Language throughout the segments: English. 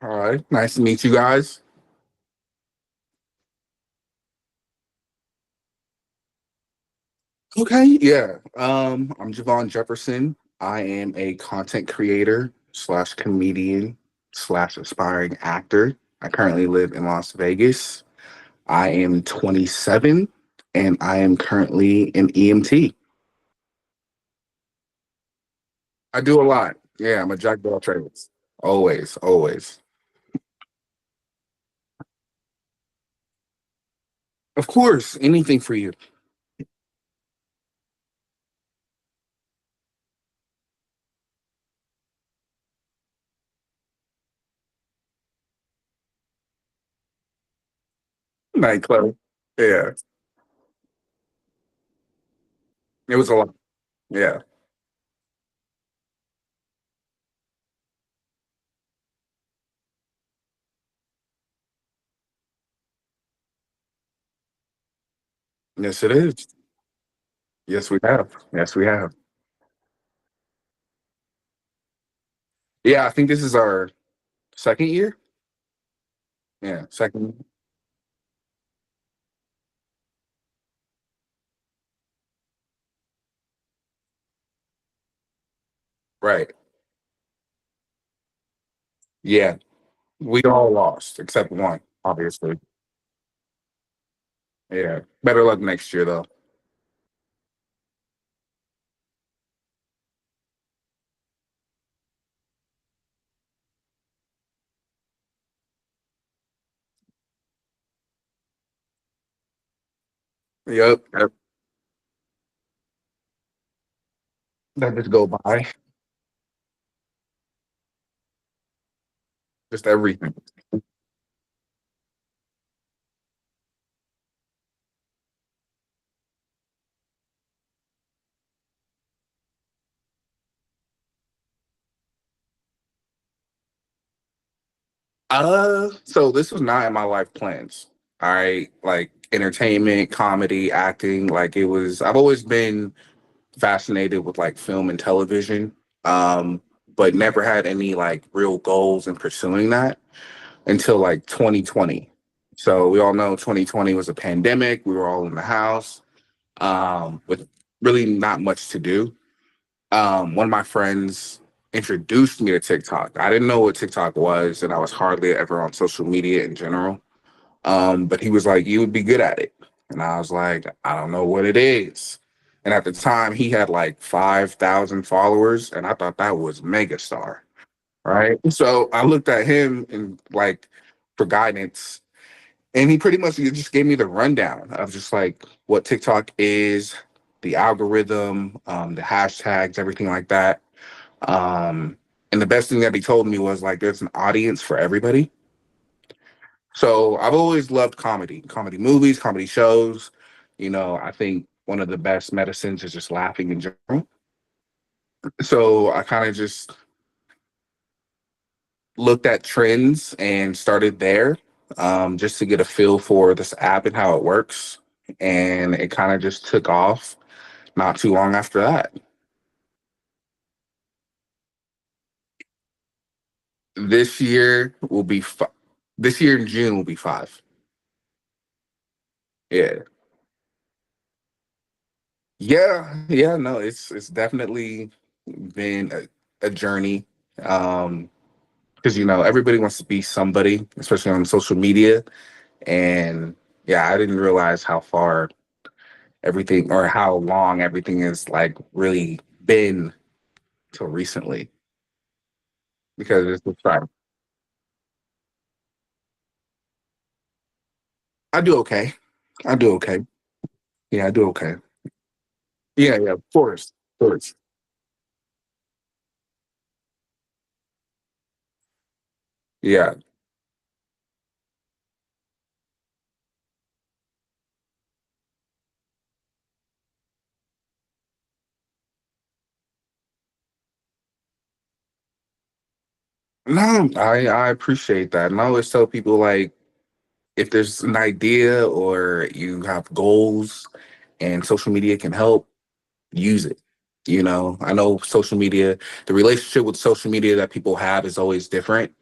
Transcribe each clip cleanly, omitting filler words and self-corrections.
All right. Nice to meet you guys. Okay. Yeah. I'm Javon Jefferson. I am a content creator slash comedian slash aspiring actor. I currently live in Las Vegas. I am 27 and I am currently an EMT. I do a lot. Yeah, I'm a jack of all trades. Always, always. Of course, anything for you. Nightclub. Yeah. It was a lot. Yeah. Yes, it is. Yes, we have. Yes, we have. Yeah, I think this is our second year. Yeah, second. Right. Yeah, we all lost except one, obviously. Yeah. Better luck next year, though. Yep. That just go by. Just everything. So this was not in my life plans. All right. Like entertainment, comedy, acting. Like it was, I've always been fascinated with like film and television. Um, but never had any like real goals in pursuing that until like 2020. So we all know 2020 was a pandemic. We were all in the house with really not much to do. One of my friends introduced me to TikTok. I didn't know what TikTok was, and I was hardly ever on social media in general. But he was like, "You would be good at it," and I was like, "I don't know what it is." And at the time, he had like 5,000 followers, and I thought that was megastar, right? So I looked at him and like for guidance, and he pretty much just gave me the rundown of just like what TikTok is, the algorithm, the hashtags, everything like that. And the best thing that he told me was like there's an audience for everybody. So I've always loved comedy, comedy movies, comedy shows. I think one of the best medicines is just laughing in general. So I kind of just looked at trends and started there, just to get a feel for this app and how it works. And it kind of just took off not too long after that. This year will be this year in June will be 5. Yeah. Yeah, no, it's definitely been a journey. Because everybody wants to be somebody, especially on social media. And yeah, I didn't realize how far everything or how long everything has like really been till recently. Because it's just like I do okay. I do okay. Yeah, I do okay. Yeah, of course. Of course. Yeah. No, I appreciate that. And I always tell people like if there's an idea or you have goals and social media can help, use it. I know social media, the relationship with social media that people have is always different,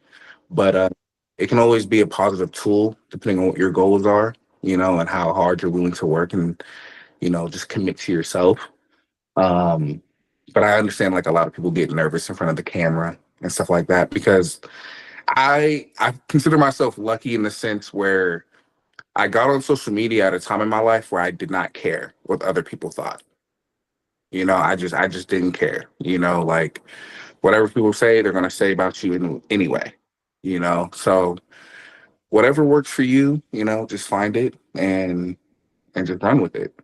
but it can always be a positive tool depending on what your goals are, and how hard you're willing to work and, just commit to yourself. Um, but I understand like a lot of people get nervous in front of the camera and stuff like that because I consider myself lucky in the sense where I got on social media at a time in my life where I did not care what other people thought. I just didn't care. Like whatever people say, they're gonna say about you anyway. So whatever works for you, just find it and just run with it.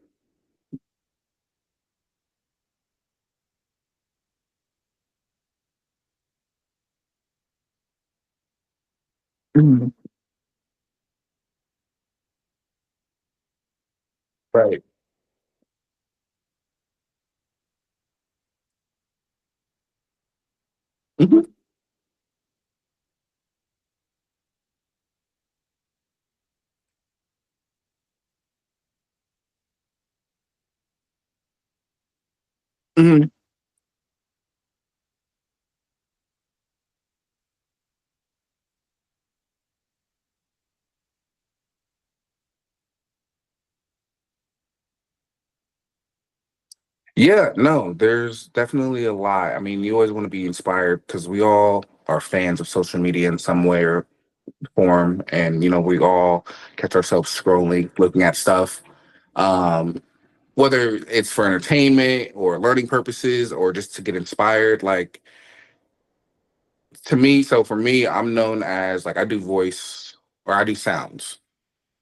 Mhm. Right. Mhm. Mhm. Yeah, no, there's definitely a lot. I mean, you always want to be inspired because we all are fans of social media in some way or form, and we all catch ourselves scrolling, looking at stuff. Um, whether it's for entertainment or learning purposes or just to get inspired, like to me, so for me, I'm known as like I do voice or I do sounds,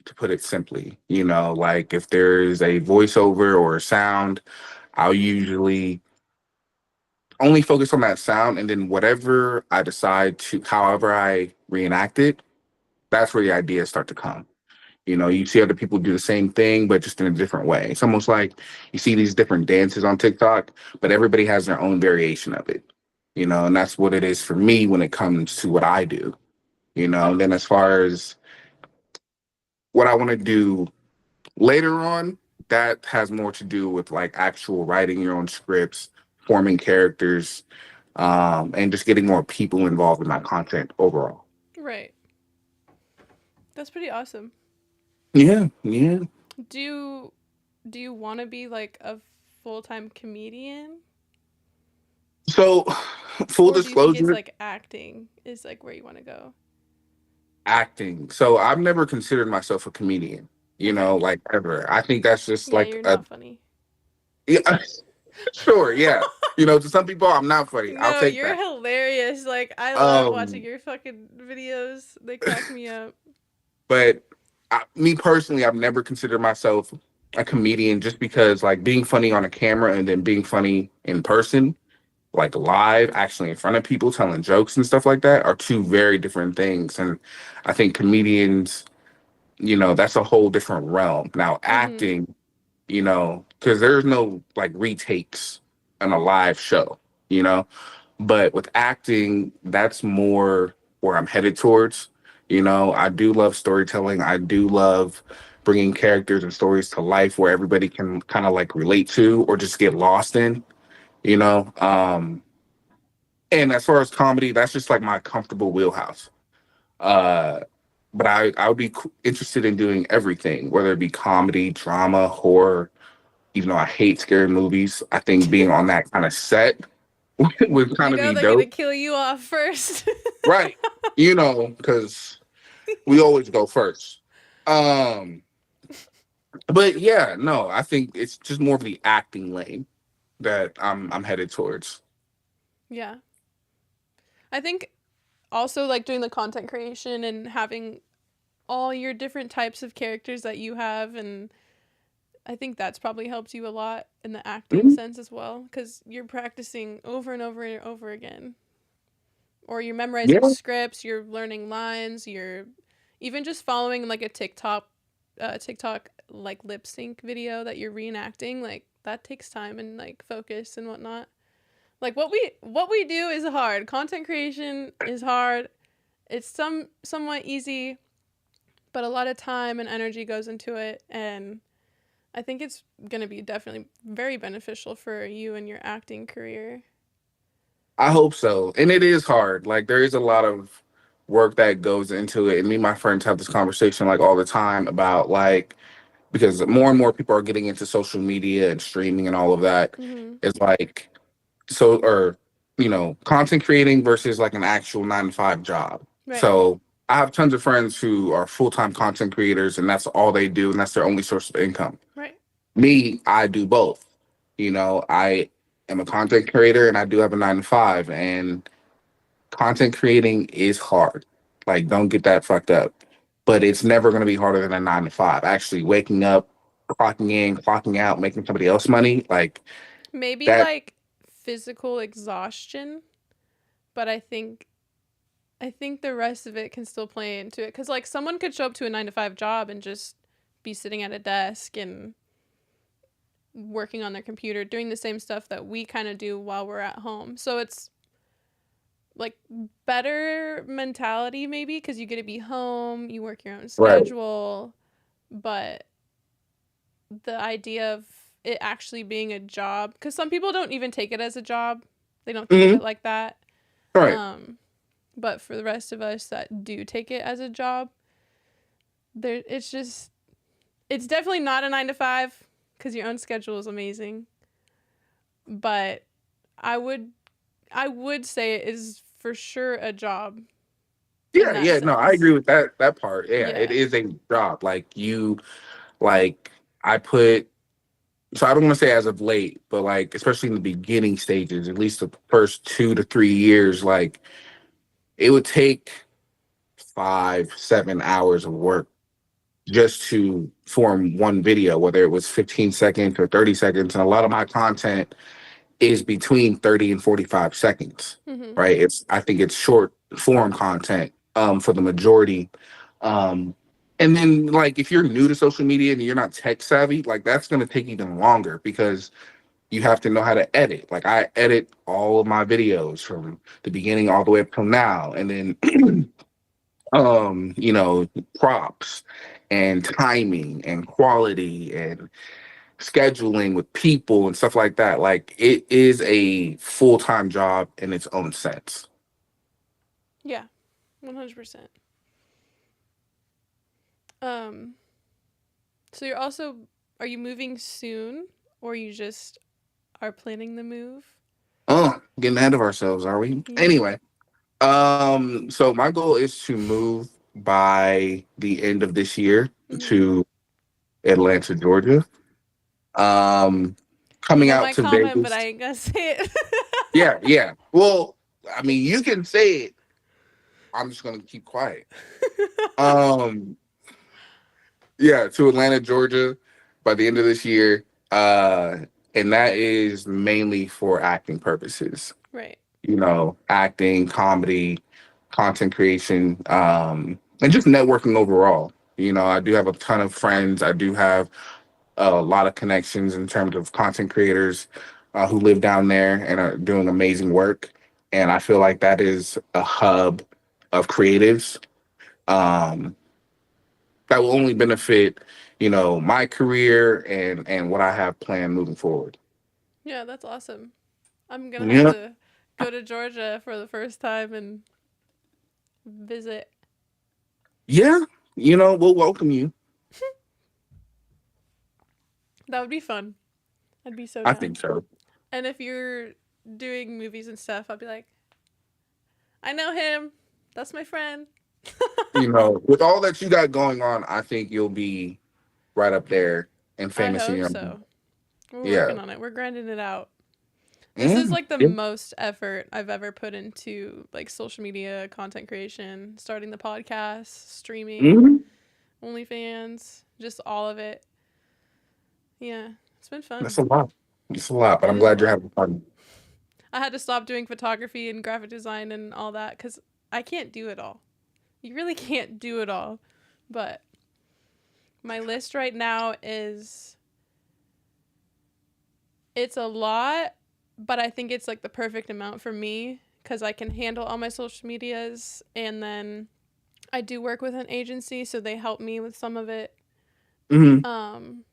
to put it simply. Like if there's a voiceover or a sound, I'll usually only focus on that sound, and then whatever I decide to, however I reenact it, that's where the ideas start to come. You see other people do the same thing, but just in a different way. It's almost like you see these different dances on TikTok, but everybody has their own variation of it. And that's what it is for me when it comes to what I do. And then as far as what I want to do later on, that has more to do with like actual writing your own scripts, forming characters, and just getting more people involved in my content overall. Right. That's pretty awesome. Yeah, yeah. Do you do you want to be like a full-time comedian, So, full or do you think it's disclosure, like acting is like where you want to go? acting. So, I've never considered myself a comedian, Okay. like ever. I think that's just Yeah, like you're a, not funny. yeah, sure, yeah. To some people, I'm not funny. I'll No, take you're that. hilarious. Like I love watching Um, your fucking videos. They crack me up. but me personally, I've never considered myself a comedian just because, like, being funny on a camera and then being funny in person, like live, actually in front of people, telling jokes and stuff like that, are two very different things. And I think comedians, that's a whole different realm. Now, Mhm. acting, because there's no like retakes on a live show, you know. But with acting, that's more where I'm headed towards. I do love storytelling. I do love bringing characters and stories to life where everybody can kind of like relate to or just get lost in, you know. And as far as comedy, that's just like my comfortable wheelhouse. Uh, but I would be interested in doing everything, whether it be comedy, drama, horror. Even though I hate scary movies, I think being on that kind of set would kind You of know be they're gonna dope. kill you off first. Right. Because we always go first. Um, but yeah, no, I think it's just more of the acting lane that I'm headed towards. Yeah. I think also like doing the content creation and having all your different types of characters that you have, and I think that's probably helped you a lot in the acting Mhm. sense as well cuz you're practicing over and over and over again, or you're memorizing Yeah, scripts, you're learning lines, you're even just following like a TikTok like lip sync video that you're reenacting, like that takes time and like focus and whatnot. Like what we do is hard. Content creation is hard. It's somewhat easy, but a lot of time and energy goes into it, and I think it's going to be definitely very beneficial for you and your acting career. I hope so. And it is hard. Like there is a lot of work that goes into it. And me and my friends have this conversation like all the time about like, because more and more people are getting into social media and streaming and all of that. Mm-hmm. It's like, so, or, content creating versus like an actual 9 to 5 job. Right. So I have tons of friends who are full-time content creators and that's all they do and that's their only source of income. Right. Me, I do both. I am a content creator and I do have a 9 to 5, and content creating is hard. Like, don't get that fucked up. But it's never going to be harder than a 9 to 5. Actually, waking up, clocking in, clocking out, making somebody else money, like Maybe that. like physical exhaustion, but I think the rest of it can still play into it cuz like someone could show up to a 9 to 5 job and just be sitting at a desk and working on their computer doing the same stuff that we kind of do while we're at home. So it's like better mentality maybe cuz you get to be home, you work your own Right. schedule, but the idea of it actually being a job cuz some people don't even take it as a job. They don't think of Hmm. it like that. Right. Um but for the rest of us that do take it as a job, there it's definitely not a 9 to 5 cuz your own schedule is amazing. But I would I would say it is for sure a job in Yeah. that Yeah. No, I sense. agree with that part. Yeah, it Yeah. is a job. Like I put. So I don't want to say as of late, but like especially in the beginning stages, at least the first 2 to 3 years, like it would take 5, 7 hours of work just to form one video, whether it was 15 seconds or 30 seconds. And a lot of my content is between 30 and 45 seconds, Mhm. right? I think it's short form content for the majority. Um, and then like if you're new to social media and you're not tech savvy, like that's going to take even longer because you have to know how to edit. Like I edit all of my videos from the beginning all the way up till now. And then props and timing and quality and scheduling with people and stuff like that. Like it is a full-time job in its own sense. Yeah. 100%. Um so you're also are you moving soon or you just are planning the move? Oh, getting ahead of ourselves, are we? Yeah. Anyway, so my goal is to move by the end of this year Mhm. to Atlanta, Georgia. Um, You coming know out my to comment, but I Vegas. ain't gonna say it. Yeah, yeah. Well, I mean, you can say it. I'm just gonna keep quiet. Um, yeah, to Atlanta, Georgia by the end of this year. And that is mainly for acting purposes. Right. Acting, comedy, content creation, and just networking overall. I do have a ton of friends. I do have a lot of connections in terms of content creators who live down there and are doing amazing work. And I feel like that is a hub of creatives um, that will only benefit, my career and what I have planned moving forward. Yeah, that's awesome. I'm gonna have Yeah, to go to Georgia for the first time and visit. yeah, we'll welcome you. That would be fun. I'd be so I down. think so. And if you're doing movies and stuff, I'll be like, I know him. That's my friend. With all that you got going on, I think you'll be right up there and I famous in hope your own. so. We're Yeah. working on it. We're grinding it out. This is Mm, like the yeah. most effort I've ever put into like social media, content creation, starting the podcast, streaming, Mhm. OnlyFans, just all of it. Yeah, it's been That's fun. a lot. It's a lot, but It I'm is a glad you're lot. having fun. I had to stop doing photography and graphic design and all that because I can't do it all. You really can't do it all. But my list right now is it's a lot, but I think it's like the perfect amount for me because I can handle all my social medias and then I do work with an agency, so they help me with some of it. Hmm. Um,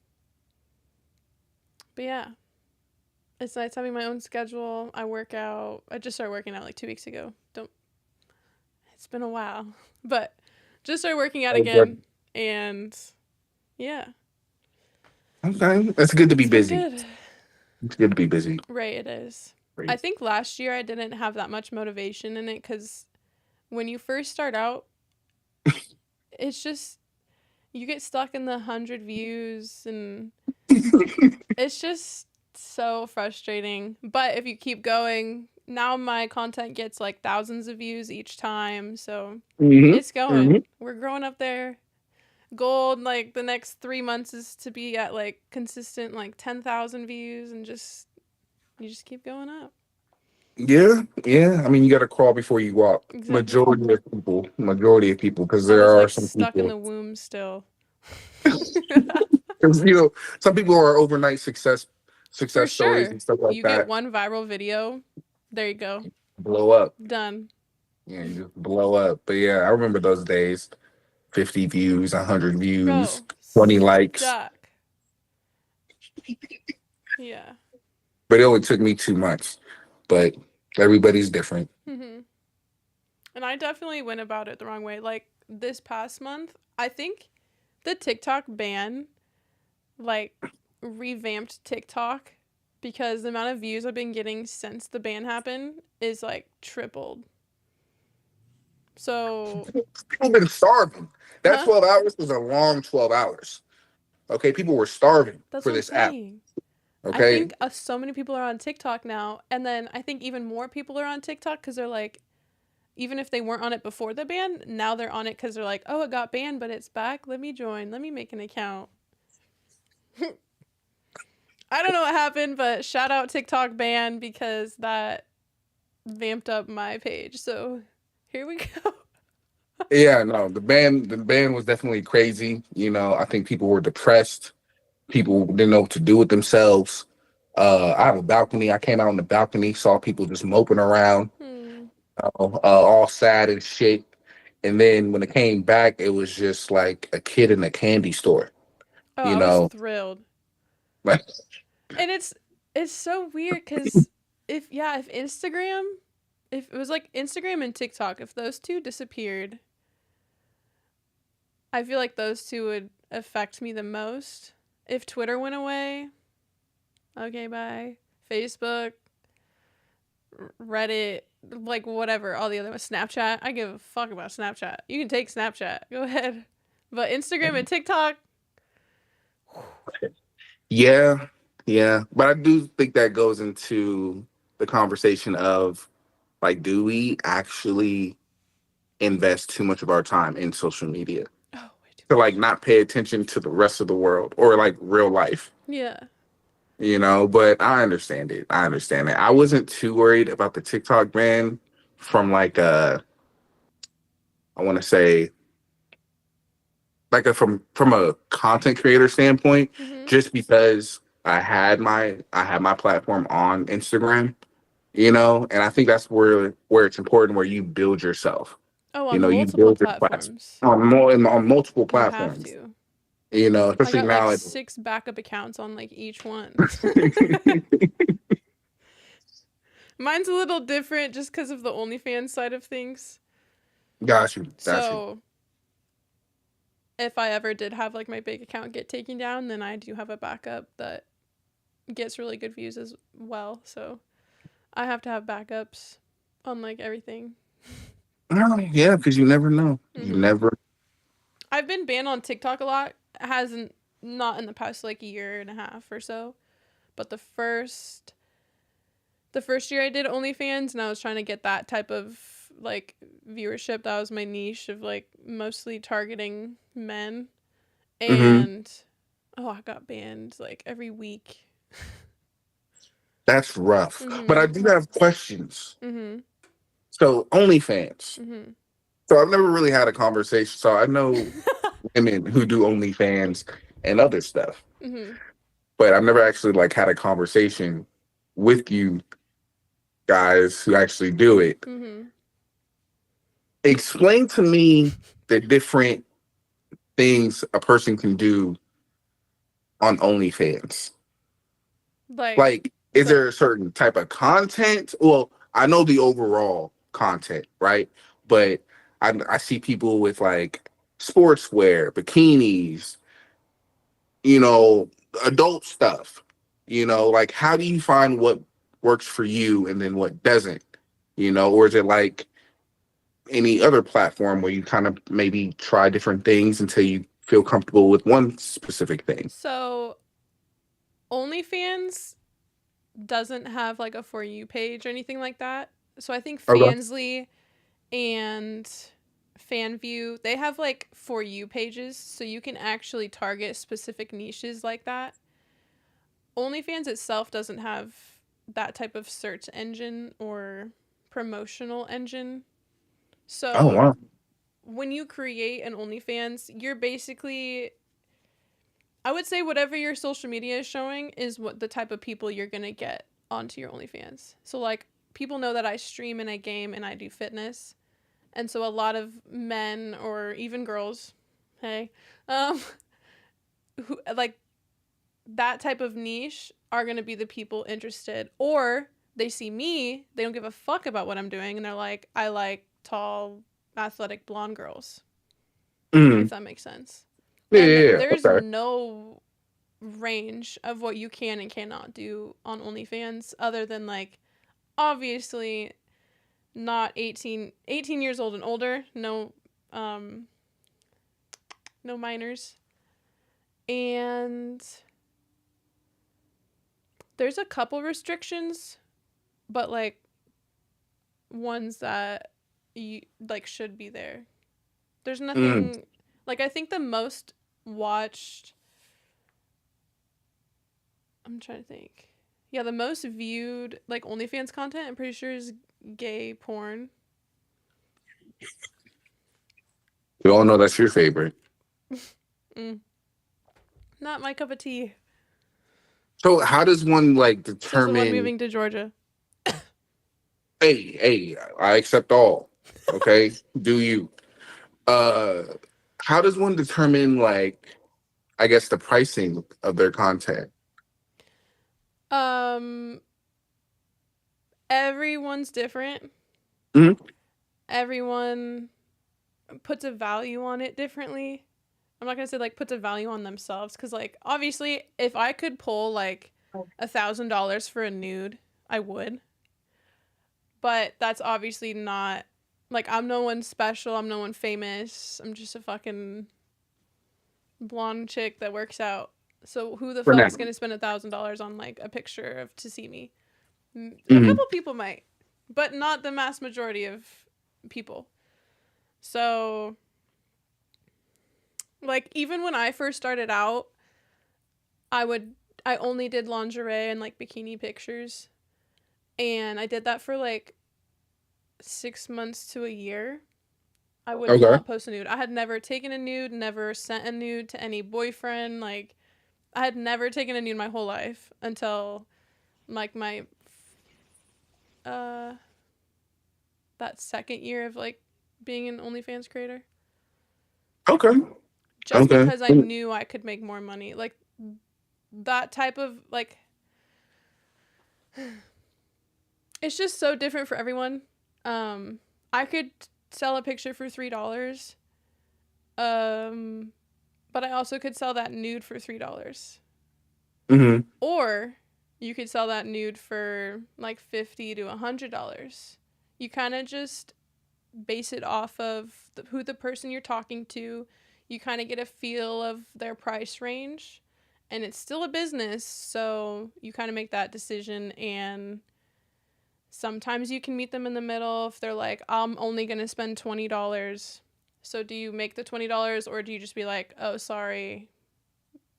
but yeah, it's nice having my own schedule. I work out. I just started working out like 2 weeks ago. Don't. It's been a while, but just started working out Oh, good. again, and yeah, Okay, it's good to be it's been busy. good. It's good to be busy. Right, it is. I Great. think last year I didn't have that much motivation in it because when you first start out, it's just you get stuck in the 100 views and it's just so frustrating. But if you keep going, now my content gets like thousands of views each time, so hmm it's going. hmm We're growing up there. Goal like the next 3 months is to be at like consistent like 10,000 views and just you just keep going up. Yeah, yeah. I mean, you got to crawl before you walk. Exactly. Majority of people, because I there was are like some stuck in people. the womb still. 'Cause, some people are overnight For success stories sure. and stuff like You get that. one viral video, there you go. Blow up. Done. Yeah, you just blow up. But yeah, I remember those days. 50 views, 100 views, Bro, 20 likes. stuck. Yeah. But it only took me 2 months. But everybody's different. Mhm. And I definitely went about it the wrong way. Like this past month, I think the TikTok ban like revamped TikTok because the amount of views I've been getting since the ban happened is like tripled. So, People been starving. That huh? 12 hours was a long 12 hours. Okay, people were starving That's for what I'm this app. saying. I Okay, think so many people are on TikTok now, and then I think even more people are on TikTok because they're like, even if they weren't on it before the ban, now they're on it because they're like, oh, it got banned, but it's back. Let me join. Let me make an account. I don't know what happened, but shout out TikTok ban because that vamped up my page. So here we go. yeah, no, the band was definitely crazy. I think people were depressed. People didn't know what to do with themselves. I have a balcony. I came out on the balcony, saw people just moping around, Hmm. all sad and shit. And then when it came back, it was just like a kid in a candy store. Oh, You I was know, thrilled. like And it's so weird because if Instagram, if it was like Instagram and TikTok, if those two disappeared, I feel like those two would affect me the most. If Twitter went away, okay, bye. Facebook, Reddit, like whatever, all the other ones, Snapchat. I give a fuck about Snapchat. You can take Snapchat. Go ahead. But Instagram and TikTok, yeah, yeah. But I do think that goes into the conversation of like, do we actually invest too much of our time in social media oh, way too to like much. not pay attention to the rest of the world or like real life? Yeah. But I understand it. I understand it. I wasn't too worried about the TikTok ban from like I want to say like from a content creator standpoint, Mhm. just because I had my platform on Instagram, and I think that's where it's important, where you build yourself. Oh, on You multiple build your class platforms. on multiple You have platforms. to. I Especially got like now. 6 backup accounts on like each one. Mine's a little different just because of the OnlyFans side of things. Got you, got you. So if I ever did have like my big account get taken down, then I do have a backup that gets really good views as well. So I have to have backups on like everything. Oh, yeah, because you never know. You Mhm. never. I've been banned on TikTok a lot. It hasn't not in the past like year and a half or so, but the first year I did OnlyFans and I was trying to get that type of like viewership. That was my niche of like mostly targeting men. hmm And oh, I got banned like every week. That's rough. But I Mhm. do have questions. Mhm. So OnlyFans. Mhm. So I've never really had a conversation. So I know women who do OnlyFans and other stuff, Mhm. but I've never actually like had a conversation with you guys who actually do it. Mhm. Explain to me the different things a person can do on OnlyFans. Like Like, is so there a certain type of content? Well, I know the overall content, right? But I see people with like sportswear, bikinis, you know, adult stuff. You know, like how do you find what works for you and then what doesn't? You know, or is it like any other platform where you kind of maybe try different things until you feel comfortable with one specific thing? So OnlyFans doesn't have like a for you page or anything like that. So I think Okay. Fansly and FanView, they have like for you pages so you can actually target specific niches like that. OnlyFans itself doesn't have that type of search engine or promotional engine. Oh So wow. when you create an OnlyFans, you're basically, I would say whatever your social media is showing is what the type of people you're going to get onto your OnlyFans. So like people know that I stream and I game and I do fitness. And so a lot of men or even girls, hey, um who like that type of niche are going to be the people interested, or they see me, they don't give a fuck about what I'm doing and they're like I like tall athletic blonde girls, if Mm. that makes sense. Yeah, And yeah, yeah. there's Okay. no range of what you can and cannot do on OnlyFans other than like obviously not 18 years old and older, um no minors. And there's a couple restrictions, but like ones that you like should be there. There's Mm. nothing like I think the most watched, I'm trying to think. Yeah, the most viewed like OnlyFans content, I'm pretty sure is gay porn. We all know that's your favorite. Mm, not my cup of tea. So how does one like Says the one determine, moving to Georgia. hey, I accept all. Okay? Do you? Uh how does one determine like I guess the pricing of their content? Um, everyone's different. Hmm. Everyone puts a value on it differently. I'm not gonna say like puts a value on themselves because like obviously if I could pull like $1,000 for a nude, I would. But that's obviously not like I'm no one special. I'm no one famous. I'm just a fucking blonde chick that works out. So who the For now. fuck's gonna spend $1,000 on like a picture of to see me? A Hmm. couple people might, but not the mass majority of people. So like even when I first started out, I would I only did lingerie and like bikini pictures. And I did that for like 6 months to a year. I would Okay. not post a nude. I had never taken a nude, never sent a nude to any boyfriend. Like I had never taken a nude my whole life until like my uh that second year of like being an OnlyFans creator. Okay. Just Okay. because I knew I could make more money. Like that type of like it's just so different for everyone. I could sell a picture for $3. Um, but I also could sell that nude for $3. Hmm. Or you could sell that nude for like $50 to $100. You kind of just base it off of who the person you're talking to. You kind of get a feel of their price range, and it's still a business, so you kind of make that decision. And sometimes you can meet them in the middle if they're like, I'm only going to spend $20. So do you make the $20 or do you just be like, oh, sorry,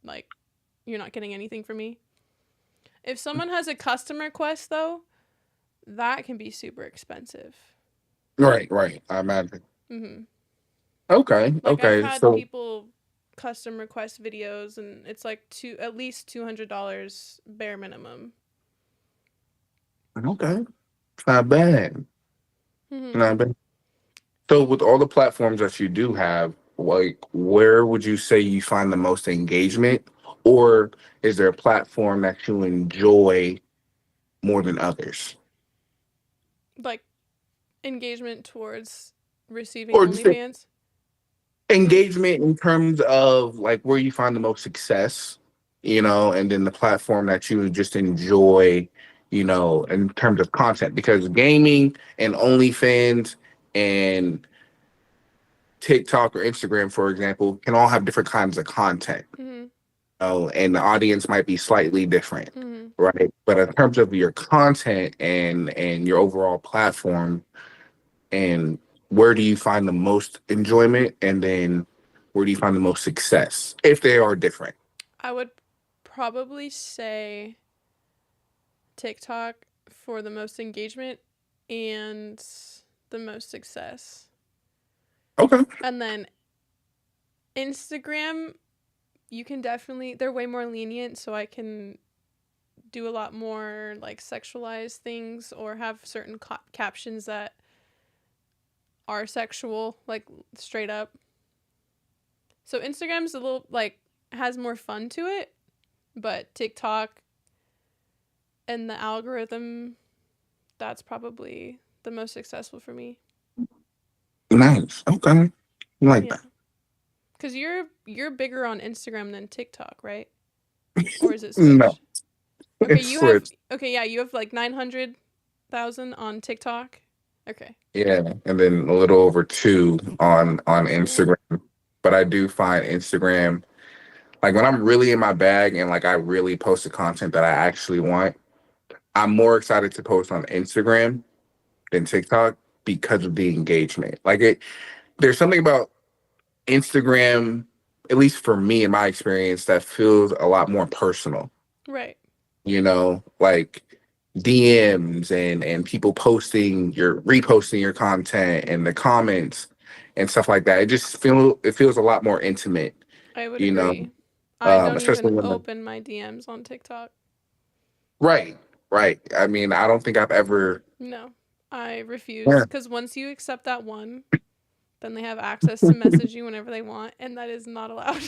like, you're not getting anything from me? If someone has a custom request, though, that can be super expensive. Right, right. I imagine. Mm-hmm. Okay, Like, I've okay. had So people custom request videos, and it's like at least $200 bare minimum. okay. It's not bad. Mm-hmm. Not bad. So with all the platforms that you do have, like where would you say you find the most engagement? Or is there a platform that you enjoy more than others? Like, engagement towards Receiving or just OnlyFans? Or engagement in terms of like where you find the most success, and then the platform that you just enjoy, in terms of content. Because gaming and OnlyFans and TikTok or Instagram, for example, can all have different kinds of content. mm-hmm, And the audience might be slightly different, mm-hmm. right? But in terms of your content and your overall platform, and where do you find the most enjoyment, and then where do you find the most success if they are different? I would probably say TikTok for the most engagement and the most success. Okay. And then Instagram, you can definitely, they're way more lenient, so I can do a lot more like sexualized things or have certain captions that are sexual, like straight up. So Instagram's a little like has more fun to it, but TikTok and the algorithm, that's probably the most successful for me. Nice. Okay. I like Yeah. that. Cuz you're bigger on Instagram than TikTok, right? Or is it No, switched? Okay, it's you have switched. okay, yeah, you have like 900,000 on TikTok. Okay. Yeah, and then a little over two on Instagram. Instagram. But I do find Instagram, like when I'm really in my bag and like I really post the content that I actually want, I'm more excited to post on Instagram than TikTok because of the engagement. There's something about Instagram, at least for me in my experience, that feels a lot more personal. Right. Like DMs and people reposting your content and the comments and stuff like that. It feels a lot more intimate, I would you know, agree. I don't especially even when open my DMs on TikTok. right, right. I mean, I don't think I've ever. No. I refuse Yeah, cuz once you accept that one, then they have access to message you whenever they want and that is not allowed.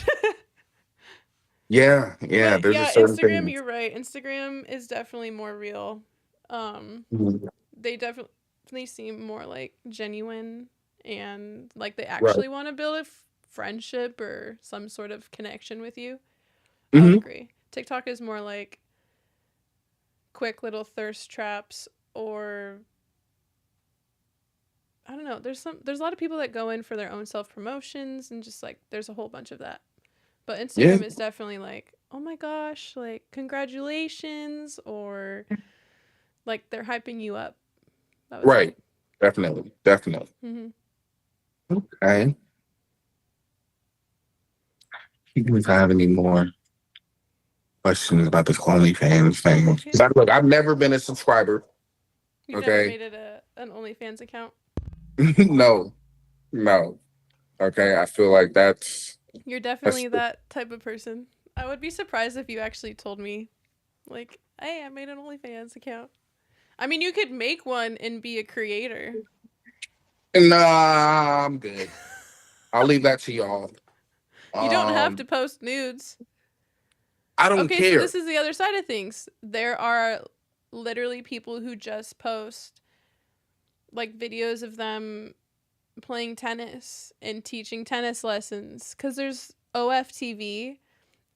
yeah, yeah. But There's a yeah, certain Instagram, thing. you're right. Instagram is definitely more real. Um, Mhm. they definitely seem more like genuine and like they Right. actually want to build a friendship or some sort of connection with you. I would Hmm. agree. TikTok is more like quick little thirst traps or I don't know. There's a lot of people that go in for their own self promotions and just like there's a whole bunch of that. But Yeah. Instagram is definitely like, oh my gosh, like congratulations, or like they're hyping you up. I would say. Right. Definitely. Definitely. Mm-hmm. Okay. If I have any more questions about the OnlyFans thing. Yeah. Look, I've never been a subscriber. You've never Okay. made it an OnlyFans account. No, no. Okay. I feel like You're that's definitely that type of person. I would be surprised if you actually told me, like, hey, I made an OnlyFans account. I mean, you could make one and be a creator. nah, I'm good. I'll leave that to y'all. You don't have Um, to post nudes. I don't Okay, so care. this is the other side of things. There are literally people who just post like videos of them playing tennis and teaching tennis lessons because there's OFTV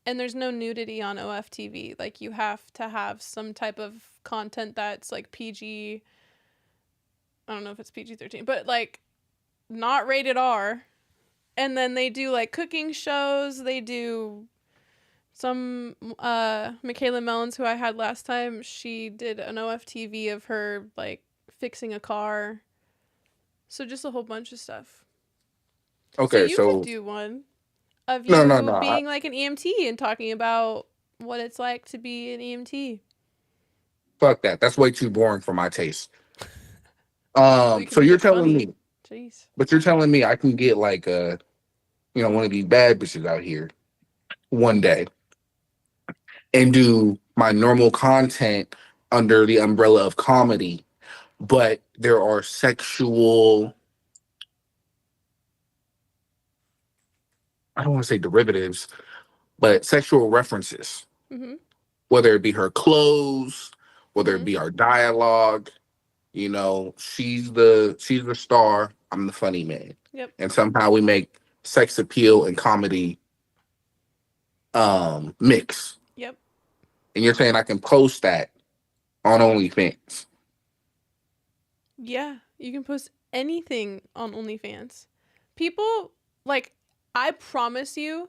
and there's no nudity on OFTV. Like you have to have some type of content that's like PG. I don't know if it's PG-13, but like not rated R. And then they do like cooking shows. They do some Michaela Mellons, who I had last time. She did an OFTV of her like fixing a car. So just a whole bunch of stuff. So Okay, you could so do one of no, no, you no. being like an EMT and talking about what it's like to be an EMT. Fuck that. That's way too boring for my taste. Well, you can So make you're it telling funny. me, Jeez. but you're telling me I can get like one of these bad bitches out here one day and do my normal content under the umbrella of comedy, but there are sexual, I don't want to say derivatives, but sexual references, Mhm. whether it be her clothes, whether it Mhm. be our dialogue. She's the star. I'm the funny man, Yep. and somehow we make sex appeal and comedy mix. Yep. And you're saying I can post that on OnlyFans? Yeah, you can post anything on OnlyFans. People, like, I promise you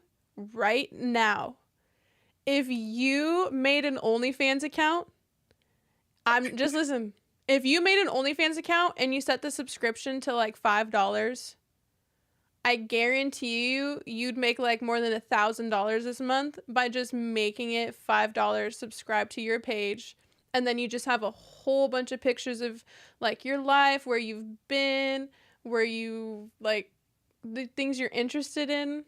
right now, if you made an OnlyFans account, I'm just listen. If you made an OnlyFans account and you set the subscription to like $5, I guarantee you'd make like more than $1,000 this month by just making it $5, subscribe to your page, and then you just have a whole bunch of pictures of like your life, where you've been, where you like the things you're interested in.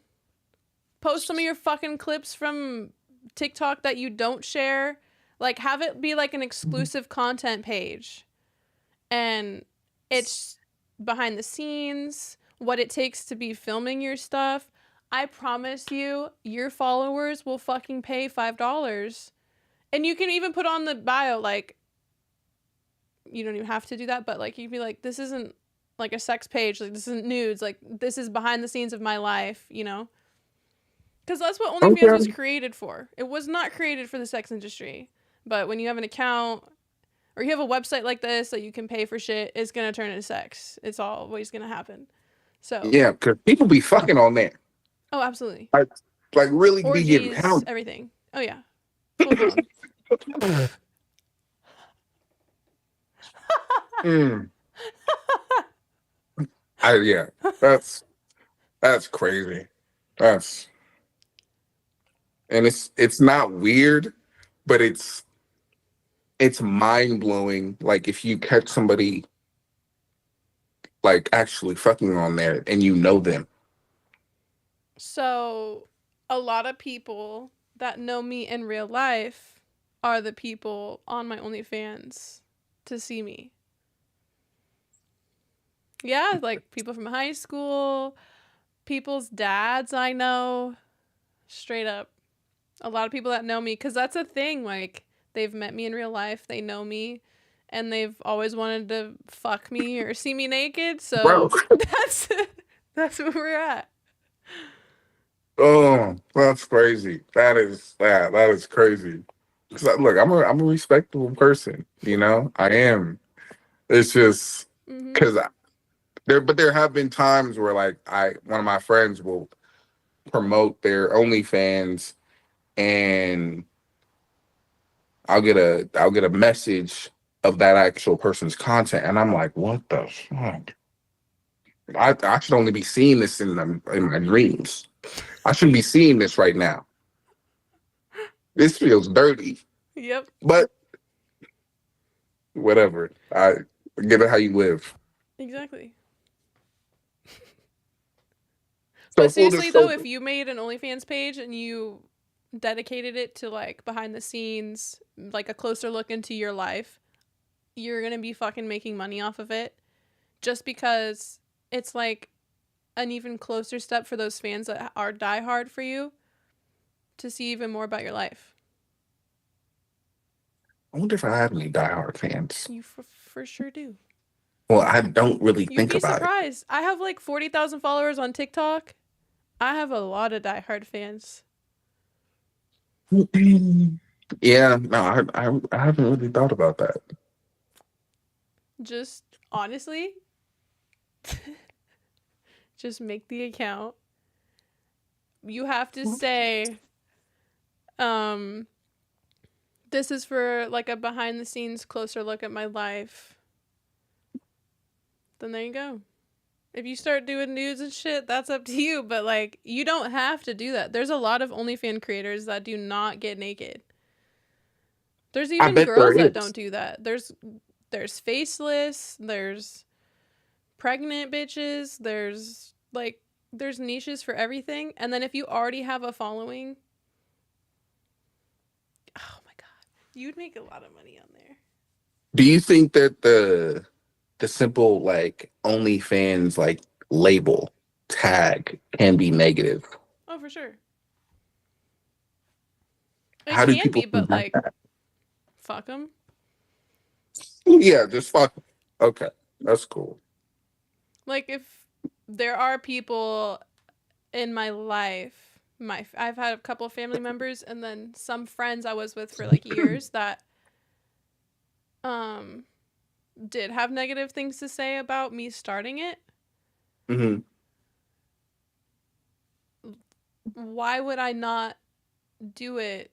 Post some of your fucking clips from TikTok that you don't share. Like have it be like an exclusive content page. And it's behind the scenes, what it takes to be filming your stuff. I promise you, your followers will fucking pay $5. And you can even put on the bio, like, you don't even have to do that, but like, you'd be like, this isn't like a sex page, like, this isn't nudes, like, this is behind the scenes of my life, you know? Because that's what OnlyFans was Okay. created for. It was not created for the sex industry. But when you have an account or you have a website like this that you can pay for shit, it's gonna turn into sex. It's always gonna happen. So, Yeah, because people be fucking on there. oh, absolutely. Like, really be getting Orgies, pounded. everything. Oh yeah, full blown. Mm. Yeah, that's crazy. That's and it's not weird, but it's mind blowing. Like if you catch somebody like actually fucking on there and you know them. So, a lot of people that know me in real life are the people on my OnlyFans to see me. Yeah, like people from high school, people's dads I know, straight up. A lot of people that know me, because that's a thing. Like, they've met me in real life, they know me, and they've always wanted to fuck me or see me naked. Bro. So that's where we're at. Oh, that's crazy. That is crazy. 'Cause look, I'm a respectable person, you know? I am. It's just Mm-hmm. because there have been times where like one of my friends will promote their OnlyFans and I'll get a message of that actual person's content and I'm like, what the fuck? I should only be seeing this in my dreams. I shouldn't be seeing this right now. This feels dirty, Yep. but whatever. I get it how you live. Exactly. So But full seriously though, disclosure. if you made an OnlyFans page and you dedicated it to like behind the scenes, like a closer look into your life, you're gonna be fucking making money off of it. Just because it's like an even closer step for those fans that are diehard for you to see even more about your life. I wonder if I have any diehard fans. You for sure do. Well, I don't really You'd think be about it. surprised. I have like 40,000 followers on TikTok. I have a lot of diehard fans. Yeah, no, I haven't really thought about that. Just honestly, just make the account. You have to say, um, this is for like a behind the scenes closer look at my life. Then there you go. If you start doing nudes and shit, that's up to you. But like, you don't have to do that. There's a lot of OnlyFans creators that do not get naked. There's I even bet there girls that is. don't do that. There's faceless. There's pregnant bitches. There's niches for everything. And then if you already have a following, oh my god, you'd make a lot of money on there. Do you think that the simple like OnlyFans like label tag can be negative? Oh, for sure. It How do can people be, but combat like, that? fuck them. Yeah, just fuck. Okay, that's cool. Like if there are people in my life, I've had a couple of family members and then some friends I was with for like years that um did have negative things to say about me starting it. Hmm. Why would I not do it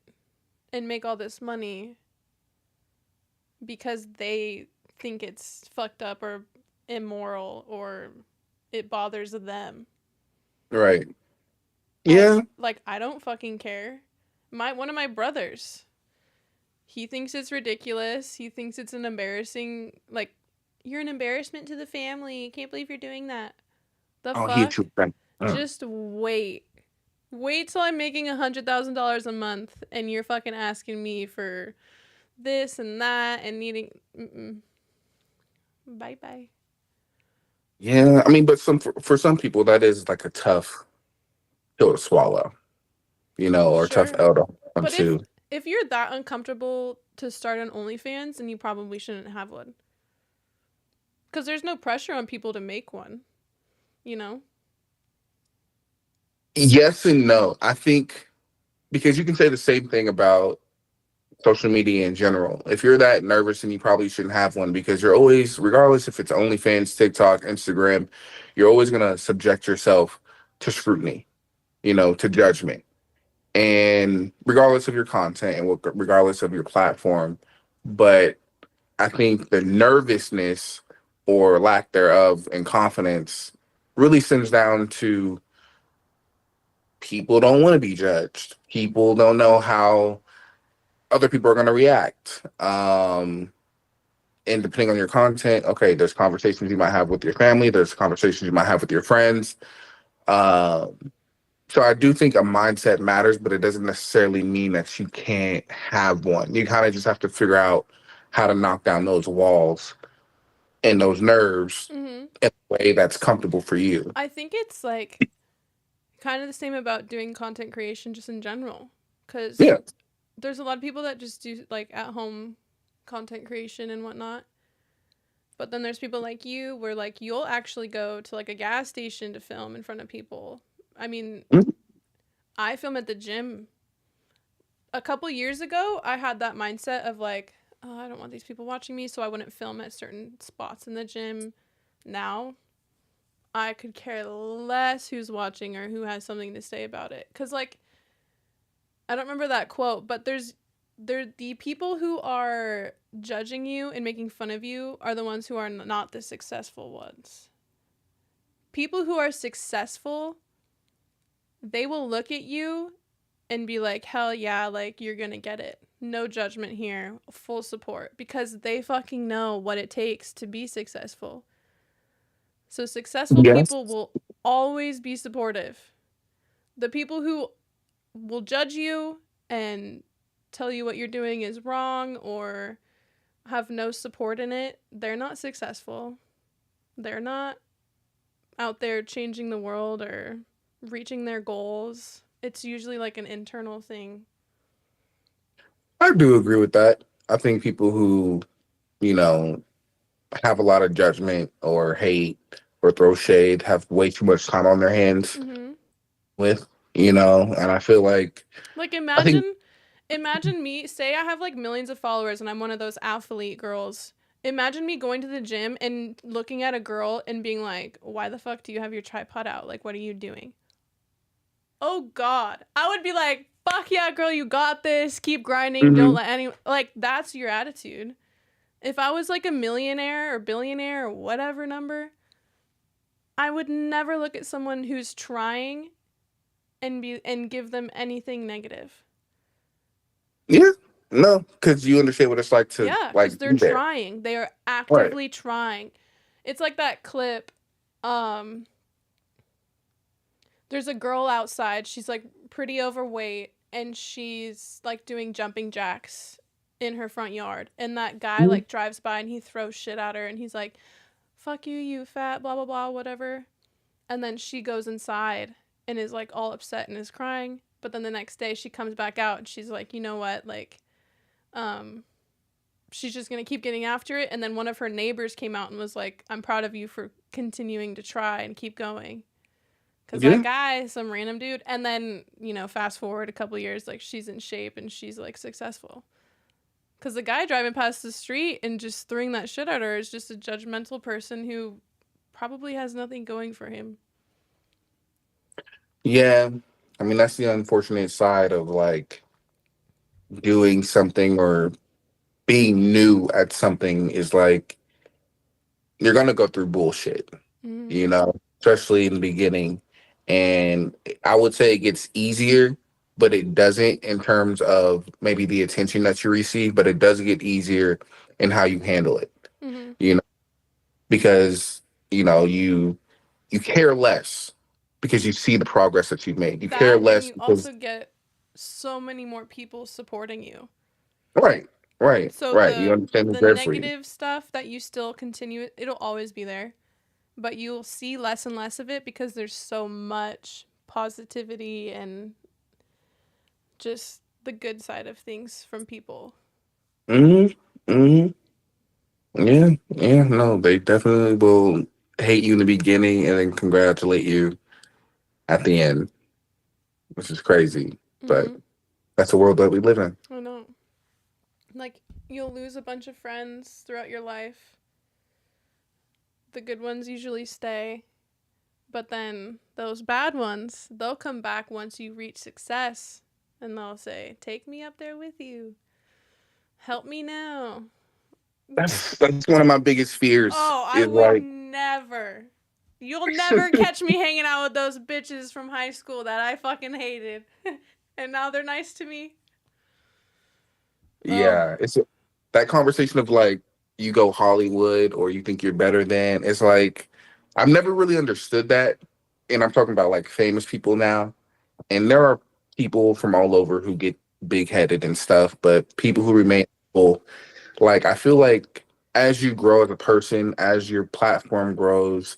and make all this money because they think it's fucked up or immoral or it bothers them? Right. Yeah. I don't fucking care. My one of my brothers, he thinks it's ridiculous. He thinks it's an embarrassing, like, you're an embarrassment to the family. Can't believe you're doing that. The Oh, he a fuck? true friend. Just wait. Wait till I'm making $100,000 a month and you're fucking asking me for this and that and needing. Mm-mm. Bye bye. Yeah, I mean, but for some people that is like a tough pill to swallow, or tough Sure. L to hold on But to. if you're that uncomfortable to start an OnlyFans, then you probably shouldn't have one. Because there's no pressure on people to make one, you know? Yes and no. I think because you can say the same thing about social media in general. If you're that nervous, then you probably shouldn't have one because you're always, regardless if it's OnlyFans, TikTok, Instagram, you're always gonna subject yourself to scrutiny, to judgment. And regardless of your content and regardless of your platform, but I think the nervousness or lack thereof and confidence really stems down to people don't want to be judged. People don't know how other people are going to react. And depending on your content, okay, there's conversations you might have with your family, there's conversations you might have with your friends. Um, so I do think a mindset matters, but it doesn't necessarily mean that you can't have one. You kind of just have to figure out how to knock down those walls and those nerves Mm-hmm. in a way that's comfortable for you. I think it's like kind of the same about doing content creation just in general. Because Yeah. there's a lot of people that just do like at home content creation and whatnot. But then there's people like you where like you'll actually go to like a gas station to film in front of people. I mean, Mhm. I film at the gym. A couple years ago, I had that mindset of like, oh, I don't want these people watching me, so I wouldn't film at certain spots in the gym. Now, I could care less who's watching or who has something to say about it. Cause like, I don't remember that quote, but there the people who are judging you and making fun of you are the ones who are not the successful ones. People who are successful, they will look at you and be like, hell yeah, like you're gonna get it. No judgment here, full support. Because they fucking know what it takes to be successful. So successful Yes. people will always be supportive. The people who will judge you and tell you what you're doing is wrong or have no support in it, they're not successful. They're not out there changing the world or reaching their goals. It's usually like an internal thing. I do agree with that. I think people who, you know, have a lot of judgment or hate or throw shade have way too much time on their hands Mm-hmm. with, and I feel like, Like I think, imagine me, say I have like millions of followers and I'm one of those athlete girls. Imagine me going to the gym and looking at a girl and being like, "Why the fuck do you have your tripod out? Like what are you doing?" Oh god. I would be like, "Fuck yeah, girl, you got this. Keep grinding. Don't mhm. let any like that's your attitude." If I was like a millionaire or billionaire or whatever number, I would never look at someone who's trying and give them anything negative. Yeah, no, because you understand what it's like to Yeah, like because they're be there. trying. They are Right. actively trying. It's like that clip. Um, there's a girl outside. She's like pretty overweight, and she's like doing jumping jacks in her front yard. And that guy Mhm. like drives by and he throws shit at her, and he's like, "Fuck you, you fat, blah blah blah, whatever." And then she goes inside and is like all upset and is crying. But then the next day she comes back out and she's like, you know what, like, um, she's just going to keep getting after it. And then one of her neighbors came out and was like, I'm proud of you for continuing to try and keep going. Because that Yeah. guy, some random dude. And then, fast forward a couple years, like she's in shape and she's like successful. Because the guy driving past the street and just throwing that shit at her is just a judgmental person who probably has nothing going for him. Yeah. I mean, that's the unfortunate side of like doing something or being new at something is like you're gonna go through bullshit, Mm-hmm. you know, especially in the beginning. And I would say it gets easier, but it doesn't in terms of maybe the attention that you receive, but it does get easier in how you handle it, Mm-hmm. you know, because you care less because you see the progress that you've made. You care That, and less you because also get so many more people supporting you. right, right, So right. You understand it's the there for you. negative stuff that you still continue, it'll always be there, but you'll see less and less of it because there's so much positivity and just the good side of things from people. Hmm. Hmm. Yeah, yeah, no, they definitely will hate you in the beginning and then congratulate you at the end, which is crazy. But Mm-hmm. that's the world that we live in. I know. Like, you'll lose a bunch of friends throughout your life. The good ones usually stay, but then those bad ones, they'll come back once you reach success and they'll say, "Take me up there with you. Help me now." That's one of my biggest fears Oh, I is would like never. You'll never catch me hanging out with those bitches from high school that I fucking hated. And now they're nice to me. Oh. yeah, it's that conversation of like you go Hollywood or you think you're better than. It's like I've never really understood that, and I'm talking about like famous people now. And there are people from all over who get big headed and stuff, but people who Mhm. remain humble, like I feel like as you grow as a person, as your platform grows,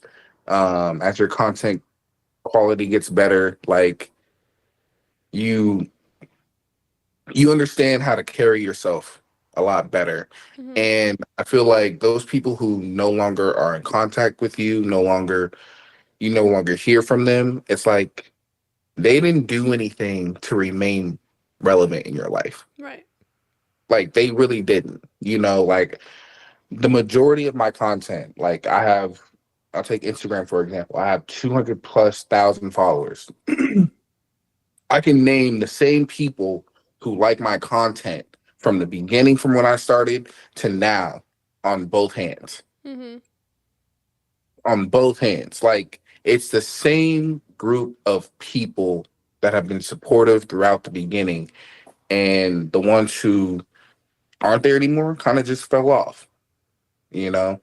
as your content quality gets better, like you you understand how to carry yourself a lot better. Mhm. And I feel like those people who no longer are in contact with you, you no longer hear from them, it's like they didn't do anything to remain relevant in your life. Right. Like they really didn't. Like the majority of my content, like I'll take Instagram for example. I have 200 plus thousand followers. I can name the same people who like my content from the beginning, from when I started to now, on both hands. Mhm. On both hands. Like it's the same group of people that have been supportive throughout the beginning. And the ones who aren't there anymore kind of just fell off, you know?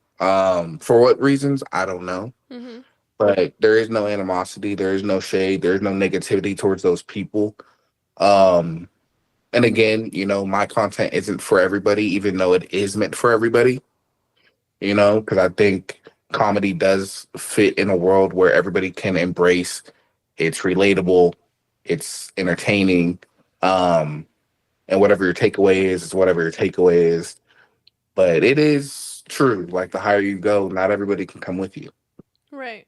For what reasons? I don't know. Mhm. But there is no animosity, there is no shade, there's no negativity towards those people. Um, and again, my content isn't for everybody, even though it is meant for everybody, because I think comedy does fit in a world where everybody can embrace it's relatable, it's entertaining, um, and whatever your takeaway is whatever your takeaway is. But it is true, like the higher you go, not everybody can come with you. Right.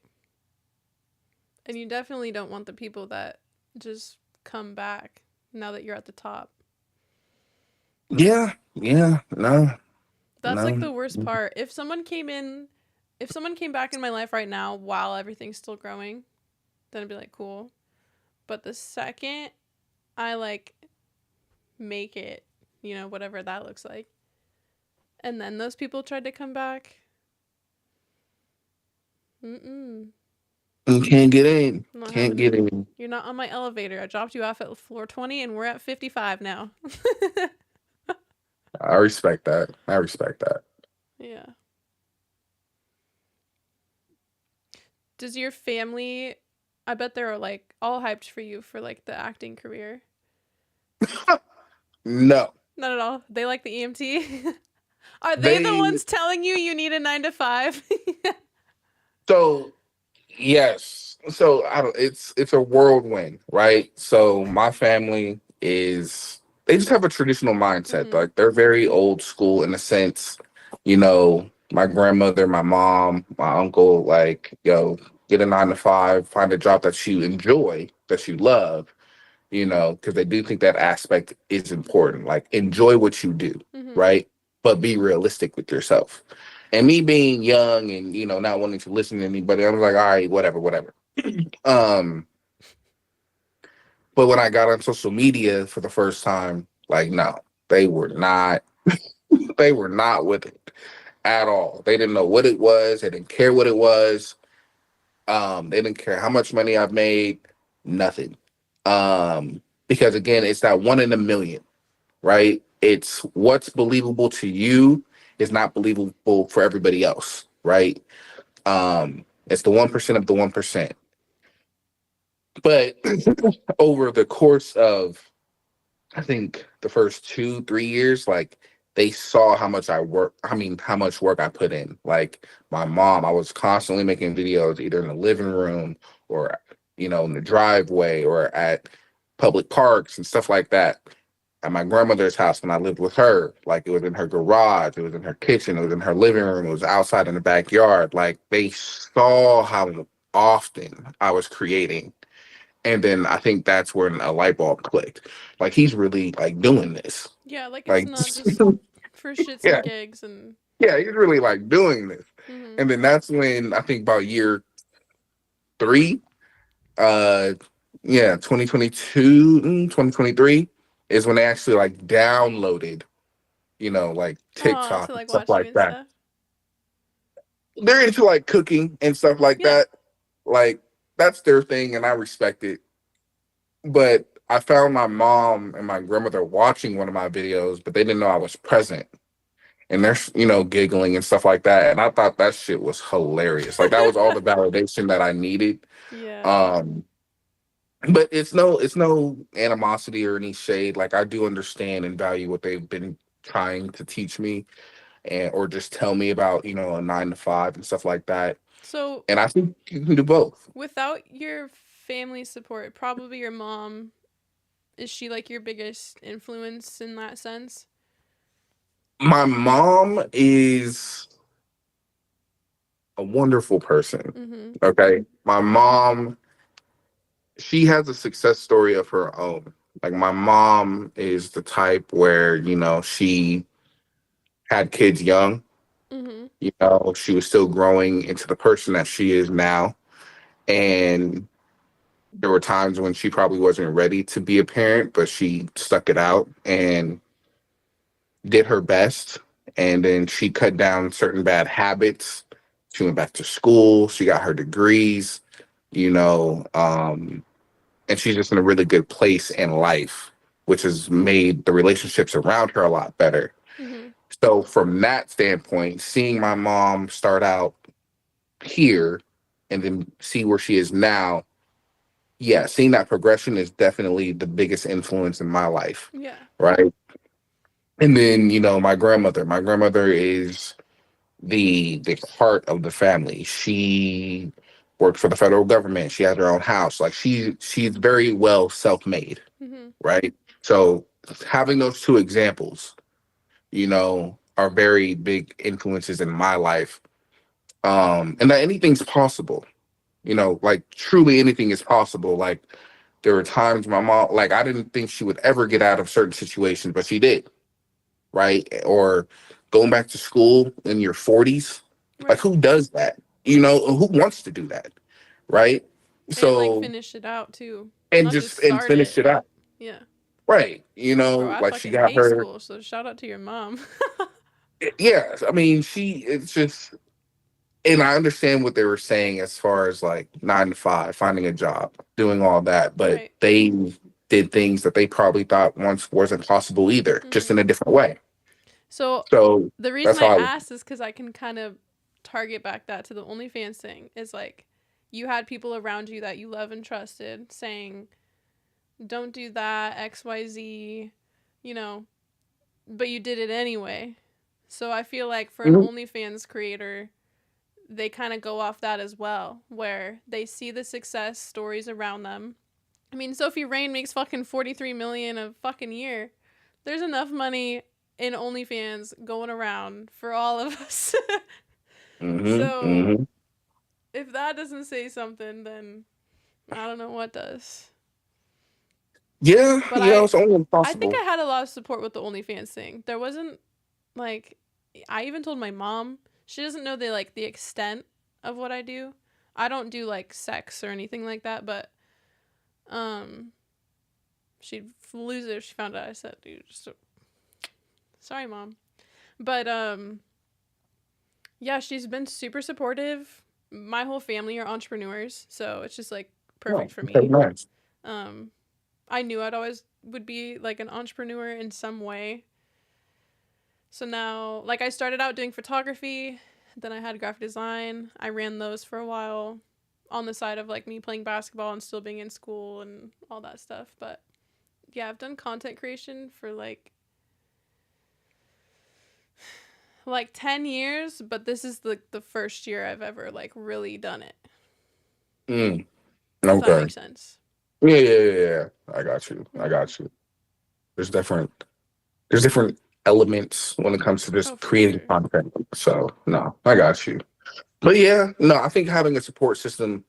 And you definitely don't want the people that just come back now that you're at the top. Yeah, yeah, no, That's like no. the worst part. If someone came back in my life right now while everything's still growing, then I'd be like, cool. But the second I like make it, whatever that looks like, and then those people tried to come back, mm-mm, You can't get in. I'm not Can't having get it. in. You're not on my elevator. I dropped you off at floor 20 and we're at 55 now. I respect that. I respect that. Yeah. Does your family, I bet they're like all hyped for you for like the acting career. No. Not at all. They like the EMT. Are they the They ones telling you you need a 9 to 5? so yes. So I don't it's a whirlwind, right? So my family is they just have a traditional mindset. Mhm. Like they're very old school in a sense. You know, my grandmother, my mom, my uncle, like, yo, get a 9 to 5, find a job that you enjoy, that you love, you know, because they do think that aspect is important. Like, enjoy what you do, Mhm. right? But be realistic with yourself. And me being young and, you know, not wanting to listen to anybody, I was like, all right, whatever, whatever. Um, but when I got on social media for the first time, like, no, they were not, they were not with it at all. They didn't know what it was. They didn't care what it was. They didn't care how much money I've made, nothing. Because again, it's that one in a million, right? It's what's believable to you is not believable for everybody else, right? It's the 1% of the 1%. But over the course of, I think, the first 2, 3 years, like they saw how much I work. I mean, how much work I put in. Like my mom, I was constantly making videos either in the living room or, you know, in the driveway or at public parks and stuff like that. At my grandmother's house when I lived with her, like it was in her garage, it was in her kitchen, it was in her living room, it was outside in the backyard. Like they saw how often I was creating, and then I think that's when a light bulb clicked. Like he's really like doing this. Yeah, like it's Like not just for shits yeah, and gigs and yeah, he's really like doing this. mhm. And then that's when I think about year three, uh yeah, 2022, 2023 is when they actually like downloaded, you know, like Oh, TikTok to and like stuff watch you like and that. stuff. They're into like cooking and stuff like Yeah. that. Like that's their thing and I respect it. But I found my mom and my grandmother watching one of my videos, but they didn't know I was present. And they're, you know, giggling and stuff like that. And I thought that shit was hilarious. Like that was all the validation that I needed. Yeah. Um, but it's no animosity or any shade. Like I do understand and value what they've been trying to teach me and or just tell me about, you know, a 9 to 5 and stuff like that. So, And I think you can do both. without your family support, probably your mom, is she like your biggest influence in that sense? My mom is a wonderful person. Mhm. Okay. My mom, she has a success story of her own. Like my mom is the type where, you know, she had kids young, Mhm. you know, she was still growing into the person that she is now. And there were times when she probably wasn't ready to be a parent, but she stuck it out and did her best. And then she cut down certain bad habits. She went back to school. She got her degrees, you know, and she's just in a really good place in life, which has made the relationships around her a lot better. Mhm. So, from that standpoint, seeing my mom start out here and then see where she is now, yeah, seeing that progression is definitely the biggest influence in my life, Yeah. right? And then, you know, my grandmother. My grandmother is the heart of the family. She worked for the federal government. She has her own house. Like she's very well self-made, Mhm. right? So having those two examples, you know, are very big influences in my life. And that anything's possible, you know, like truly anything is possible. Like there were times my mom, like I didn't think she would ever get out of certain situations, but she did, right? Or going back to school in your 40s, like Right. who does that? You know, who wants to do that, right? And like So finish it out too. and Not just just and start finish it, it but out, yeah. right? You Bro, know, I like she fucking got hate her. school, so shout out to your mom. Yeah, I mean, she. It's just, and I understand what they were saying as far as like 9 to 5, finding a job, doing all that, but Right. they did things that they probably thought once wasn't possible either, just in Mhm. a different way. So So the that's reason I how I was. asked is because I can kind of target back that to the OnlyFans thing. Is like you had people around you that you love and trusted saying, "Don't do that, XYZ," you know, but you did it anyway. So I feel like for an Mhm. OnlyFans creator, they kind of go off that as well, where they see the success stories around them. I mean, Sophie Rain makes fucking 43 million a fucking year. There's enough money in OnlyFans going around for all of us. Mm-hmm. So Mm-hmm. if that doesn't say something, then I don't know what does. Yeah, But it's only I think impossible. I had a lot of support with the OnlyFans thing. There wasn't like I even told my mom. She doesn't know the extent of what I do. I don't do like sex or anything like that, but um she'd lose it if she found out I said, dude, sorry mom. But yeah, she's been super supportive. My whole family are entrepreneurs, so it's just like Oh, perfect for okay, me. nice. Um I knew I'd always would be like an entrepreneur in some way. So now, like, I started out doing photography, then I had graphic design. I ran those for a while on the side of like me playing basketball and still being in school and all that stuff. But yeah, I've done content creation for like 10 years, but this is the first year I've ever like really done it. Mm, If that okay. makes sense. Yeah, yeah, yeah, yeah. I got you. I Mhm. got you. There's different there's different elements when it comes to Oh, just for creating sure. content. So no, I got you. But yeah, no, I think having a support system,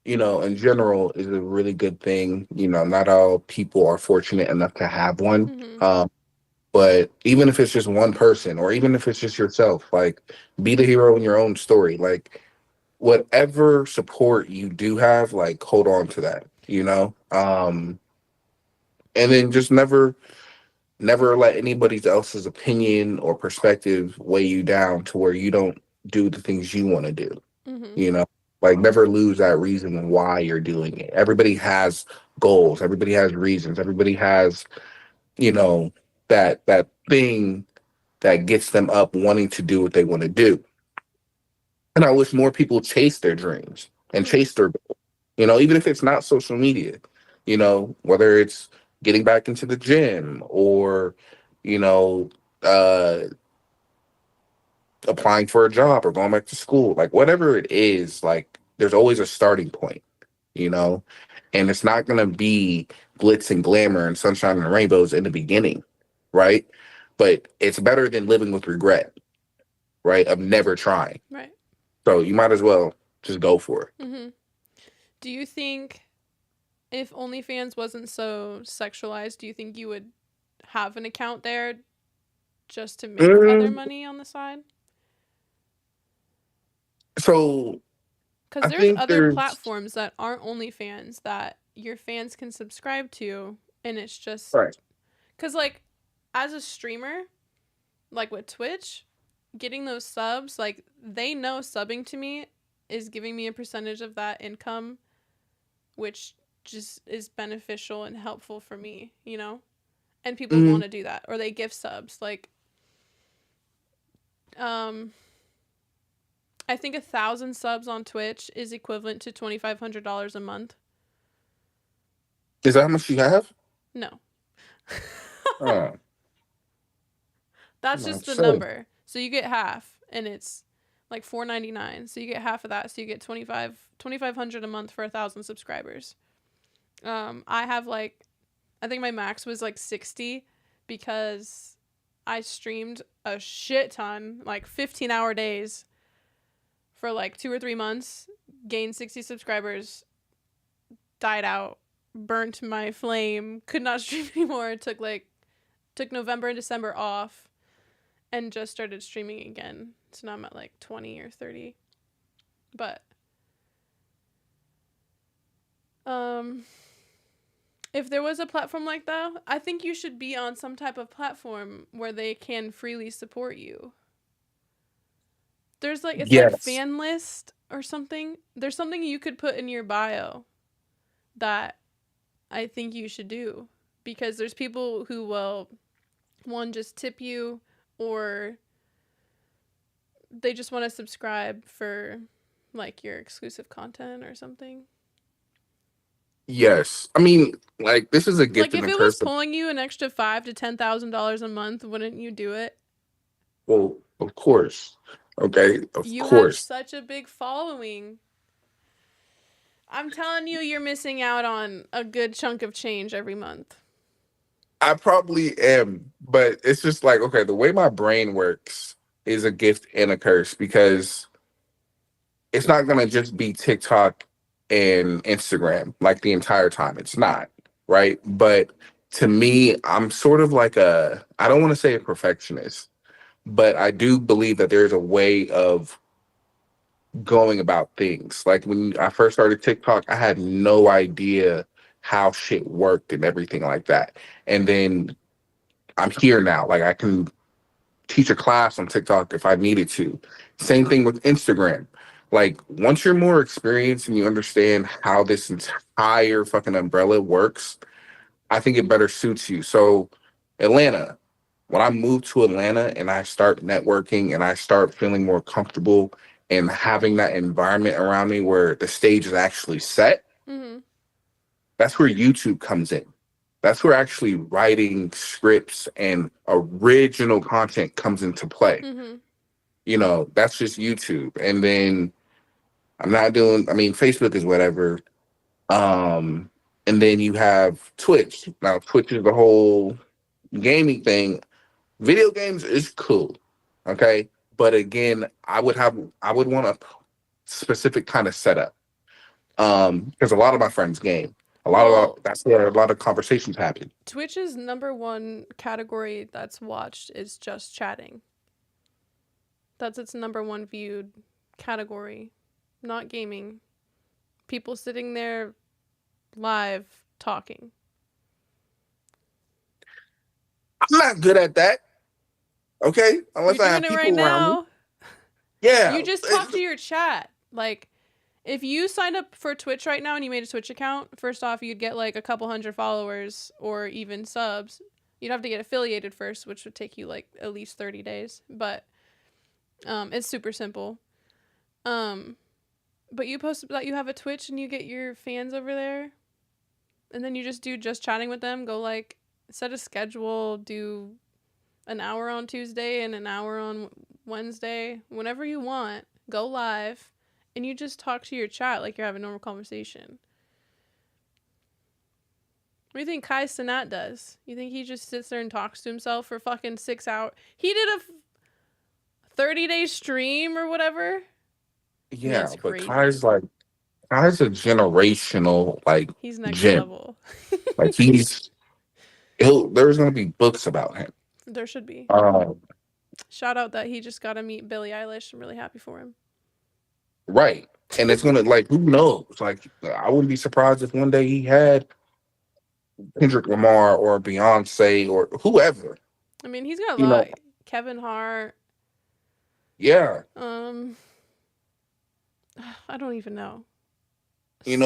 in general is a really good thing. Not all people are fortunate enough to have one. Mhm. But even if it's just one person or even if it's just yourself, like be the hero in your own story. Like whatever support you do have, like hold on to that. And then just never let anybody else's opinion or perspective weigh you down to where you don't do the things you want to do. Mhm. You know, like never lose that reason why you're doing it. Everybody has goals. Everybody has reasons. Everybody has, you know, that thing that gets them up wanting to do what they want to do. And I wish more people chase their dreams and Mhm. chase their goals. Even if it's not social media, whether it's getting back into the gym or, you know, uh applying for a job or going back to school, like whatever it is, like there's always a starting point, you know, and it's not going to be glitz and glamour and sunshine and rainbows in the beginning, right? But it's better than living with regret, right? Of never trying. Right. So you might as well just go for it. Mhm. Do you think if OnlyFans wasn't so sexualized, do you think you would have an account there just to make other Mm, money on the side? so Because I there's think other there's platforms that aren't OnlyFans that your fans can subscribe to, and it's just right. because like as a streamer, like with Twitch, getting those subs, like they know subbing to me is giving me a percentage of that income, which just is beneficial and helpful for me, you know? And people Mm, want to do that or they gift subs like um I think 1,000 subs on Twitch is equivalent to $2,500 a month. is that how much you have? No. Oh, That's no, just the so number. So you get half and it's like $4.99. So you get half of that. So you get 2,500 a month for 1,000 subscribers. I have like I think my max was like 60 because I streamed a shit ton, like 15-hour days for like 2 or 3 months, gained 60 subscribers, died out, burnt my flame, could not stream anymore. Took November and December off and just started streaming again. So now I'm at like 20 or 30. But um if there was a platform like that, I think you should be on some type of platform where they can freely support you. There's like it's like yes. fan list or something. There's something you could put in your bio that I think you should do because there's people who will one just tip you or they just want to subscribe for like your exclusive content or something. Yes. I mean, like this is a Like gift and if a it was curse. pulling you an extra $5,000 to $10,000 a month, wouldn't you do it? Well, of course. Okay, of You have course. such a big following. I'm telling you, you're missing out on a good chunk of change every month. I probably am, but it's just like, okay, the way my brain works is a gift and a curse because it's not gonna just be TikTok and Instagram like the entire time. It's not, right? But to me, I'm sort of like I don't want to say a perfectionist, but I do believe that there's a way of going about things. Like when I first started TikTok, I had no idea how shit worked and everything like that. And then I'm here now. Like I can teach a class on TikTok if I needed to. Same thing with Instagram. Like once you're more experienced and you understand how this entire fucking umbrella works, I think it better suits you. So Atlanta, when I move to Atlanta and I start networking and I start feeling more comfortable and having that environment around me where the stage is actually set, Mm-hmm. that's where YouTube comes in. That's where actually writing scripts and original content comes into play. Mm-hmm. That's just YouTube. And then I'm not doing, I mean, Facebook is whatever. Um, and then you have Twitch. Now, Twitch is the whole gaming thing. Video games is cool. Okay. But again, I would want a specific kind of setup. Because a lot of my friends game. Well, That's where a lot of conversations happen. Twitch's number one category that's watched is just chatting. That's its number one viewed category, not gaming. People sitting there live talking. I'm not good at that. Okay, You're unless I doing have it right people around me. now. Yeah, You just talk to your chat. Like, if you signed up for Twitch right now and you made a Twitch account, first off, you'd get like a couple hundred followers or even subs. You'd have to get affiliated first, which would take you like at least 30 days. But it's super simple. Um, but you post that you have a Twitch and you get your fans over there, and then you just do just chatting with them. Go like set a schedule, do an hour on Tuesday and an hour on Wednesday, whenever you want. Go live, and you just talk to your chat like you're having a normal conversation. What do you think Kai Cenat does? You think he just sits there and talks to himself for fucking 6 hours? He did a 30-day stream or whatever. I mean, yeah, that's but crazy. Kai's a generational like He's next gem. level. Like there's gonna be books about him. There should be. Um, Shout out that he just got to meet Billie Eilish. I'm really happy for him. right, and it's gonna like who knows? Like I wouldn't be surprised if one day he had Kendrick Lamar or Beyonce or whoever. I mean, he's got a You lot. know, Kevin Hart. yeah, Um, I don't even know.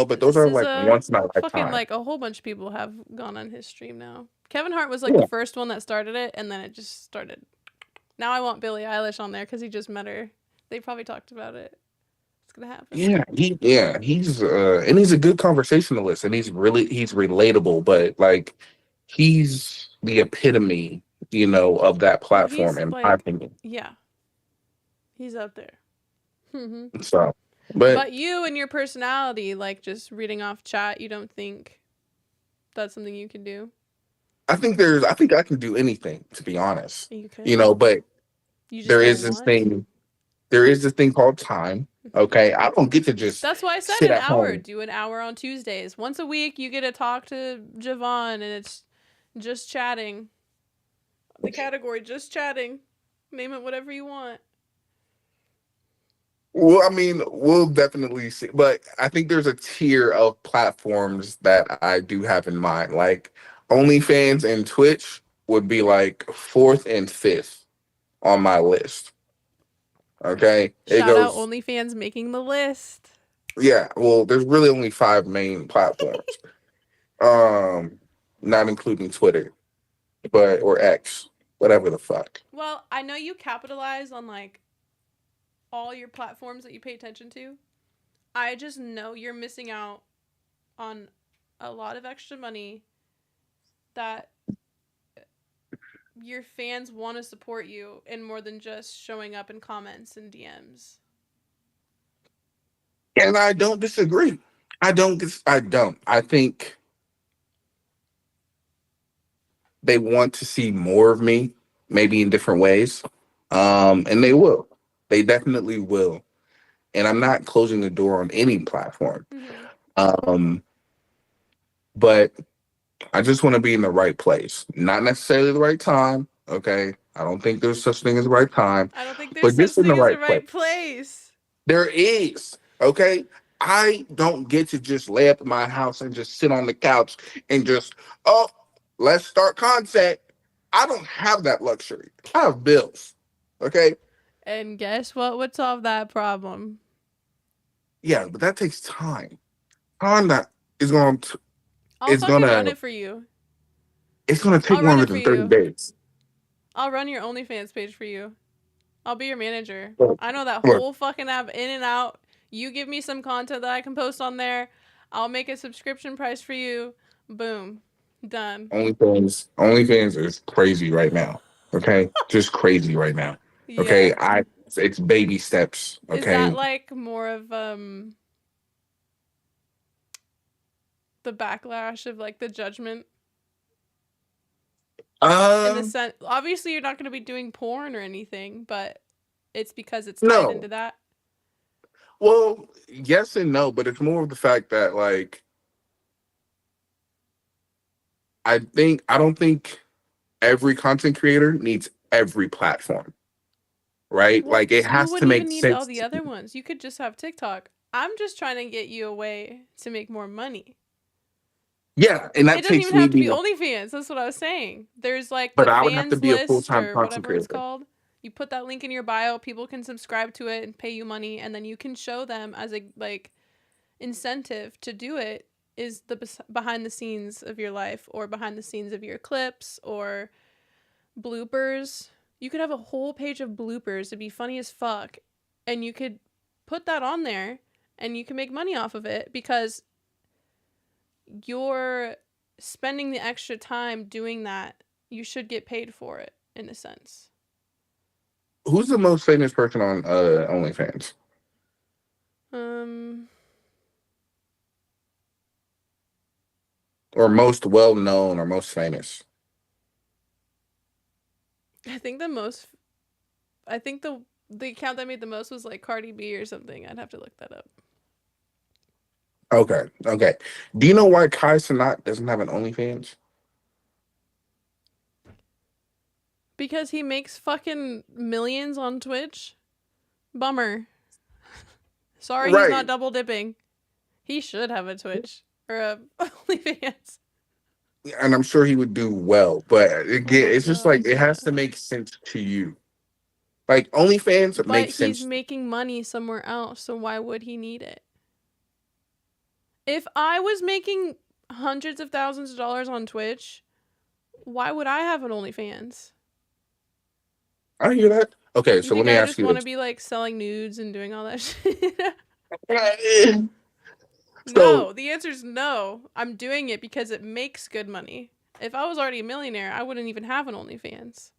but those are like SZA, once in a fucking lifetime. like a whole bunch of people have gone on his stream now. Kevin Hart was like the Yeah, first one that started it, and then it just started. Now I want Billie Eilish on there because he just met her. They probably talked about it. It's gonna happen. he's a good conversationalist and he's relatable, but like he's the epitome, of that platform He's in my like, opinion. yeah, he's up there. Hmm. So, but But you and your personality, like just reading off chat, you don't think that's something you can do? I think I can do anything to be honest. You could. But You just there don't is this want to. thing, there is this thing called time. Okay. I don't get to just That's why I said sit an at hour. home. Do an hour on Tuesdays. Once a week, you get to talk to Javon, and it's just chatting. The category, just chatting. Name it whatever you want. Well, I mean, we'll definitely see. But I think there's a tier of platforms that I do have in mind. Like OnlyFans and Twitch would be like fourth and fifth on my list. Okay. It Shout out goes, OnlyFans making the list. yeah, well, there's really only five main platforms. Um, Not including Twitter, or X, whatever the fuck. Well, I know you capitalize on like all your platforms that you pay attention to. I just know you're missing out on a lot of extra money that your fans want to support you in more than just showing up in comments and DMs. And I don't disagree. I don't. I think they want to see more of me, maybe in different ways. And they will. They definitely will. And I'm not closing the door on any platform. Mm-hmm. Um, but I just want to be in the right place, not necessarily the right time. Okay, I don't think there's such thing as the right time, I don't think there's but such just in the thing as the right place. right place. There is. Okay, I don't get to just lay up in my house and just sit on the couch and just, oh, let's start content. I don't have that luxury. I have bills. Okay, And guess what would solve that problem? yeah, but that takes time. Time that is going to I'll is fucking run gonna it for you. it's gonna take I'll run longer it for than 30 you. days. I'll run your OnlyFans page for you. I'll be your manager. Look, I know that look, whole fucking app in and out. You give me some content that I can post on there. I'll make a subscription price for you. Boom. Done. OnlyFans is crazy right now. Okay, just crazy right now. Yeah. Okay, it's baby steps. Is that Okay, like more of the backlash of like the judgment in the um, sense obviously you're not going to be doing porn or anything, but it's because it's tied into no. that. Well, yes and no, but it's more of the fact that like I don't think every content creator needs every platform, right? Well, Like it you has to wouldn't even make need all sense the to other me. ones. You could just have TikTok. I'm just trying to get you a way to make more money. Yeah, and It that doesn't takes even me have to be being a, OnlyFans. That's what I was saying. There's like but the I would have to fans be a list full-time or content whatever it's creator. called. You put that link in your bio, people can subscribe to it and pay you money, and then you can show them as a like incentive to do it is the behind the scenes of your life or behind the scenes of your clips or bloopers. You could have a whole page of bloopers to be funny as fuck, and you could put that on there and you can make money off of it because you're spending the extra time doing that. You should get paid for it in a sense. Who's the most famous person on OnlyFans, Um, or most well known, or most famous? I think the most. I think the account that made the most was like Cardi B or something. I'd have to look that up. Okay, okay. Do you know why Kai Cenat doesn't have an OnlyFans? Because he makes fucking millions on Twitch. Bummer. Sorry, he's not Right, double dipping. He should have a Twitch or a OnlyFans. and I'm sure he would do well, but Oh again, my it's just god. like it has to make sense to you. Like OnlyFans But makes he's sense. making money somewhere else, so why would he need it? If I was making hundreds of thousands of dollars on Twitch, why would I have an OnlyFans? I hear that. Okay, You so let think me I ask just you want to this. be like selling nudes and doing all that shit? So, No, the answer is no. I'm doing it because it makes good money. If I was already a millionaire, I wouldn't even have an OnlyFans.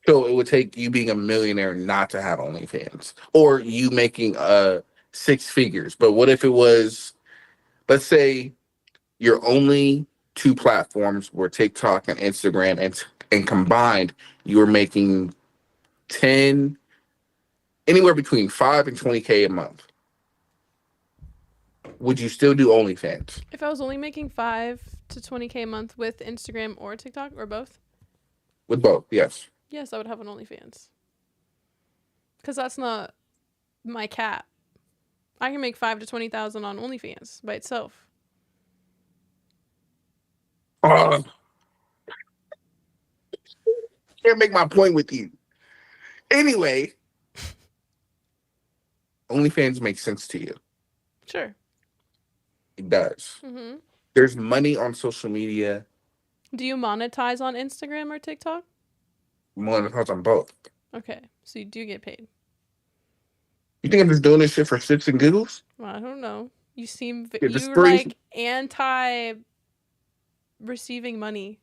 so it would take you being a millionaire not to have OnlyFans, or you making six figures. But what if it was, let's say, your only two platforms were TikTok and Instagram, and combined you were making 10, anywhere between 5 and 20K a month. Would you still do OnlyFans? If I was only making 5 to 20K a month with Instagram or TikTok or both, With both, yes. yes, I would have an OnlyFans. Because that's not my cap. I can make 5 to 20,000 on OnlyFans by itself. Uh, can't make my point with you. Anyway, OnlyFans makes sense to you. Sure. It does. Mm-hmm. There's money on social media. Do you monetize on Instagram or TikTok? Monetize on both. Okay, so you do get paid. You think I'm just doing this shit for shits and giggles? Well, I don't know. You seem Yeah, just you're free. like anti receiving money.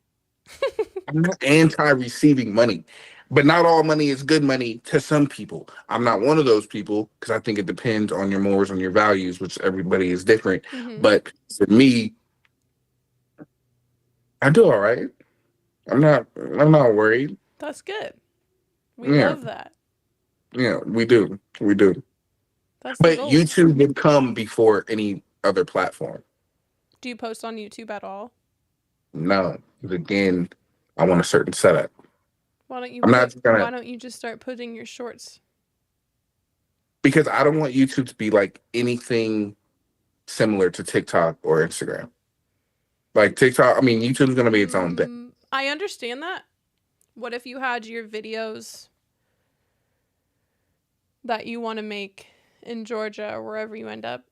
I'm not anti-receiving money, but not all money is good money to some people. I'm not one of those people because I think it depends on your morals and your values, which everybody is different. Mm-hmm. But for me, I do all right. I'm not worried. That's good. We Yeah, love that. yeah, we do. That's the But goal. YouTube would come before any other platform. Do you post on YouTube at all? No, 'cause again, I want a certain setup. I'm not just Why gonna don't you just start putting your shorts? because I don't want YouTube to be like anything similar to TikTok or Instagram. Like TikTok, I mean, YouTube's gonna be its own thing. I understand that. What if you had your videos that you want to make in Georgia or wherever you end up,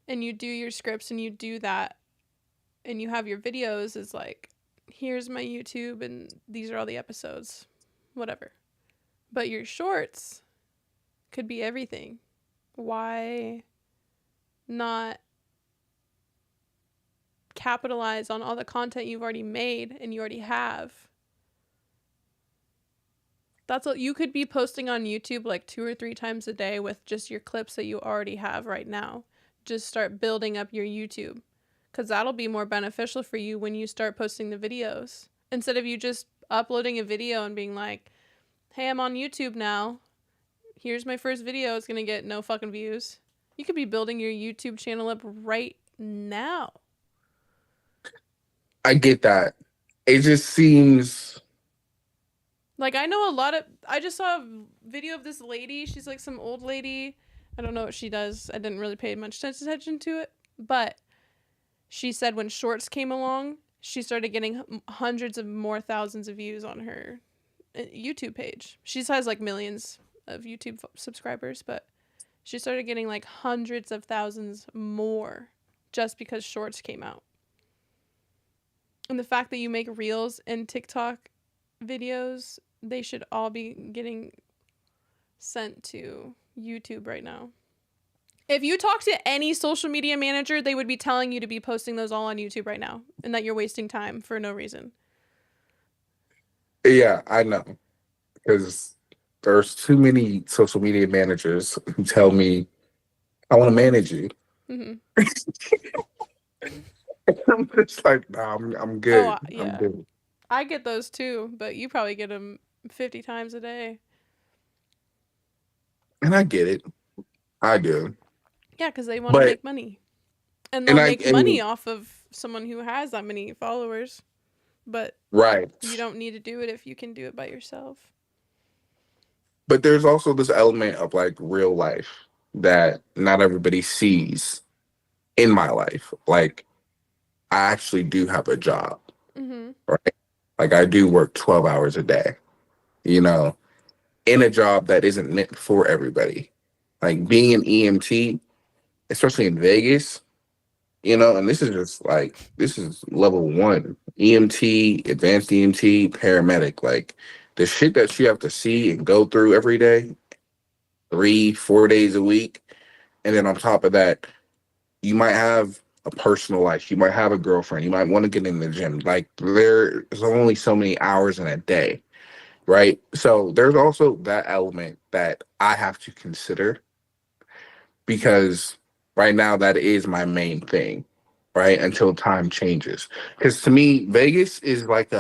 and you do your scripts and you do that, and you have your videos as like, here's my YouTube and these are all the episodes, whatever. But your shorts could be everything. Why not capitalize on all the content you've already made and you already have? That's what you could be posting on YouTube like 2 or 3 times a day with just your clips that you already have right now. Just start building up your YouTube because that'll be more beneficial for you when you start posting the videos. Instead of you just uploading a video and being like, hey, I'm on YouTube now. Here's my first video. It's going to get no fucking views. You could be building your YouTube channel up right now. I get that. It just seems Like, I just saw a video of this lady. She's like some old lady. I don't know what she does. I didn't really pay much attention to it. But she said when shorts came along, she started getting hundreds of more thousands of views on her YouTube page. She has like millions of YouTube subscribers, but she started getting like hundreds of thousands more just because shorts came out. And the fact that you make reels and TikTok videos, they should all be getting sent to YouTube right now. If you talk to any social media manager, they would be telling you to be posting those all on YouTube right now and that you're wasting time for no reason. yeah, I know. Because there's too many social media managers who tell me I want to manage you. Mm-hmm. I'm just like, nah, I'm Oh, good. I'm yeah. good. I get those too, but you probably get them 50 times a day. And I get it. I do. Yeah, because they want to But make money. And they'll and I make money and off of someone who has that many followers. But right. you don't need to do it if you can do it by yourself. But there's also this element of like real life that not everybody sees in my life. Like I actually do have a job, Mm-hmm. right? Like I do work 12 hours a day, you know, in a job that isn't meant for everybody. Like being an EMT, especially in Vegas, and this is level one EMT, advanced EMT, paramedic. Like the shit that you have to see and go through every day, 3, 4 days a week. And then on top of that, you might have a personal life. You might have a girlfriend. You might want to get in the gym. Like there's only so many hours in a day, right? So there's also that element that I have to consider because right now that is my main thing, right? Until time changes. Because to me, Vegas is like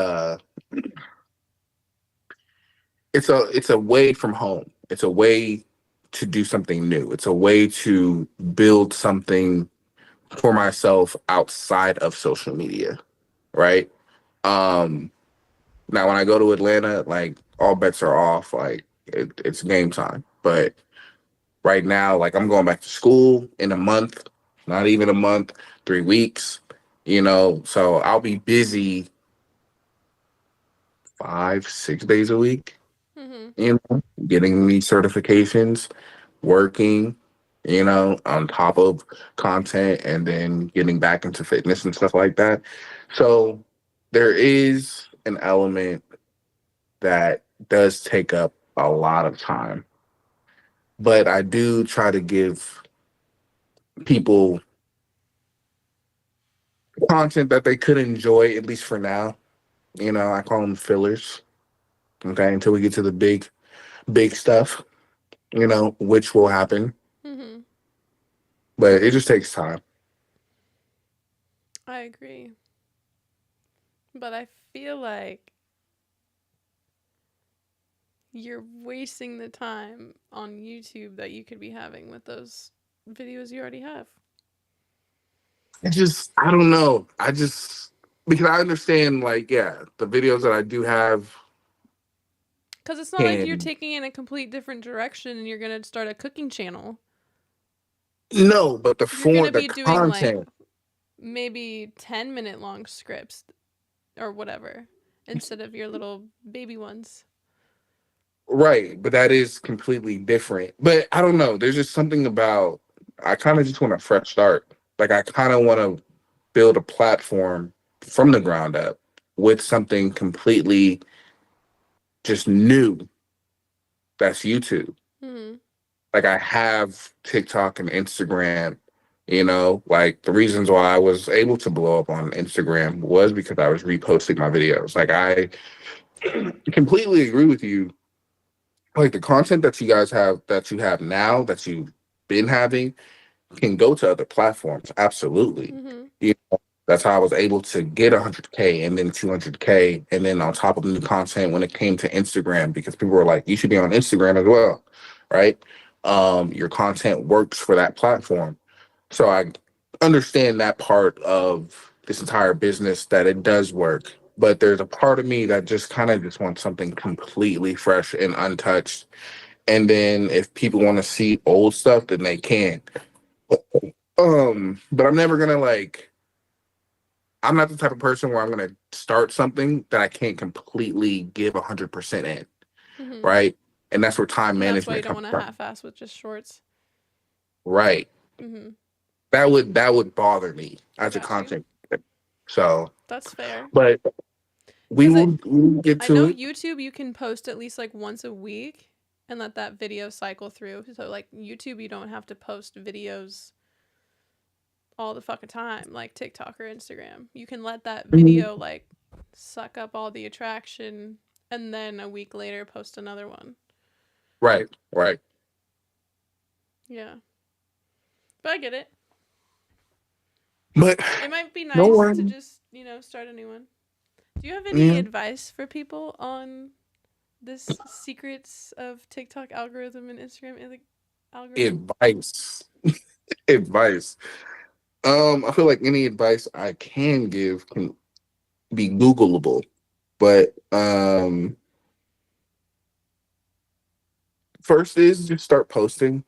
it's a way from home. It's a way to do something new. It's a way to build something for myself outside of social media, right? Um Now when I go to Atlanta, like all bets are off. Like it's game time. But right now, like I'm going back to school in a month, not even a month, 3 weeks, so I'll be busy 5, 6 days a week, Mm-hmm. getting these certifications, working, on top of content and then getting back into fitness and stuff like that. So there is an element that does take up a lot of time, but I do try to give people content that they could enjoy, at least for now. I call them fillers, okay, until we get to the big stuff, which will happen, Mm-hmm. but it just takes time. I agree. But I feel like you're wasting the time on YouTube that you could be having with those videos you already have. I don't know. Because I understand, like, yeah, the videos that I do have Because it's not like you're can, taking in a complete different direction and you're going to start a cooking channel. no, but You're going to the be doing like content, maybe 10-minute long scripts or whatever instead of your little baby ones. right? But that is completely different. But I don't know. There's just something about, I kind of just want a fresh start. Like, I kind of want to build a platform from the ground up with something completely just new. That's YouTube. Hmm. Like, I have TikTok and Instagram, like the reasons why I was able to blow up on Instagram was because I was reposting my videos. Like, I completely agree with you. Like, the content that you guys have, that you have now, that you've been having, can go to other platforms. Absolutely. Hmm. You That's how I was able to get 100K and then 200K. And then on top of the new content when it came to Instagram, because people were like, you should be on Instagram as well, right? Your content works for that platform. So I understand that part of this entire business, that it does work. But there's a part of me that just kind of just wants something completely fresh and untouched. And then if people want to see old stuff, then they can. But I'm never gonna like I'm not the type of person where I'm gonna start something that I can't completely give 100% in, Hmm. right? And that's where time And that's why you management don't comes want to from. half-ass with just shorts. Right. Hmm. That would bother me I as a got you. content creator. So, That's fair. but Because we will get I to know it. YouTube, you can post at least like once a week and let that video cycle through. So, like YouTube, you don't have to post videos all the fucking time, like TikTok or Instagram. You can let that Mhm. video like suck up all the attraction and then a week later post another one. Right, right. Yeah. But I get it. But It might be no nice to one, just, start a new one. Do you have any yeah, advice for people on this secrets of TikTok algorithm and Instagram algorithm? advice. Advice. I feel like any advice I can give can be Googleable. But first is just start posting,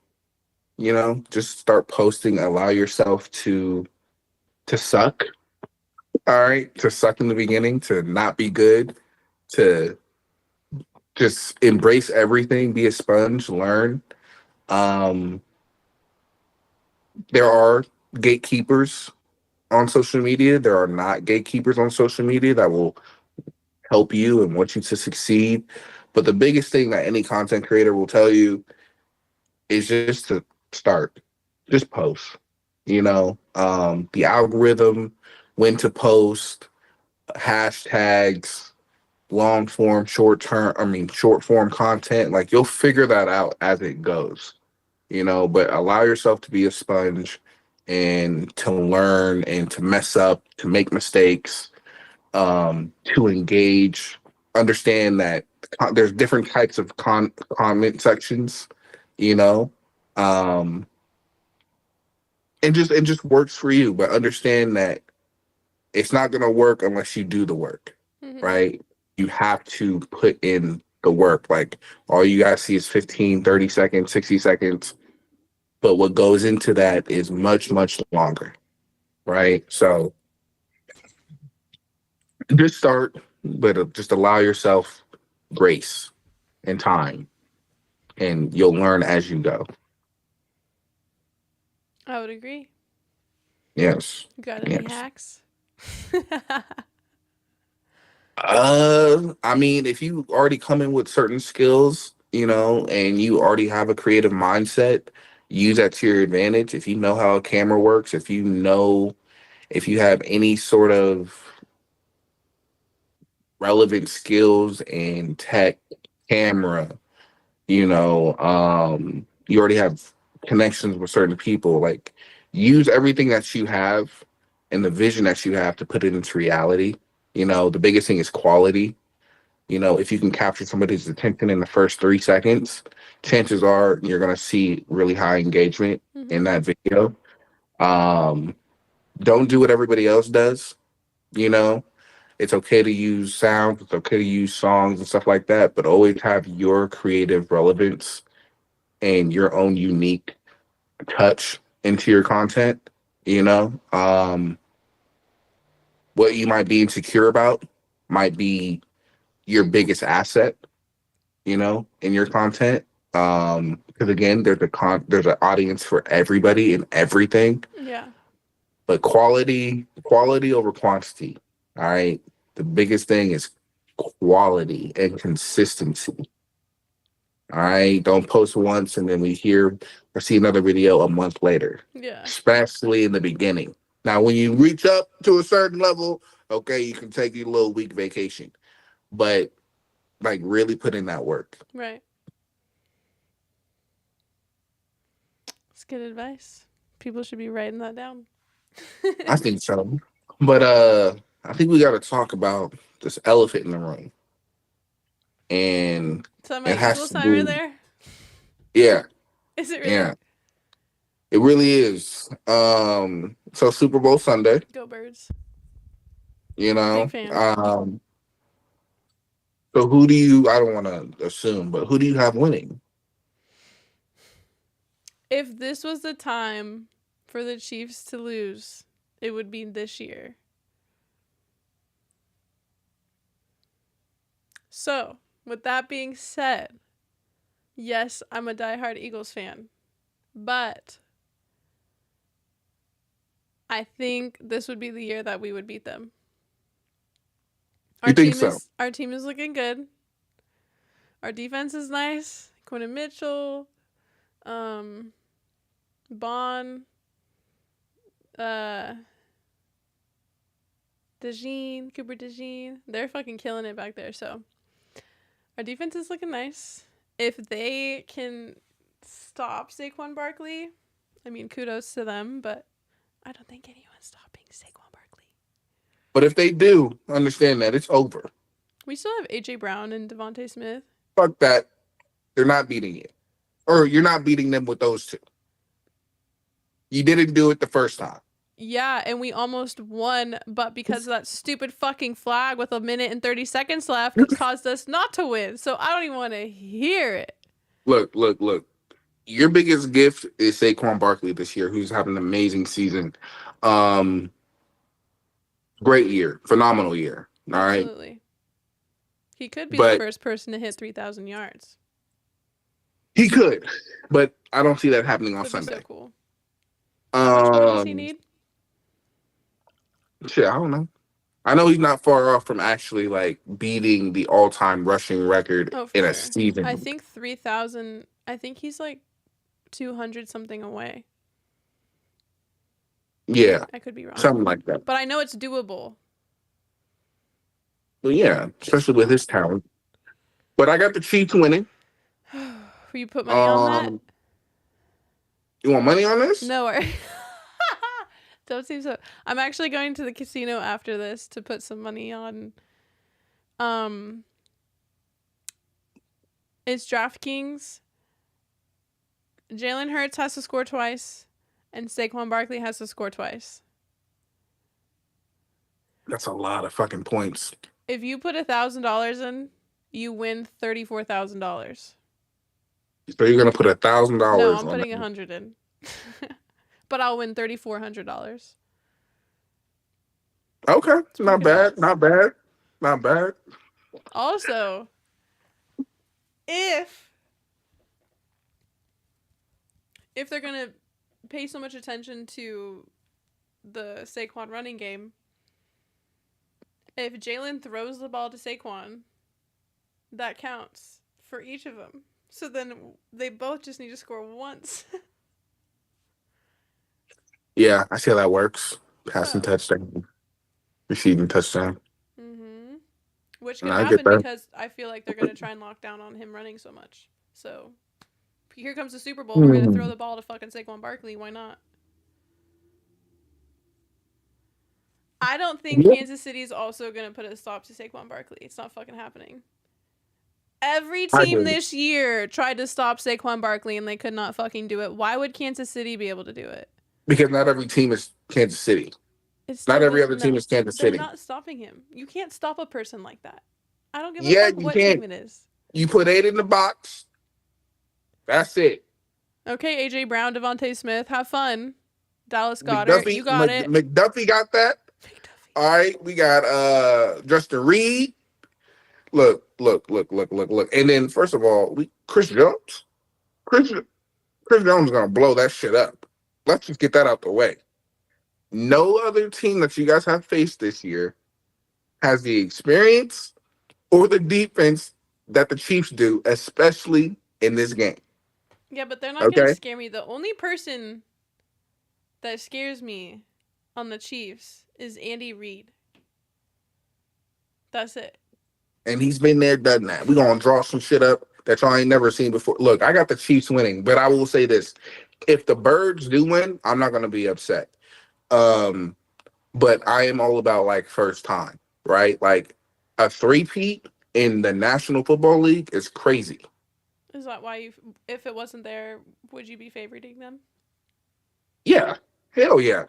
just start posting, allow yourself to suck, all right, to suck in the beginning, to not be good, to just embrace everything, be a sponge, learn. Um, there are gatekeepers on social media. There are not gatekeepers on social media that will help you and want you to succeed. But the biggest thing that any content creator will tell you is just to start, just post. The algorithm, when to post, hashtags, long form, short form content. Like, you'll figure that out as it goes, but allow yourself to be a sponge and to learn and to mess up, to make mistakes, to engage. Understand that there's different types of comment sections, you know, um, and just works for you. But understand that it's not gonna work unless you do the work, Mm-hmm. right? You have to put in the work. Like, all you guys see is 15, 30 seconds, 60 seconds. But what goes into that is much, much longer, right? So just start, but just allow yourself grace and time, and you'll learn as you go. I would agree. Yes. You got any Yes. hacks? I mean, if you already come in with certain skills, and you already have a creative mindset, use that to your advantage. If you know how a camera works, if you have any sort of relevant skills in tech, camera, you already have connections with certain people, like, use everything that you have and the vision that you have to put it into reality. The biggest thing is quality. If you can capture somebody's attention in the first 3 seconds, chances are you're going to see really high engagement in Mm-hmm. that video. Um, don't do what everybody else does. You know, it's okay to use sounds, it's okay to use songs and stuff like that, but always have your creative relevance and your own unique touch into your content. You know, what you might be insecure about might be your biggest asset, in your content. Because again, there's an audience for everybody and everything, Yeah. but quality over quantity. All right. The biggest thing is quality and consistency. All right. Don't post once and then we hear or see another video a month later, Yeah. especially in the beginning. Now, when you reach up to a certain level, okay, you can take your little week vacation, but like really put in that work. Right. It's good advice. People should be writing that down. I think so. But I think we got to talk about this elephant in the room, and Is that my it has eagle to sign right do. there? Yeah, Is it really? yeah, it really is. So Super Bowl Sunday, Go birds. you Big know. fan. Um, so who do you? I don't want to assume, but who do you have winning? If this was the time for the Chiefs to lose, it would be this year. So, with that being said, yes, I'm a diehard Eagles fan, but I think this would be the year that we would beat them. You think so? Our team is looking good. Our defense is nice. Quinn Mitchell, um, Bond, uh, Cooper DeJean, they're fucking killing it back there. So our defense is looking nice. If they can stop Saquon Barkley, I mean, kudos to them, but I don't think anyone's stopping Saquon Barkley. But if they do, understand that it's over. We still have AJ Brown and Devontae Smith. Fuck that. They're not beating you, or you're not beating them with those two. You didn't do it the first time. Yeah, and we almost won, but because of that stupid fucking flag with 1 minute and 30 seconds left, it caused us not to win. So I don't even want to hear it. Look. Your biggest gift is Saquon Barkley this year, who's having an amazing season. Um, Great year, phenomenal year. All right, Absolutely. He could be the but first person to hit 3,000 yards. he could, but I don't see that happening on That'd be so Sunday. cool. How much more does he Um, need? Shit, I don't know. I know he's not far off from actually like beating the all-time rushing record Oh, for in a sure. I season. think 3,000. I think he's like 200 something away. Yeah, I could be wrong. something like that. But I know it's doable. But yeah, Just especially with his talent. But I got the Chiefs winning. Will you put money on that? Um, you want money on this? No worries. Don't seem so. I'm actually going to the casino after this to put some money on. Um, it's DraftKings. Jalen Hurts has to score twice, and Saquon Barkley has to score twice. That's a lot of fucking points. If you put $1,000 in, you win $34,000. So you're gonna put $1,000 No, I'm on putting that. 100 in, but I'll win $3,400. Okay, It's pretty not good bad, odds. not bad, not bad. Also, if they're gonna pay so much attention to the Saquon running game, if Jalen throws the ball to Saquon, that counts for each of them. So then they both just need to score once. Yeah, I see how that works. Passing So, touchdown, receiving touchdown, which and could I get happen that. because I feel like they're gonna try and lock down on him running so much. So here comes the Super Bowl. We're gonna throw Hmm. the ball to fucking Saquon Barkley. Why not? I don't think Yeah. Kansas City is also going to put a stop to Saquon Barkley. It's not fucking happening. Every I team agree. this year tried to stop Saquon Barkley and they could not fucking do it. Why would Kansas City be able to do it? Because not every team is Kansas City. It Not still every does other team no. is Kansas They're City. not stopping him. You can't stop a person like that. I don't give a Yeah, fuck you what team can't. it is. You put 8 in the box. That's it. Okay, AJ Brown, Devontae Smith, have fun. Dallas Goddard, you McDuffie got it. McDuffie got that. All McDuffie. right, we got Justin Reed. Look. And then first of all, Chris Jones. Chris Chris Jones is gonna blow that shit up. Let's just get that out the way. No other team that you guys have faced this year has the experience or the defense that the Chiefs do, especially in this game. Yeah, but they're not gonna Okay? scare me. The only person that scares me on the Chiefs is Andy Reid. That's it. And he's been there, done that. We're gonna draw some shit up that y'all ain't never seen before. Look, I got the Chiefs winning, but I will say this. If the birds do win, I'm not gonna be upset. Um, but I am all about like first time, right? Like a three-peat in the National Football League is crazy. Is that why you? If it wasn't there, would you be favoriting them? Yeah, hell yeah.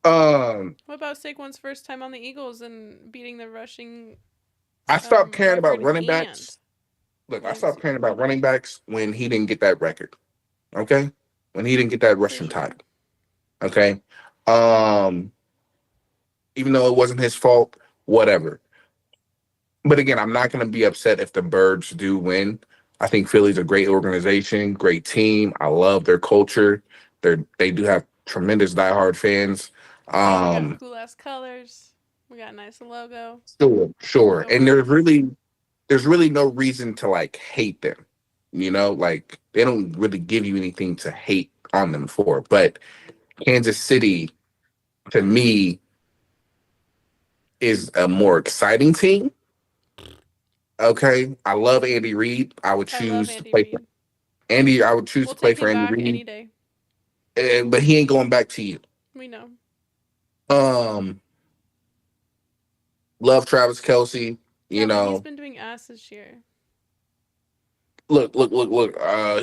Um, What about Saquon's first time on the Eagles and beating the rushing I stopped caring about record running and backs. Look, I winning the stopped Super caring about Bowl? running backs when he didn't get that record. Okay, when he didn't get that For rushing sure. title. Okay, um, even though it wasn't his fault, whatever. But again, I'm not going to be upset if the Birds do win. I think Philly's a great organization, great team. I love their culture. They do have tremendous diehard fans. And we got Um, cool ass colors. We got a nice logo. sure. Go And Birds. there's really no reason to like hate them. You know, like they don't really give you anything to hate on them for. But Kansas City, to me, is a more exciting team. Okay, I love Andy Reid. I would I love choose to Andy play for Reid. Andy. I would choose We'll to play take for him Andy back Reid, any day. but he ain't going back to you. We know. Um, love Travis Kelsey. Yeah, You but he's know, been doing ass this year. look.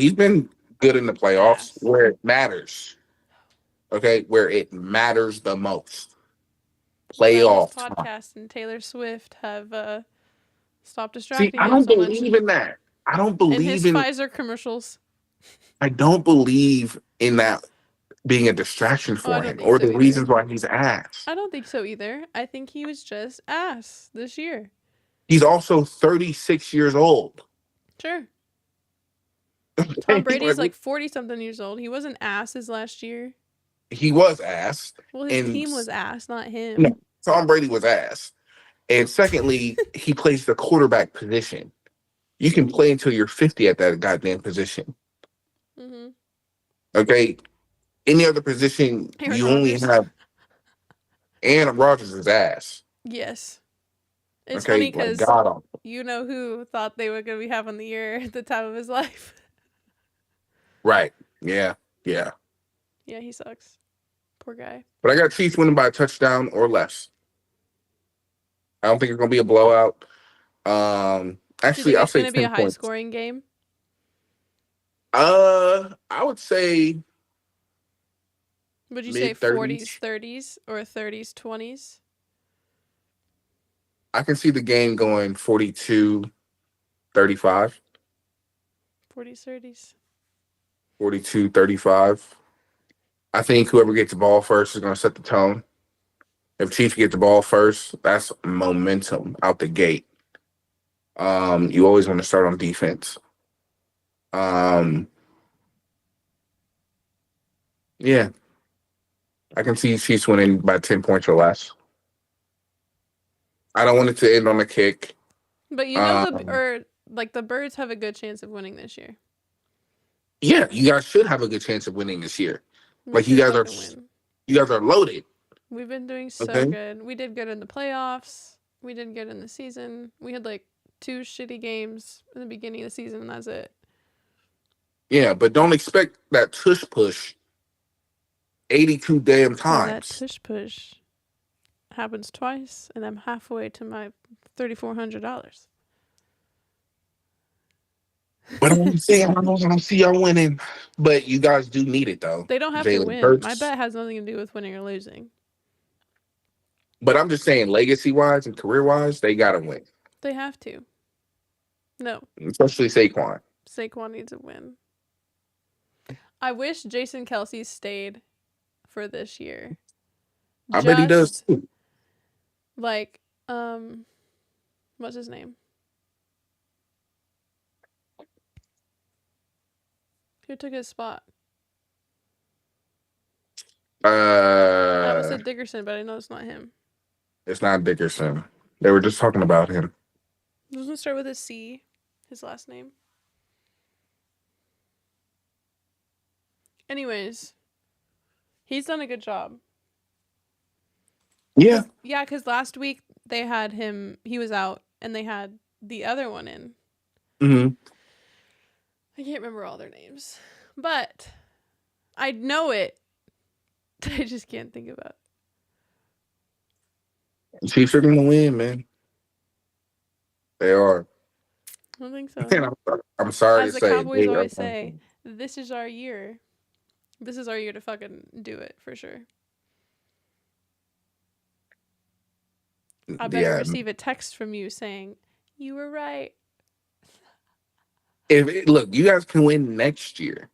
He's been good in the playoffs Ass. where it matters. Okay, where it matters the most. But his Playoff time. podcast and Taylor Swift have stopped See, distracting I him don't so much. believe in that. I don't And his believe in. Pfizer commercials. I don't believe in that being a distraction Oh, I for don't him think or so the either. reasons why he's asked. I don't think so either. I think he was just ass this year. He's also 36 years old. Sure. Tom Brady's Like, like 40 something years old. He wasn't ass his last year. he was asked, Well, his and team was ass, not him. no, Tom Brady was asked. And secondly, he plays the quarterback position. You can play until you're 50 at that goddamn position. Mm-hmm. Okay. Any other position, Aaron you only Rodgers. have Aaron Rodgers' ass. Yes. It's funny Okay. Like, because God awful. you know who thought they were going to be having the year at the time of his life. Right. Yeah. Yeah. Yeah, he sucks. Poor guy. But I got Chiefs winning by a touchdown or less. I don't think it's going to be a blowout. Do you Actually, think I'll it's say going to be a 10 high points. scoring game? I would say Would you say mid 40s, 30s. 30s, or 30s, 20s? I can see the game going 42-35, 40s, 30s. 42-35. I think whoever gets the ball first is going to set the tone. If Chiefs get the ball first, that's momentum out the gate. You always want to start on defense. Um, yeah, I can see Chiefs winning by 10 points or less. I don't want it to end on a kick. But you know Um, the Birds have a good chance of winning this year. yeah, you guys should have a good chance of winning this year. We Like should fucking win. you guys are loaded. We've been doing so Okay. good. We did good in the playoffs. We did good in the season. We had like 2 shitty games in the beginning of the season, and that's it. Yeah, but don't expect that tush push 82 damn Oh, that times. tush push. Happens twice, and I'm halfway to my $3,400. But I'm saying I don't see y'all winning. But you guys do need it though. They don't have to Jalen win. My Hurts. bet has nothing to do with winning or losing. But I'm just saying, legacy wise and career wise, they gotta win. They have to. No, Especially Saquon. Saquon needs a win. I wish Jason Kelsey stayed for this year. I bet he does Just too. like, what's his name? Who took his spot? I almost Uh said Dickerson, but I know it's not him. it's not Dickerson. They were just talking about him. Doesn't it start with a C? His last name. Anyways, he's done a good job. Yeah. Yeah, because last week they had him. He was out, and they had the other one in. Hmm. I can't remember all their names, but I know it. I just can't think about Chiefs are gonna win, man. They are. it. I don't think so. And I'm sorry As to the say Cowboys they are always gonna say, win. this is our year. This is our year to fucking do it for sure. I better Yeah. receive a text from you saying, you were right. Look, you guys can win next year.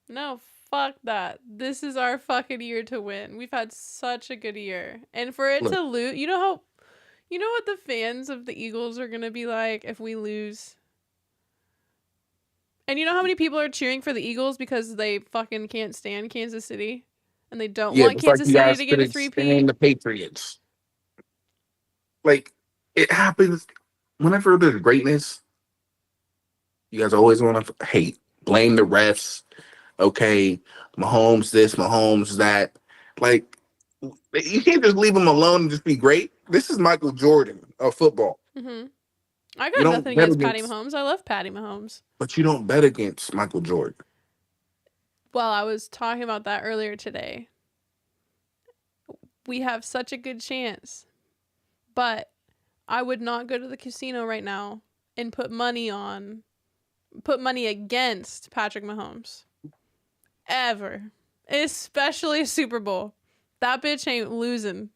No, fuck that. This is our fucking year to win. We've had such a good year. And for it Look, to lose, you know what the fans of the Eagles are going to be like if we lose? And you know how many people are cheering for the Eagles because they fucking can't stand Kansas City? And they don't yeah, want just like Kansas you City guys to get a couldn't three-peat? stand the Patriots. Like it happens whenever there's greatness. You guys always want to hate, blame the refs. Okay, Mahomes this, Mahomes that. Like you can't just leave him alone and just be great. This is Michael Jordan of football. Mm-hmm. I You got don't nothing bet against Patty against, Mahomes. I love Patty Mahomes. but you don't bet against Michael Jordan. Well, I was talking about that earlier today. We have such a good chance. But I would not go to the casino right now and put money against Patrick Mahomes. Ever. Especially Super Bowl. That bitch ain't losing.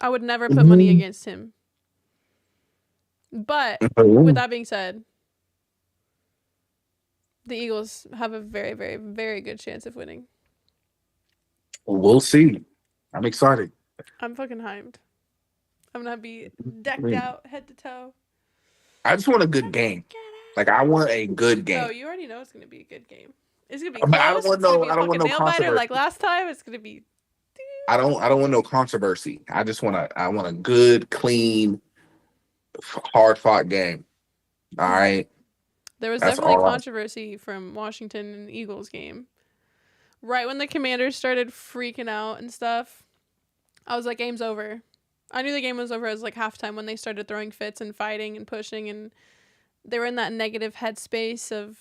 I would never put money Mhm. against him. But with Mhm. that being said, the Eagles have a very, very, very good chance of winning. We'll see. I'm excited. I'm fucking hyped. I'm gonna be I decked mean, out head to toe. I just want a good game. Like I want a good Oh, game. you already know it's gonna be a good game. It's gonna be But I don't close. want It's gonna no. be a I don't want fucking no nail biter like controversy. last time. It's gonna be. I don't want no controversy. I just want a. I want a good, clean, hard fought game. All right. There was That's definitely all. controversy from Washington and Eagles game. Right when the Commanders started freaking out and stuff, I was like, game's over. I knew the game was over as like halftime when they started throwing fits and fighting and pushing, and they were in that negative headspace of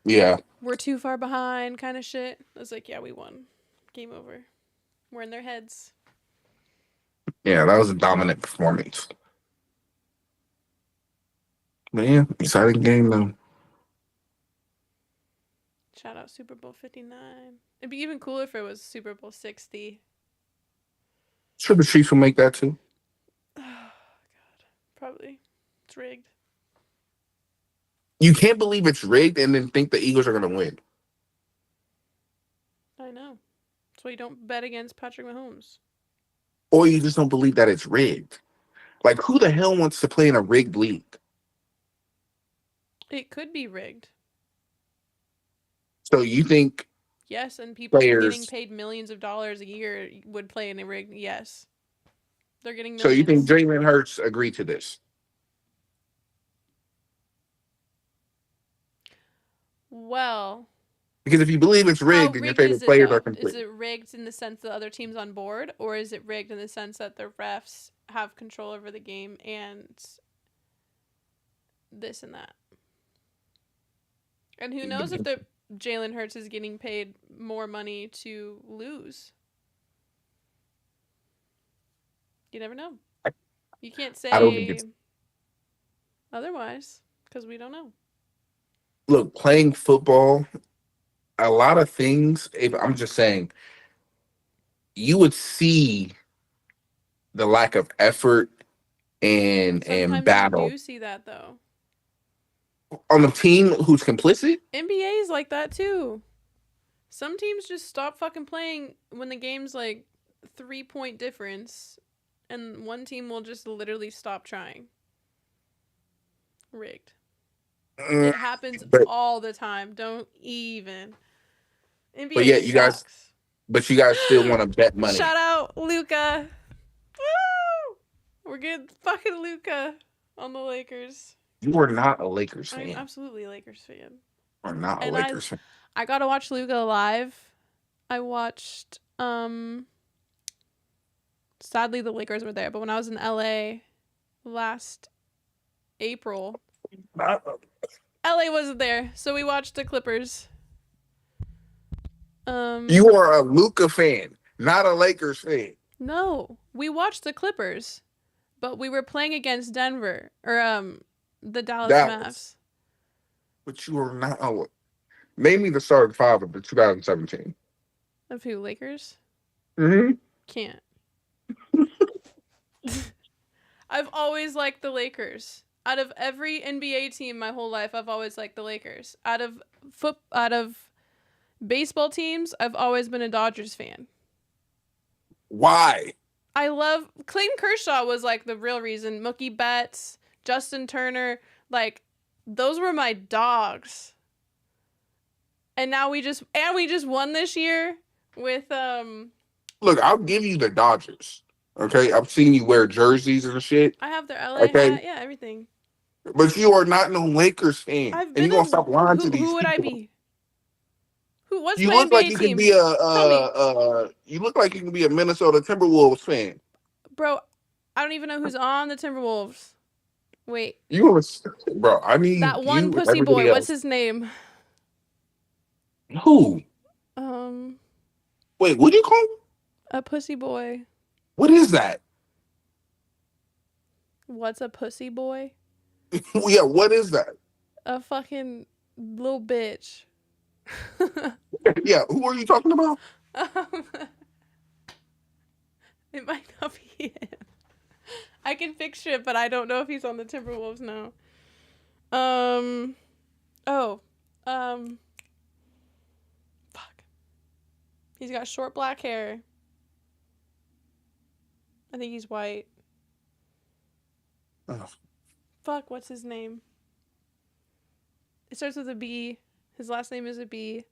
Yeah. we're too far behind kind of shit. I was like, yeah, we won. Game over. We're in their heads. Yeah. That was a dominant performance. But yeah, exciting game though. Shout out Super Bowl 59. It'd be even cooler if it was Super Bowl 60. Sure, the Chiefs will make that too. Oh, God. Probably. It's rigged. You can't believe it's rigged and then think the Eagles are going to win. I know. That's why you don't bet against Patrick Mahomes. Or you just don't believe that it's rigged. Like, who the hell wants to play in a rigged league? It could be rigged. So you think Yes, and people getting players, paid millions of dollars a year would play in a rigged. Yes. They're getting so you think millions. Jalen Hurts agreed to this? Well, Because if you believe it's how rigged, then your rigged is favorite it players are though? Is complete. it rigged in the sense that other teams on board, or is it rigged in the sense that the refs have control over the game and this and that? And who knows if the Jalen Hurts is getting paid more money to lose? You never know. You can't I don't think say it's otherwise because we don't know. look playing football. A lot of things. If I'm just saying, you would see the lack of effort and Sometimes you battle do see that though. on the team who's complicit. NBA is like that too. Some teams just stop fucking playing when the game's like 3 point difference, and one team will just literally stop trying. Rigged. Mm, It happens but all the time. Don't even. but NBA yet you guys, sucks. but you guys still want to bet money. Shout out Luca. Woo! We're getting fucking Luca on the Lakers. You are not a Lakers I'm fan. absolutely a Lakers fan. You are not a And Lakers fan. I got to watch Luca live. I watched sadly the Lakers were there, but when I was in LA last April, Not- LA wasn't there. So we watched the Clippers. You are a Luca fan, not a Lakers fan. No, we watched the Clippers, but we were playing against Denver or the Dallas Dallas. Mavs. But you are not. Oh, name me the starting five of the 2017. Of who? Lakers? Mm-hmm. Can't. I've always liked the Lakers. Out of every NBA team my whole life, I've always liked the Lakers. Out of baseball teams, I've always been a Dodgers fan. Why? I love Clayton Kershaw was like the real reason. Mookie Betts, Justin Turner, like those were my dogs. And now we just won this year with Look, I'll give you the Dodgers. Okay, I've seen you wear jerseys and shit. I have their LA Okay, hat, yeah, everything. but you are not no Lakers fan, I've and been you gonna stop lying to who these would I people. be? What's You my look like NBA you could team? be Tell me. you look like you can be a Minnesota Timberwolves fan. Bro, I don't even know who's on the Timberwolves. Wait. You are, bro. I That need one you and pussy everybody boy, what's else. his name? Who? Um Wait, what do you call him? a pussy boy. What is that? What's a pussy boy? Yeah, what is that? A fucking little bitch. Yeah, who are you talking about? um, it might not be him. I can picture it, but I don't know if he's on the Timberwolves now. Oh. Fuck. He's got short black hair. I think he's white. Oh, Fuck, what's his name? It starts with a B. His last name is a B.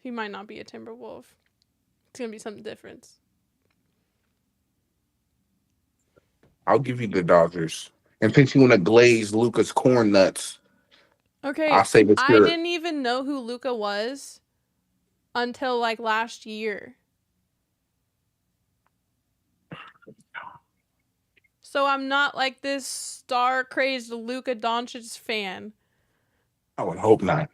He might not be a Timberwolf. It's gonna be something different. I'll give you the Dodgers. And since you want to glaze Lucas corn nuts, Okay, I'll say this I here. didn't even know who Luca was until like last year. So I'm not like this star crazed Luka Doncic fan. I would hope not.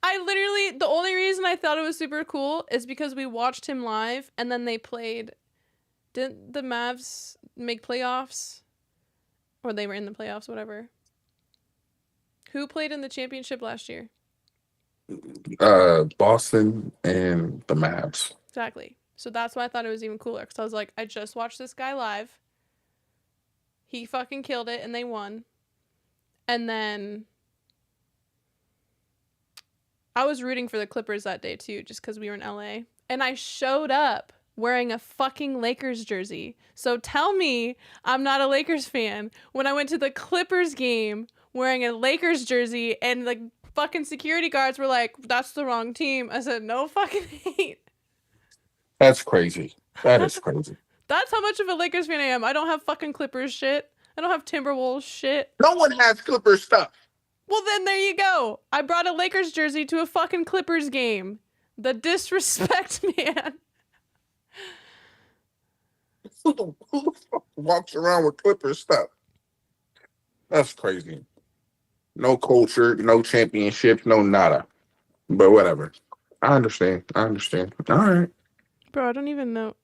I literally, the only reason I thought it was super cool is because we watched him live and then they played. Didn't the Mavs make playoffs? Or they were in the playoffs, whatever. Who played in the championship last year? Boston and the Mavs. Exactly. So that's why I thought it was even cooler. Because I was like, I just watched this guy live. He fucking killed it and they won. And then I was rooting for the Clippers that day too, just because we were in LA. And I showed up wearing a fucking Lakers jersey. So tell me I'm not a Lakers fan when I went to the Clippers game wearing a Lakers jersey and the fucking security guards were like, that's the wrong team. I said, no fucking hate. That's crazy. That is crazy. That's how much of a Lakers fan I am. I don't have fucking Clippers shit. I don't have Timberwolves shit. No one has Clippers stuff. Well, then there you go. I brought a Lakers jersey to a fucking Clippers game. The disrespect, man. Who the fuck walks around with Clippers stuff? That's crazy. No culture, no championship, no nada. But whatever. I understand. All right. Bro, I don't even know.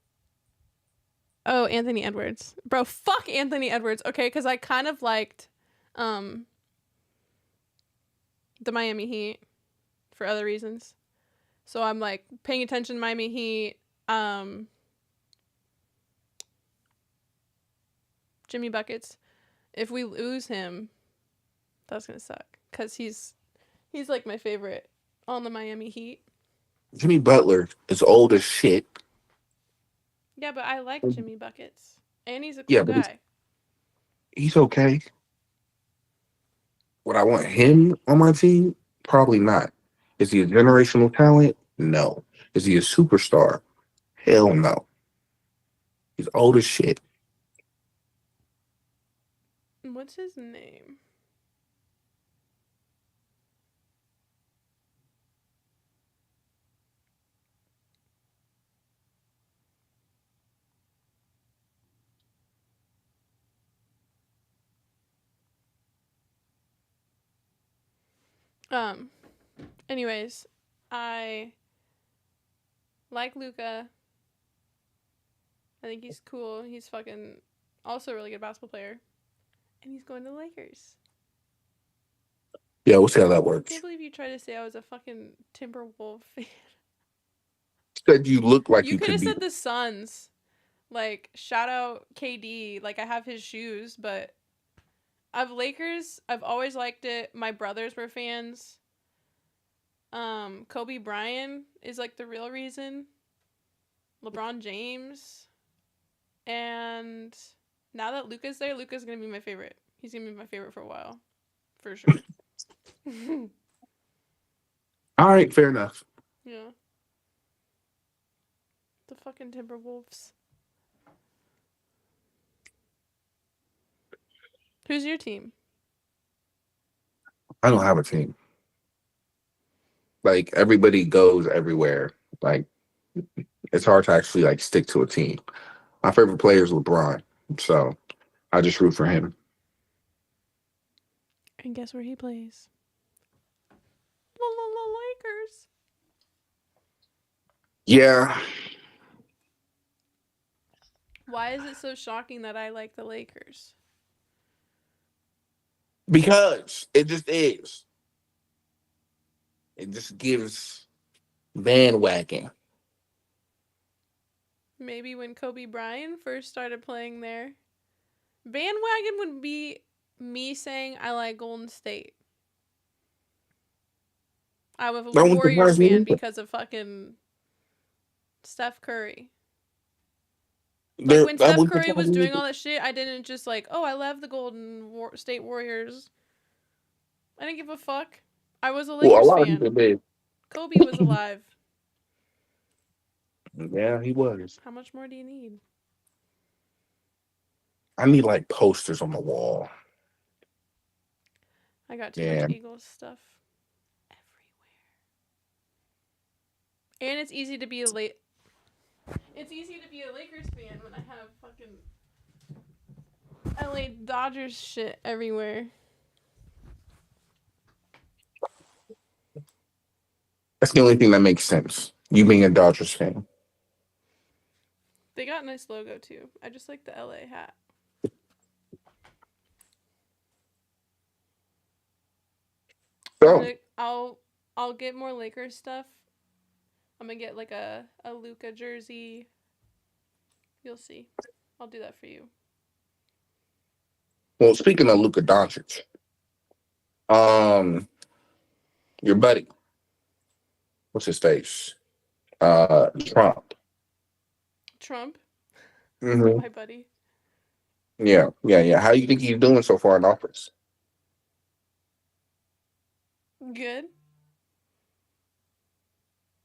Oh, Anthony Edwards. Bro, fuck Anthony Edwards. Okay, because I kind of liked um the Miami Heat for other reasons. So I'm like paying attention to Miami Heat. Um Jimmy Buckets. If we lose him, that's gonna suck. Cause he's like my favorite on the Miami Heat. Jimmy Butler is old as shit. Yeah, but I like Jimmy Buckets. And he's a Yeah, cool but guy. he's okay. Would I want him on my team? Probably not. Is he a generational talent? No. Is he a superstar? Hell no. He's old as shit. What's his name? Um anyways, I like Luca. I think he's cool. He's fucking also a really good basketball player. And he's going to the Lakers. Yeah, we'll see how that I can't works. believe you tried to say I was a fucking Timberwolf fan. Said you look like You you could could have be. said the Suns. Like, shout out KD. Like, I have his shoes, but I've Lakers. I've always liked it. My brothers were fans. Kobe Bryant is like the real reason. LeBron James. And now that Luca's there, Luca's gonna be my favorite. He's gonna be my favorite for a while. For sure. All right, fair enough. Yeah. The fucking Timberwolves. Who's your team? I don't have a team. Like everybody goes everywhere. Like it's hard to actually like stick to a team. My favorite player is LeBron, so I just root for him. And guess where he plays? La la la Lakers. Yeah, Why is it so shocking that I like the Lakers? because it just is. It just gives bandwagon. Maybe when Kobe Bryant first started playing there. Bandwagon would be me saying I like Golden State. I was a That wouldn't Warriors surprise me fan either. because of fucking Steph Curry. Like when That Steph wouldn't Curry surprise was me doing either. all that shit, I didn't just like, oh, I love the State Warriors. I didn't give a fuck. I was a Well, a Lakers lot of people fan. did. Kobe was alive. Yeah, he was. How much more do you need? I need like posters on the wall. I got too much Yeah, Eagles stuff everywhere. And it's easy to be a Lakers fan when I have fucking LA Dodgers shit everywhere. that's the only thing that makes sense. You being a Dodgers fan. They got a nice logo too. I just like the LA hat. I'm So, gonna I'll get more Lakers stuff. I'm gonna get like a Luca jersey. You'll see. I'll do that for you. well, speaking of Luka Doncic, um, your buddy, what's his face? Trump. Trump, Hmm. my buddy. Yeah, yeah, yeah. How do you think he's doing so far in office? Good.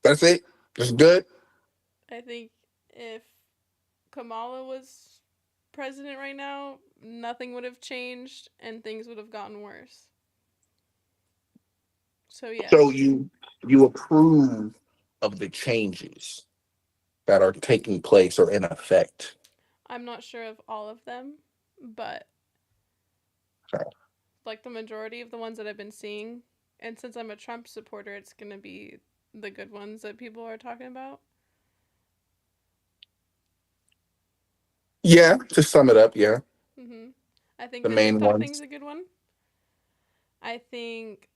That's it. Just good. I think if Kamala was president right now, nothing would have changed and things would have gotten worse. So So yes. you approve of the changes that are taking place or in effect. I'm not sure of all of them, but So, like the majority of the ones that I've been seeing, and since I'm a Trump supporter, it's going to be the good ones that people are talking about. Yeah, to sum it up, yeah, Mhm. I think the the main TikTok thing's ones. a good one. I think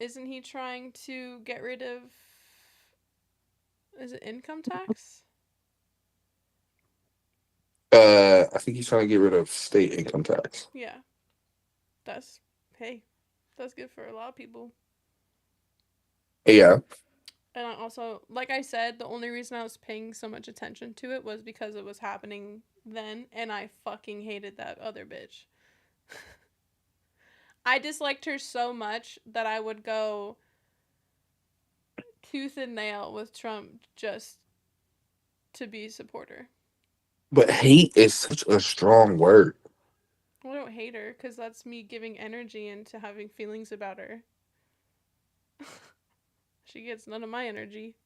isn't he trying to get rid of is it income tax? I think he's trying to get rid of state income tax. Yeah. That's hey, that's good for a lot of people. Yeah, And I also, like I said, the only reason I was paying so much attention to it was because it was happening then, and I fucking hated that other bitch. I disliked her so much that I would go tooth and nail with Trump just to be a supporter. but hate is such a strong word. I don't hate her because that's me giving energy into having feelings about her. She gets none of my energy.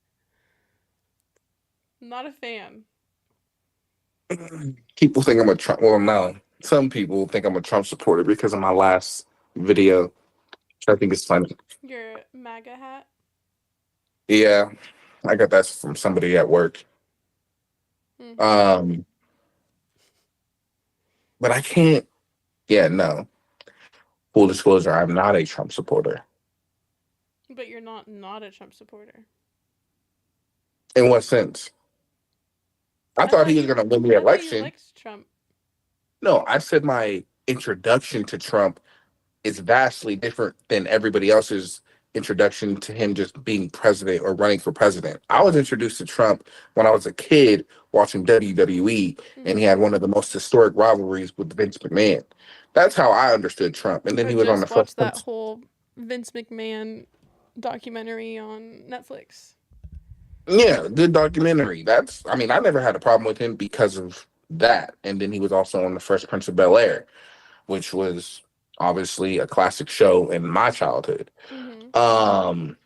Not a fan. People think I'm a Trump. Well, no, some people think I'm a Trump supporter because of my last video, which I think is funny. Your MAGA hat? Yeah, I got that from somebody at work. Mm-hmm. Um, but I can't. Yeah, no. Full disclosure, I'm not a Trump supporter. But you're not a Trump supporter. In what sense? I I thought thought he was you going to win the I thought you election. liked Trump. No, I said my introduction to Trump is vastly different than everybody else's introduction to him just being president or running for president. I was introduced to Trump when I was a kid watching WWE, and he Mm-hmm. had one of the most historic rivalries with Vince McMahon. That's how I understood Trump. And then I he was on the just Fresh watched that Prince. whole Vince McMahon documentary on Netflix. Yeah, good documentary. That's, I mean, I never had a problem with him because of that. And then he was also on the Fresh Prince of Bel Air, which was obviously a classic show in my childhood. Mm-hmm. Um,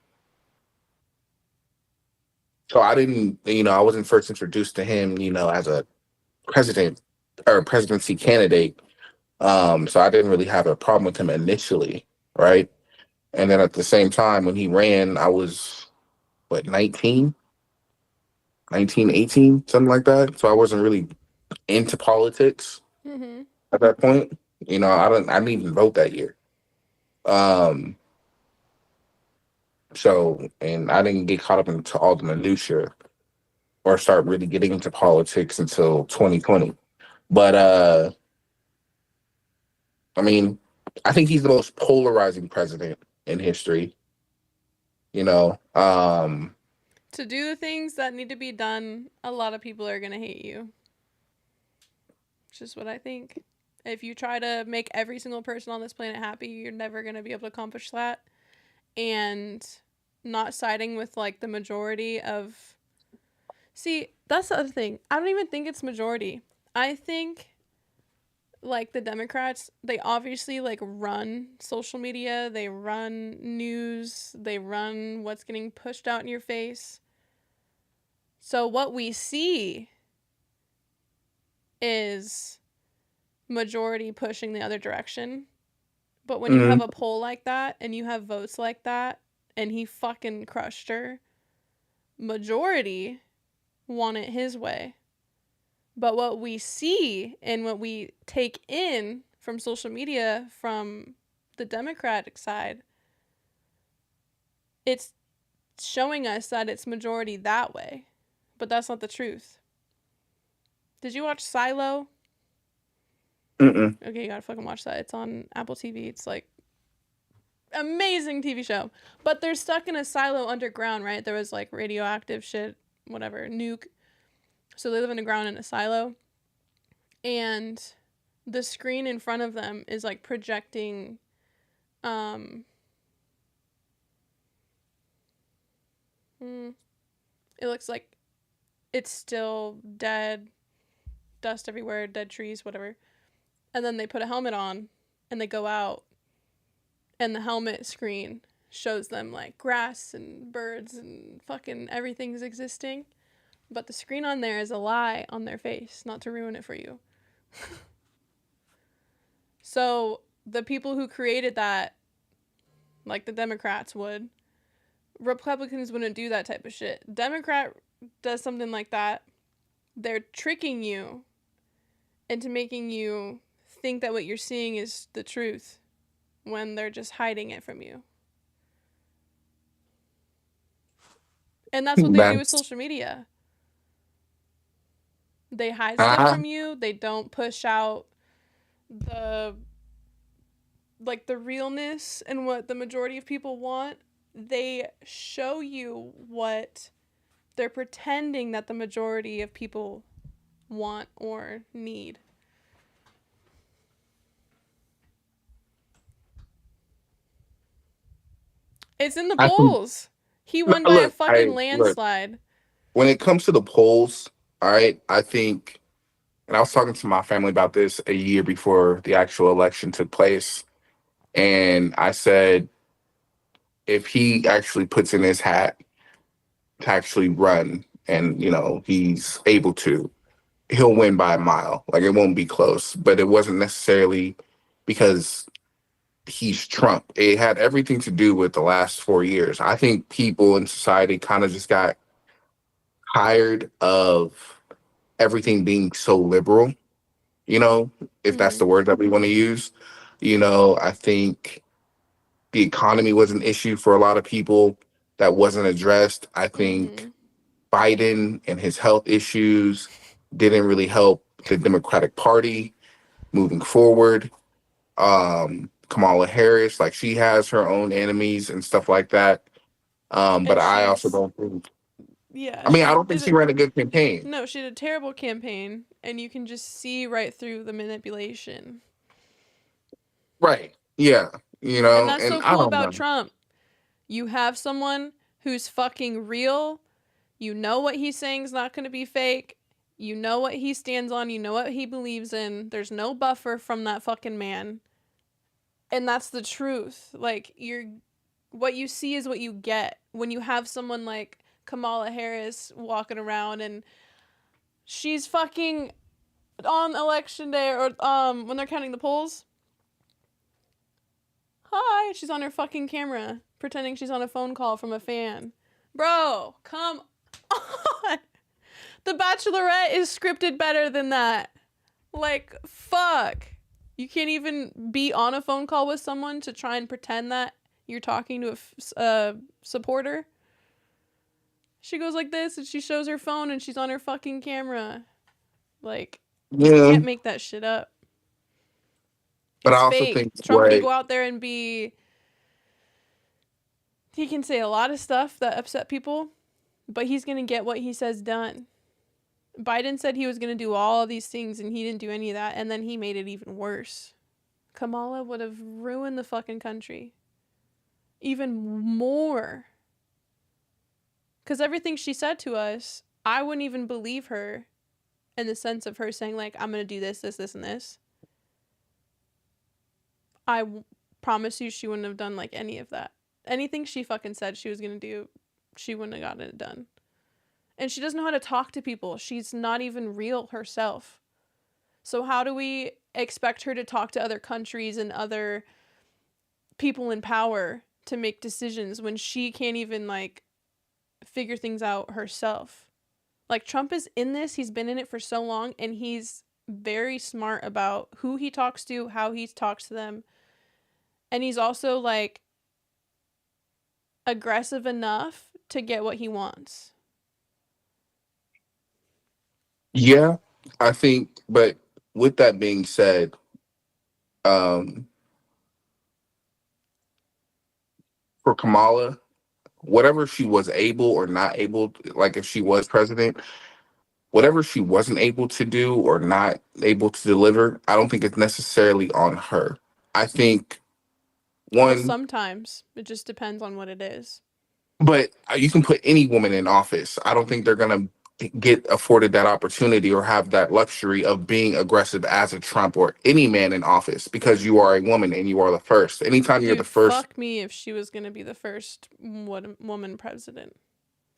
so I didn't, I wasn't first introduced to him, as a president or presidency candidate. So I didn't really have a problem with him initially, right? And then at the same time, when he ran, I was what 19, 18, something like that. So I wasn't really into politics Mm-hmm. at that point. I didn't even vote that year. Um, and I didn't get caught up into all the minutia or start really getting into politics until 2020. But I mean, I think he's the most polarizing president in history. You know, To do the things that need to be done, a lot of people are gonna hate you. It's just what I think. If you try to make every single person on this planet happy, you're never gonna be able to accomplish that. And not siding with like the majority of see, that's the other thing. I don't even think it's majority. I think like the Democrats, they obviously like run social media, they run news, they run what's getting pushed out in your face. So what we see is majority pushing the other direction. But when you have mhm. a poll like that and you have votes like that and he fucking crushed her, majority want it his way. But what we see and what we take in from social media from the Democratic side, it's showing us that it's majority that way. But that's not the truth. Did you watch Silo? Mm-mm. Okay, you gotta fucking watch that. It's on Apple TV. It's like amazing TV show. But they're stuck in a silo underground, right? There was like radioactive shit, whatever, nuke. So they live underground in a silo. And the screen in front of them is like projecting um hmm, it looks like it's still dead, dust everywhere, dead trees, whatever. And then they put a helmet on and they go out and the helmet screen shows them like grass and birds and fucking everything's existing. But the screen on there is a lie on their face, not to ruin it for you. So the people who created that, like the Democrats would, Republicans wouldn't do that type of shit. Democrat does something like that, they're tricking you into making you think that what you're seeing is the truth when they're just hiding it from you. And that's what they do with That's social media. They hide stuff ah, from you. They don't push out the the realness and what the majority of people want. They show you what they're pretending that the majority of people want or need. It's in the I think polls. He no, won by a look, fucking I look landslide. when it comes to the polls, all right, I think, and I was talking to my family about this a year before the actual election took place, and I said if he actually puts in his hat to actually run and he's able to, he'll win by a mile. Like it won't be close. But it wasn't necessarily because he's Trump. It had everything to do with the last 4 years. I think people in society kind of just got tired of everything being so liberal, if that's Mm-hmm. the word that we want to use. I think the economy was an issue for a lot of people that wasn't addressed. I think Mm-hmm. Biden and his health issues didn't really help the Democratic Party moving forward. Kamala Harris, like she has her own enemies and stuff like that. But And I also she's don't think. yeah, I mean, she I don't think did she it. ran a good campaign. No, she did a terrible campaign, and you can just see right through the manipulation. Right? Yeah. And that's And so I cool don't about know. Trump. You have someone who's fucking real. You know what he's saying is not going to be fake. You know what he stands on. You know what he believes in. There's no buffer from that fucking man. And that's the truth. Like, what you see is what you get. When you have someone like Kamala Harris walking around and she's fucking on election day or when they're counting the polls. Hi, she's on her fucking camera pretending she's on a phone call from a fan. Bro, come on. The Bachelorette is scripted better than that. Like, fuck. You can't even be on a phone call with someone to try and pretend that you're talking to a supporter. She goes like this and she shows her phone and she's on her fucking camera. Like, you Yeah, can't make that shit up. but I It's also fake. think Trump can what go out there and he can say a lot of stuff that upset people, but he's going to get what he says done. Biden said he was going to do all of these things and he didn't do any of that, and then he made it even worse. Kamala would have ruined the fucking country even more. Because everything she said to us, I wouldn't even believe her in the sense of her saying, like, I'm going to do this, this, this, and this. Promise you she wouldn't have done, like, any of that. Anything she fucking said she was going to do, she wouldn't have gotten it done. And she doesn't know how to talk to people. She's not even real herself. So how do we expect her to talk to other countries and other people in power to make decisions when she can't even like figure things out herself? Like Trump is in this, he's been in it for so long and he's very smart about who he talks to, how he talks to them. And he's also like aggressive enough to get what he wants. yeah, I think, but with that being said, um, for Kamala, whatever she was able or not able, like if she was president, whatever she wasn't able to do or not able to deliver, I don't think it's necessarily on her. I think Well, one, sometimes it just depends on what it is. but you can put any woman in office. I don't think they're going to get afforded that opportunity or have that luxury of being aggressive as a Trump or any man in office because you are a woman and you are the first. Anytime you're the Dude, first, fuck me if she was gonna be the first woman president.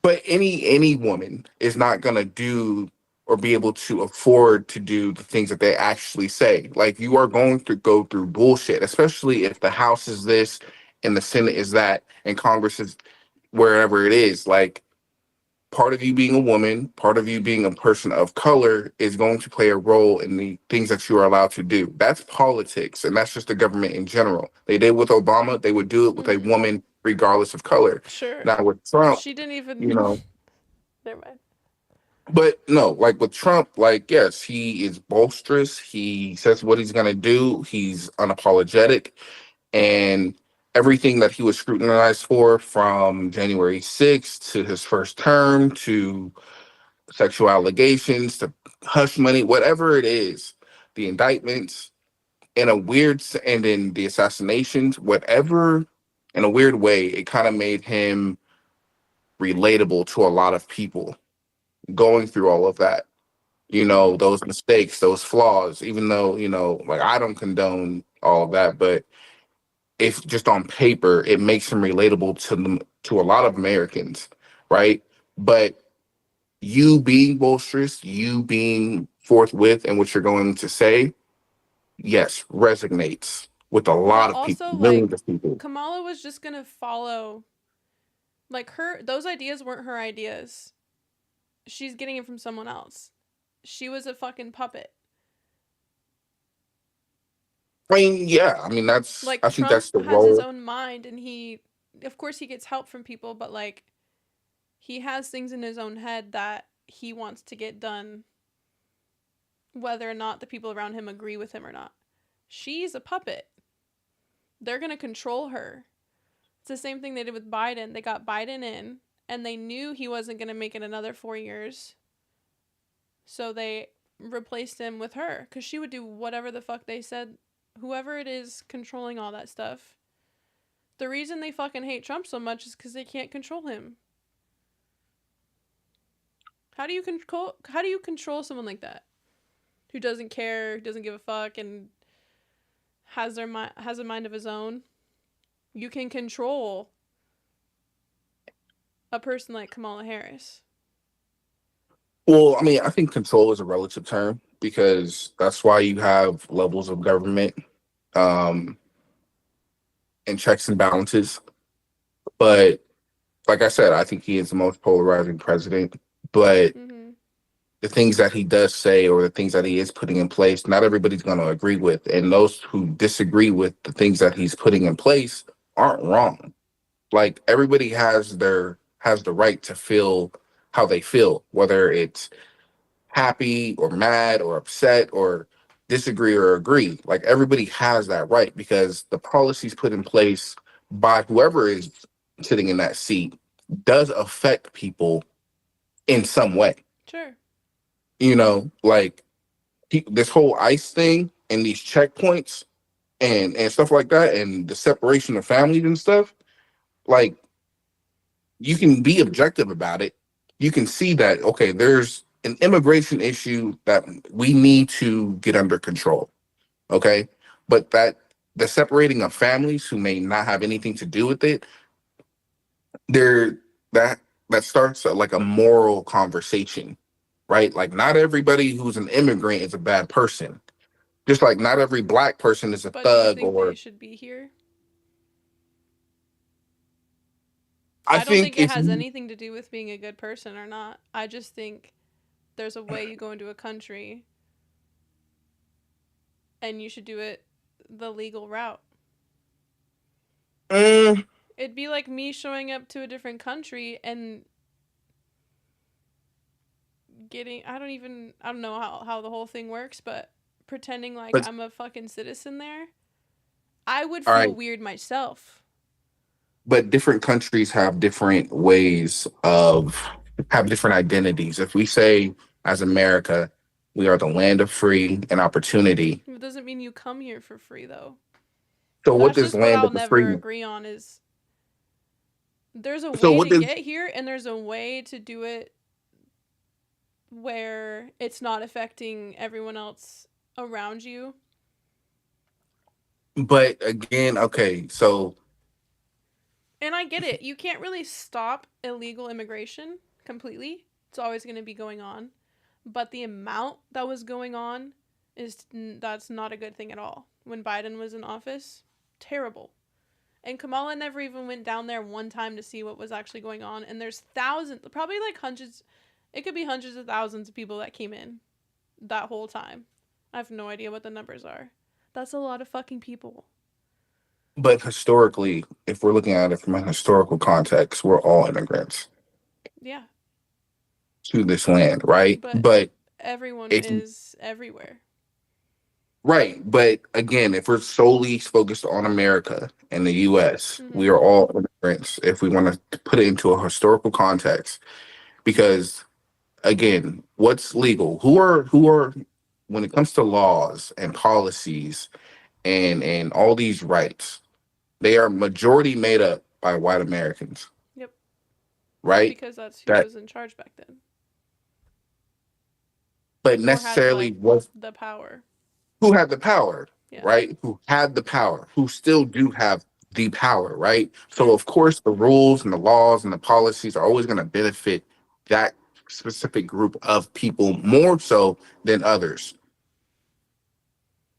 but any woman is not going to do or be able to afford to do the things that they actually say. Like you are going to go through bullshit, especially if the House is this and the Senate is that and Congress is wherever it is. Like part of you being a woman, part of you being a person of color is going to play a role in the things that you are allowed to do. That's politics, and that's just the government in general. They did with Obama, they would do it with a Mm-hmm. woman regardless of color. Sure. Now with Trump, She didn't you even. know, Never mind. but no, like with Trump, like yes, he is boisterous. He says what he's gonna do. He's unapologetic, and everything that he was scrutinized for, from January 6th to his first term to sexual allegations to hush money, whatever it is, the indictments, and then the assassinations, whatever, in a weird way, it kind of made him relatable to a lot of people going through all of that. Mm-hmm. Those mistakes, those flaws, even though, like I don't condone all of that, but if just on paper, it makes him relatable to them, to a lot of Americans, right? But you being boisterous, you being forthwith in what you're going to say, yes, resonates with a lot But of people, also, millions like, of people. Kamala was just gonna follow. Like, those ideas weren't her ideas. She's getting it from someone else. She was a fucking puppet. I mean, yeah, I mean Like, I think Trump that's the has his role. own mind, and of course, he gets help from people, but, like, he has things in his own head that he wants to get done, whether or not the people around him agree with him or not. She's a puppet. They're going to control her. It's the same thing they did with Biden. They got Biden in, and they knew he wasn't going to make it another 4 years. So they replaced him with her because she would do whatever the fuck they said. Whoever it is controlling all that stuff. The reason they fucking hate Trump so much is because they can't control him. How do you control someone like that who doesn't care, doesn't give a fuck, and has a mind of his own? You can control a person like Kamala Harris. Well, I mean, I think control is a relative term because that's why you have levels of government, um, and checks and balances. But like I said, I think he is the most polarizing president. But Mm-hmm. the things that he does say or the things that he is putting in place, not everybody's going to agree with. And those who disagree with the things that he's putting in place aren't wrong. Like everybody has the right to feel how they feel, whether it's happy or mad or upset or disagree or agree. Like everybody has that right because the policies put in place by whoever is sitting in that seat does affect people in some way. Sure. Like this whole ICE thing and these checkpoints and stuff like that, and the separation of families and stuff. Like you can be objective about it. You can see that okay, there's an immigration issue that we need to get under control. Okay, but that the separating of families who may not have anything to do with it, there that that starts like a moral conversation, right? Like not everybody who's an immigrant is a bad person. Just like not every black person is a But do you thug think they or should be here? I I don't think think it if has you anything to do with being a good person or not. I just think there's a way you go into a country and you should do it the legal route. mm, It'd be like me showing up to a different country and I don't know how the whole thing works, but pretending like but I'm a fucking citizen there, I would all feel right, weird myself. but different countries have different ways of have different identities. If we say as America, we are the land of free and opportunity. It doesn't mean you come here for free though. So what That's does just what land I'll of the free never mean? agree on is there's a So way what to does get here and there's a way to do it where it's not affecting everyone else around you. but again, okay, so And I get it. You can't really stop illegal immigration completely. It's always going to be going on. But the amount that was going on that's not a good thing at all. When Biden was in office, terrible. And Kamala never even went down there one time to see what was actually going on. And there's thousands, probably like hundreds, it could be hundreds of thousands of people that came in that whole time. I have no idea what the numbers are. That's a lot of fucking people. But historically, if we're looking at it from a historical context, we're all immigrants Yeah. to this land, right? But But everyone if is everywhere. right, but again, if we're solely focused on America and the US, we Mm-hmm. are all immigrants if we want to put it into a historical context. Because again, what's legal? Who are when it comes to laws and policies and all these rights, they are majority made up by white Americans, Yep. right? Because that's who That was in charge back then. but Or had necessarily like was the power. who had the power, Yeah. right? Who had the power, who still do have the power, right? So Sure. of course the rules and the laws and the policies are always going to benefit that specific group of people more so than others.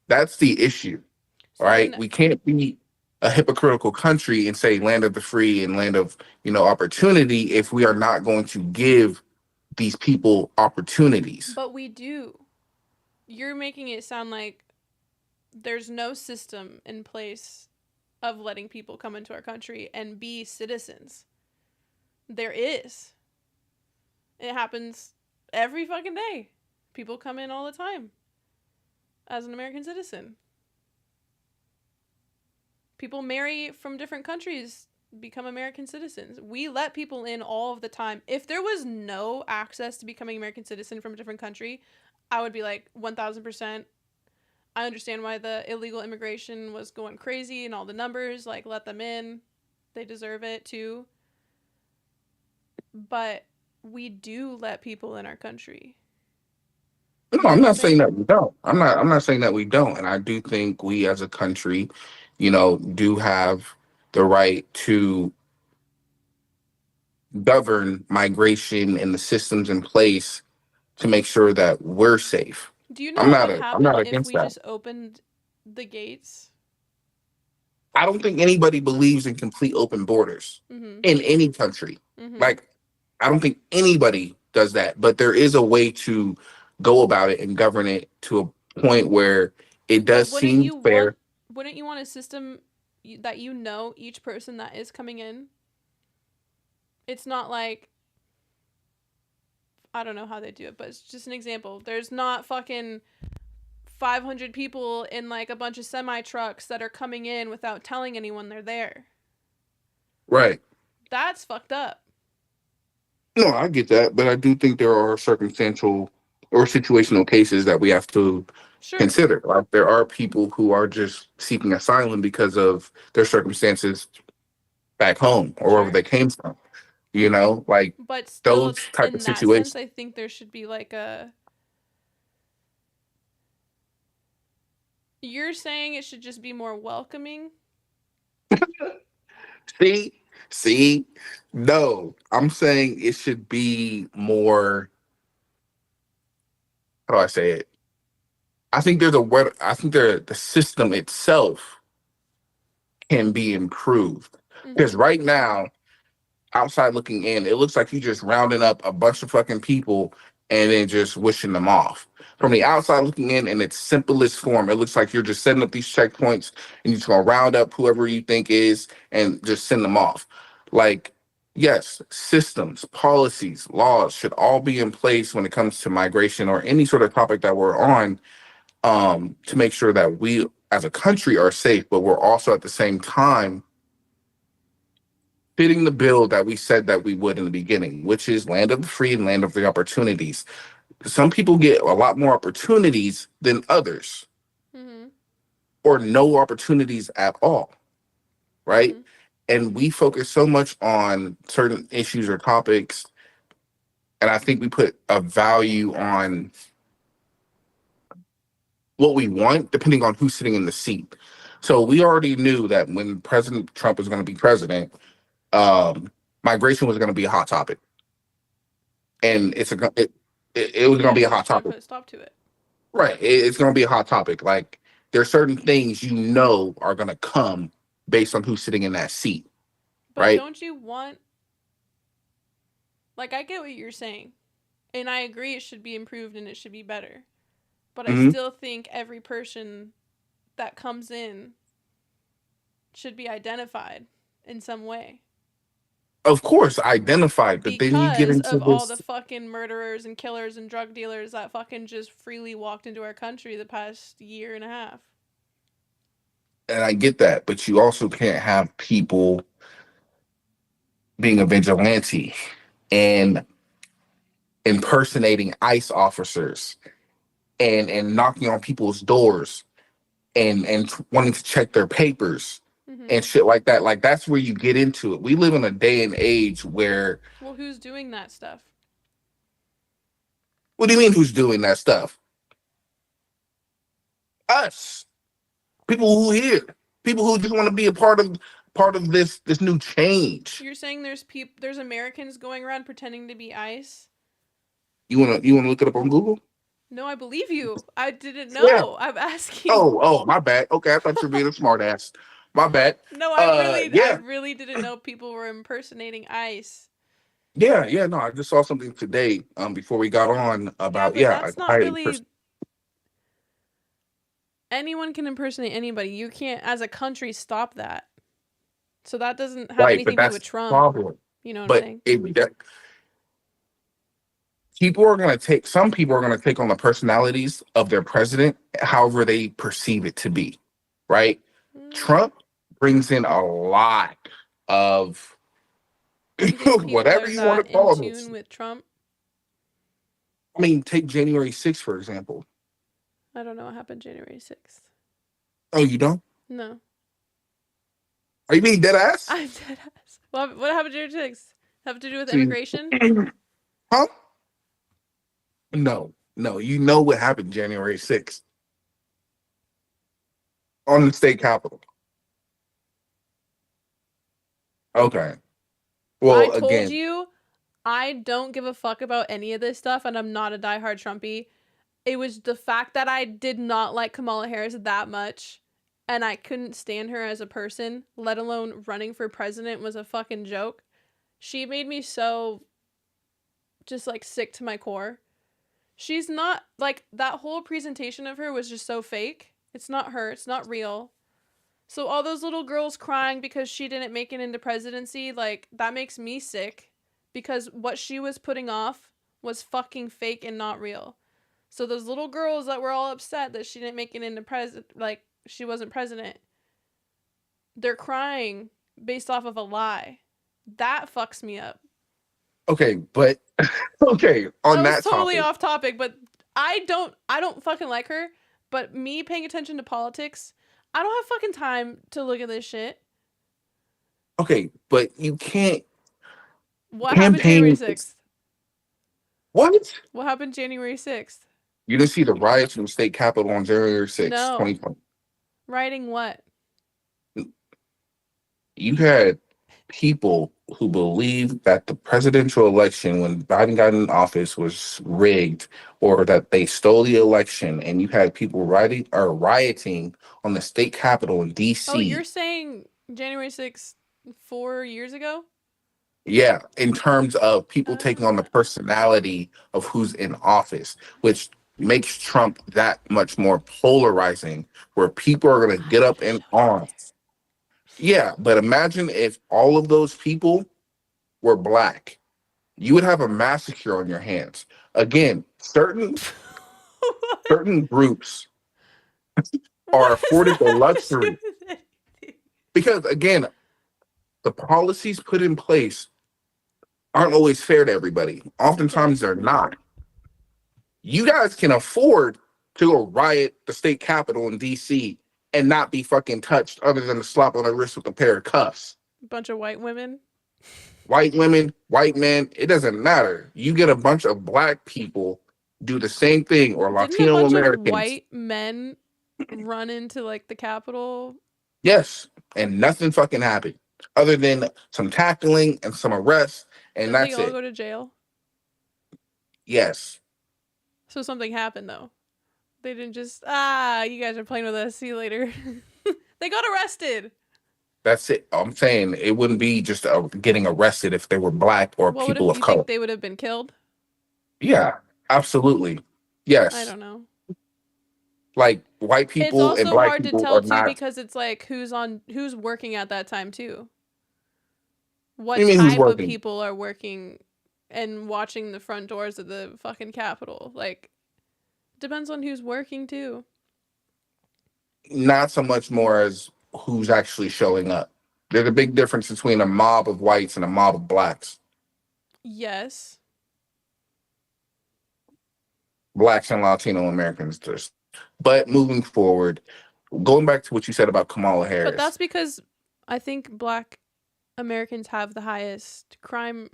That's the issue, So right? then We can't be a hypocritical country and say land of the free and land of, opportunity if we are not going to give these people opportunities. but we do. You're making it sound like there's no system in place of letting people come into our country and be citizens. There is. It happens every fucking day. People come in all the time as an American citizen. People marry from different countries, become American citizens. We let people in all of the time. If there was no access to becoming American citizen from a different country, I would be like 1000%. I understand why the illegal immigration was going crazy and all the numbers, like let them in. They deserve it too. But we do let people in our country. No, You're I'm not saying living. that we don't. I'm not saying that we don't. And I do think we as a country, do have the right to govern migration and the systems in place to make sure that we're safe. Do you know I'm what not would a I'm not happen if against we that. just opened the gates? I don't think anybody believes in complete open borders Mm-hmm. in any country. Mm-hmm. Like, I don't think anybody does that, but there is a way to go about it and govern it to a point where it But does seem fair. wouldn't you want a system that you know each person that is coming in? It's not like I don't know how they do it, but it's just an example. There's not fucking 500 people in like a bunch of semi trucks that are coming in without telling anyone they're there. Right. That's fucked up. No, I get that, but I do think there are circumstantial or situational cases that we have to Sure. consider. Like there are people who are just seeking asylum because of their circumstances back home or wherever Sure. they came from. Like But still those type of in that sense situations. I think there should be like a you're saying it should just be more welcoming? See, see, no, I'm saying it should be more. How do I say it? I think there's a word. I think the system itself can be improved because Mhm. right now outside looking in, it looks like you just rounding up a bunch of fucking people and then just wishing them off. From the outside looking in its simplest form, it looks like you're just setting up these checkpoints and you're just gonna round up whoever you think is and just send them off. Like, yes, systems, policies, laws should all be in place when it comes to migration or any sort of topic that we're on, to make sure that we as a country are safe, but we're also at the same time fitting the bill that we said that we would in the beginning, which is land of the free and land of the opportunities. Some people get a lot more opportunities than others, Mhm. or no opportunities at all, right? Mhm. And we focus so much on certain issues or topics, and I think we put a value on what we want depending on who's sitting in the seat. So we already knew that when President Trump was going to be president, um, migration was going to be a hot topic, and it was going Yeah, to be a he was hot trying to topic. put a stop to it. Right. It's going to be a hot topic. Like there's certain things are going to come based on who's sitting in that seat, But right? don't you want, like, I get what you're saying, and I agree it should be improved and it should be better. But I Hmm. still think every person that comes in should be identified in some way. Of course, identified, but then you get Because into of all the this, fucking murderers and killers and drug dealers that fucking just freely walked into our country the past year and a half. and I get that, but you also can't have people being a vigilante and impersonating ICE officers and knocking on people's doors and wanting to check their papers Mm-hmm. and shit like that. Like that's where you get into it. We live in a day and age where, Well, who's doing that stuff? what do you mean who's doing that stuff? Us. People who here. People who just want to be a part of this new change. You're saying there's Americans going around pretending to be ICE? You wanna look it up on Google? No, I believe you. I didn't Yeah. know. I'm asking. Oh, my bad. Okay, I thought you were being a smart ass. My bad. No, I Yeah. really didn't know people were impersonating ICE. Yeah, no, I just saw something today, before we got on Yeah, about, but yeah, that's not really, anyone can impersonate anybody. You can't, as a country, stop that. So that doesn't have right, but anything to do that's with the Trump. problem. You know what I'm But saying? some people are gonna take on the personalities of their president, however they perceive it to be, right? Mm, Trump brings in a lot of you think people whatever are you want that to in call this. tune with Trump? I mean, take January 6th, for example. I don't know what happened January 6th. Oh, you don't? No. Are you being dead ass? I'm dead ass. What happened January 6th? Have to do with See, immigration? huh? No, you know what happened January 6th on the state capitol. Okay. I Well, told again, you I don't give a fuck about any of this stuff, and I'm not a diehard Trumpy. It was the fact that I did not like Kamala Harris that much, and I couldn't stand her as a person, let alone running for president, was a fucking joke. She made me so just like sick to my core. She's not like, that whole presentation of her was just so fake. It's not her, it's not real. So all those little girls crying because she didn't make it into presidency, like, that makes me sick because what she was putting off was fucking fake and not real. So those little girls that were all upset that she didn't make it into like she wasn't president, they're crying based off of a lie. That fucks me up. okay, but okay, on That was that totally topic. off topic, but I don't fucking like her, but me paying attention to politics, I don't have fucking time to look at this shit. Okay, but you can't What happened January campaign. 6th? What? What happened January 6th? You didn't see the riots in the state capitol on January 6th, No. 2020. Writing what? You had people who believed that the presidential election when Biden got in office was rigged or that they stole the election, and you had people rioting on the state capitol in Oh, you're DC. saying January 6th 4 years ago? Yeah, in terms of people taking on the Uh, personality of who's in office, which makes Trump that much more polarizing, where people are going to I get would up have and showed you on. this. Yeah, but imagine if all of those people were black. You would have a massacre on your hands. Again, certain What? certain groups are What does afforded that the have to do luxury with anything? because, again, the policies put in place aren't always fair to everybody. Okay. Oftentimes, they're not. You guys can afford to go riot the state capitol in DC and not be fucking touched other than a slap on the wrist with a pair of cuffs. Bunch of white women. White women, white men, it doesn't matter. You get a bunch of black people do the same thing, or Didn't a Latino bunch of Americans. white men run into like the Capitol? Yes, and nothing fucking happened other than some tackling and some arrests, and Didn't they that's all it. go to jail? Yes. So something happened though. They didn't just, you guys are playing with us. See you later. They got arrested. That's it. I'm saying it wouldn't be just getting arrested if they were black or What would if people of you think color. they would have been killed? Yeah, absolutely. I Yes. don't know. Like white It's people and also black hard to people tell are too not. because it's like who's working at that time too. What do What you mean who's type of working? people are working and watching the front doors of the fucking Capitol? Like, depends on who's working too. Not so much more as who's actually showing up. There's a big difference between a mob of whites and a mob of blacks. Yes, Blacks and Latino Americans. But moving forward, going back to what you said about Kamala but Harris. that's because I think black Americans have the highest crime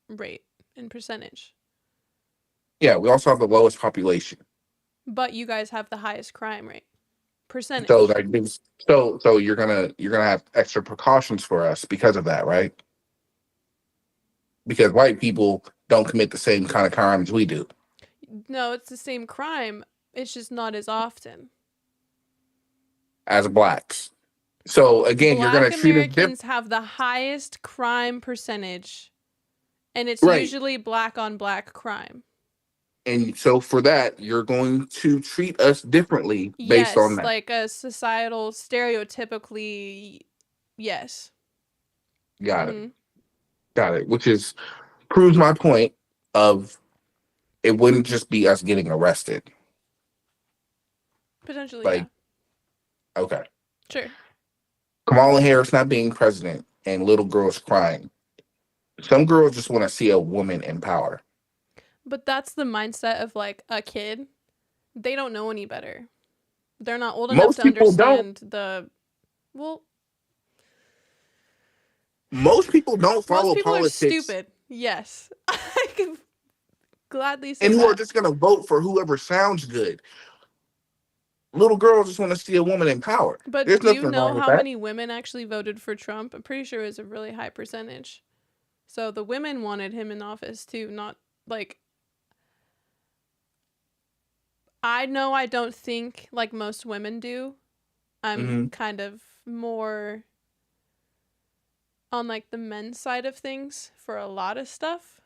rate in percentage. Yeah, we also have the lowest population. But you guys have the highest crime rate So percentage. that gives so you're gonna have extra precautions for us because of that, right? Because white people don't commit the same kind of crimes we do No, it's the same crime. It's just not as often. as blacks. So again, you're Black gonna treat us different. Americans have the highest crime percentage, and it's Right. usually black on black crime. And so for that, you're going to treat us differently based on Yes, that. like a societal stereotypically, yes. Got it. Mhm. Got it. Which is proves my point of it wouldn't just be us getting arrested. Potentially, yeah. Like, okay. Sure. Kamala Harris not being president and little girls crying. Some girls just want to see a woman in power. But that's the mindset of like a kid. They don't know any better. They're not old enough Most to people don't. understand the well, Most people don't most follow people are politics stupid. Yes. I can gladly and say who are that. just going to vote for whoever sounds good. Little girls just want to see a woman in power. But There's do you nothing know wrong with how that. many women actually voted for Trump? I'm pretty sure it was a really high percentage. So the women wanted him in office too, not like I know I don't think like most women do. I'm Hmm. kind of more on like the men's side of things for a lot of stuff.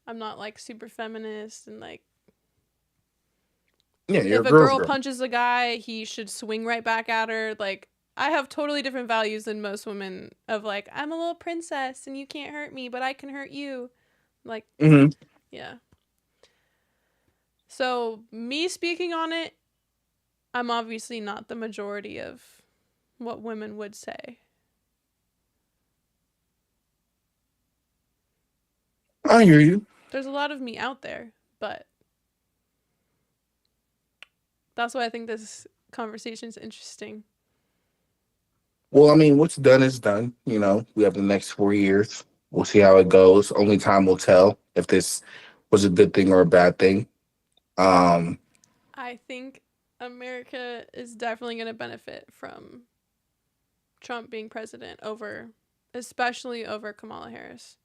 I'm not like super feminist and like Yeah, you're if a a girl's girl girl. punches a guy, he should swing right back at her. Like I have totally different values than most women of like I'm a little princess and you can't hurt me, but I can hurt you. Like Hmm. yeah. So me speaking on it, I'm obviously not the majority of what women would say. I hear you. There's a lot of me out there, but that's why I think this conversation is interesting. Well, I mean, what's done is done. We have the next 4 years. We'll see how it goes. Only time will tell if this was a good thing or a bad thing. Um, I think America is definitely going to benefit from Trump being president over, especially over Kamala Harris.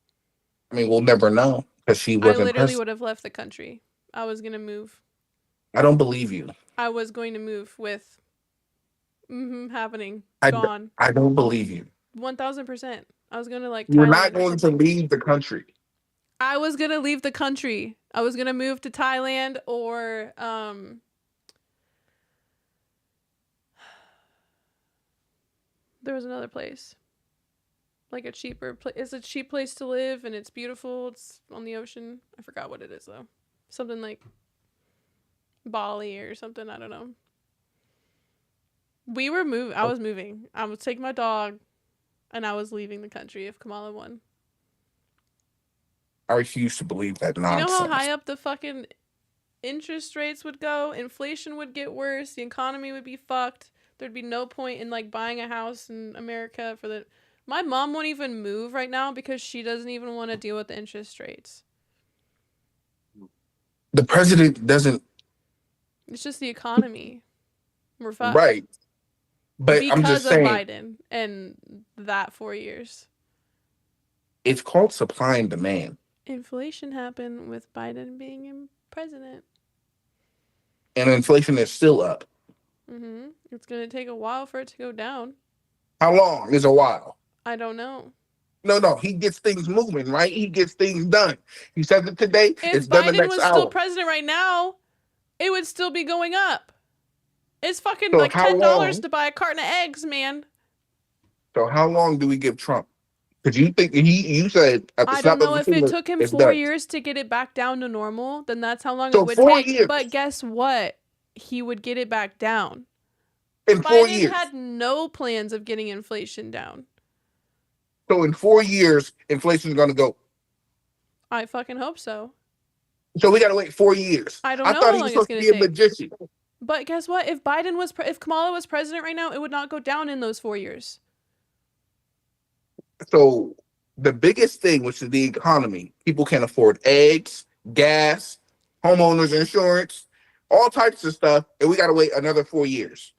I mean, we'll never know because she I wasn't literally president. would have left the country. I was going to move. I don't believe you. I was going to move with happening. I, d- Gone. I don't believe you. 1000%. I was going to like You're not Thailand or going to something. leave the country. I was going to leave the country. I was going to move to Thailand or there was another place. Like a cheaper place. It's a cheap place to live and it's beautiful. It's on the ocean. I forgot what it is though. Something like Bali or something. I don't know. We were moving. I was moving. I was taking my dog, and I was leaving the country if Kamala won. I refuse to believe that You know how high nonsense. up the fucking interest rates would go? Inflation would get worse. The economy would be fucked. There'd be no point in like buying a house in America for the. My mom won't even move right now because she doesn't even want to deal with the interest rates. The president doesn't, It's just the economy. We're fucked right. But I'm because just of saying, Biden and that 4 years. it's called supply and demand. Inflation happened with Biden being in president. And inflation is still up. It's gonna take a while for it to go down. How long is a while? I don't know. No, no, he gets things moving, right? He gets things done. He says it today, If it's done the Biden next was still hour. president right now, it would still be going up. It's fucking So like how $10 long? to buy a carton of eggs, man. So how long do we give Trump? Because you think you said at the I don't snap of know a if it finger, took him it's 4 done. years to get it back down to normal, then that's how long it So would four take. years. But guess what? He would get it back down. In four Biden years. had no plans of getting inflation down. So in 4 years, inflation is gonna go. I fucking hope so. So we gotta wait 4 years. I don't I know thought how he was long it's supposed to going to be a take. magician. But guess what? If Kamala was president right now, it would not go down in those 4 years. So the biggest thing, which is the economy, people can't afford eggs, gas, homeowners insurance, all types of stuff, and we gotta wait another 4 years.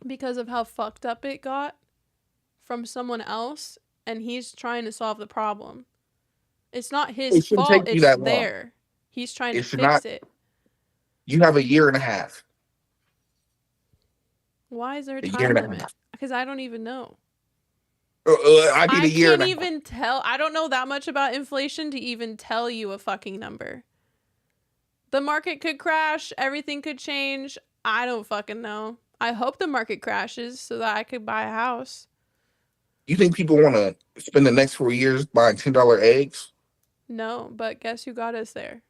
Because of how fucked up it got from someone else, and he's trying to solve the problem. It's not his It shouldn't fault, take you it's that long. there. He's trying to It should not. fix it. You have a year and a half. Why is there a A year time and a limit? half. Because I don't even know. I need I a year can't and a half. even tell. I don't know that much about inflation to even tell you a fucking number. The market could crash, everything could change. I don't fucking know. I hope the market crashes so that I could buy a house. You think people want to spend the next 4 years buying $10 eggs? No, but guess who got us there?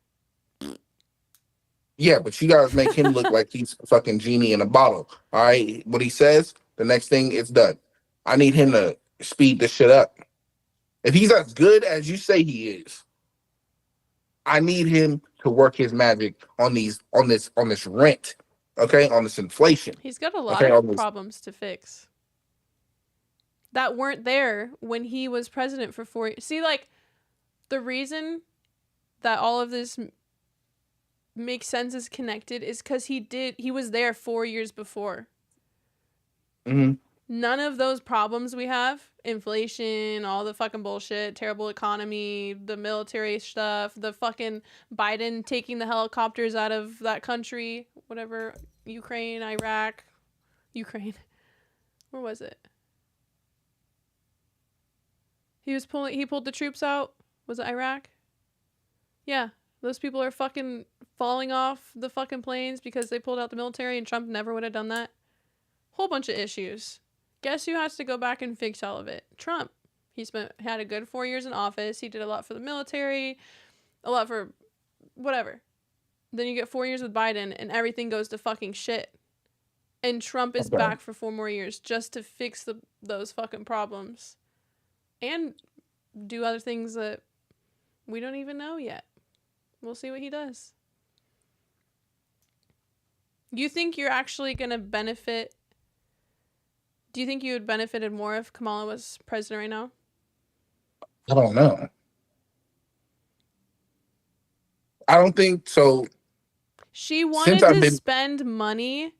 Yeah, but you gotta make him look like he's a fucking genie in a bottle. All right, what he says, the next thing it's done. I need him to speed this shit up. If he's as good as you say he is, I need him to work his magic on this rent, okay, on this inflation, He's got a lot okay, of on this. problems to fix that weren't there when he was president for 4 years. See, like, the reason that all of this makes sense is connected is because he was there 4 years before. Mm-hmm. None of those problems we have, inflation, all the fucking bullshit, terrible economy, the military stuff, the fucking Biden taking the helicopters out of that country, whatever, Ukraine, Iraq, Ukraine. Where was it? He pulled the troops out. Was it Iraq? Yeah. Those people are fucking falling off the fucking planes because they pulled out the military, and Trump never would have done that. Whole bunch of issues. Guess who has to go back and fix all of it? Trump. Had a good 4 years in office. He did a lot for the military, a lot for whatever. Then you get 4 years with Biden and everything goes to fucking shit. And Trump is Okay. back for 4 more years just to fix those fucking problems. And do other things that we don't even know yet. We'll see what he does. You think you're actually going to benefit? Do you think you would benefited more if Kamala was president right now? I don't know. I don't think so. She Since wanted I've to been, spend money.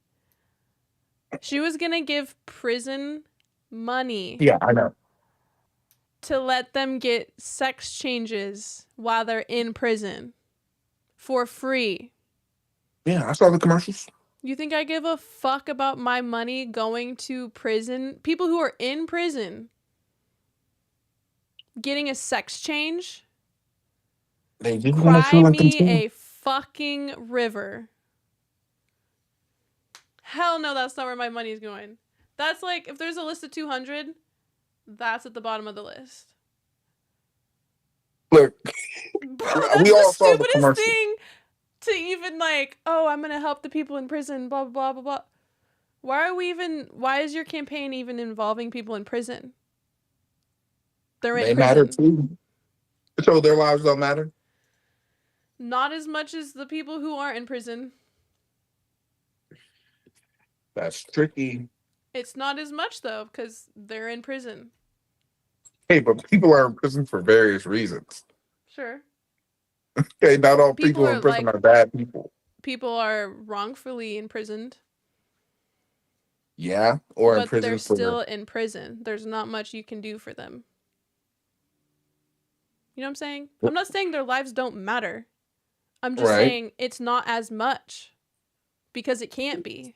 She was going to give prison money yeah, I know. to let them get sex changes while they're in prison for free. Yeah, I saw the commercials. You think I give a fuck about my money going to prison? People who are in prison getting a sex change? They just want to Cry feel in me control. a fucking river. Hell no, that's not where my money's going. That's like, if there's a list of 200, that's at the bottom of the list. Look, Bro, we that's the all saw the stupidest commercial. thing to even like, oh, I'm going to help the people in prison, blah, blah, blah, blah, blah. Why is your campaign even involving people in prison? They're in They matter prison. too. So their lives don't matter. Not as much as the people who aren't in prison. That's tricky. It's not as much though, because they're in prison. Hey, but people are in prison for various reasons. Sure. Okay, not all People people are in prison like, are bad people. people are wrongfully imprisoned, Yeah, or in but they're prison for still in prison. There's not much you can do for them. You know what I'm saying? I'm not saying their lives don't matter. I'm just right, saying it's not as much because it can't be.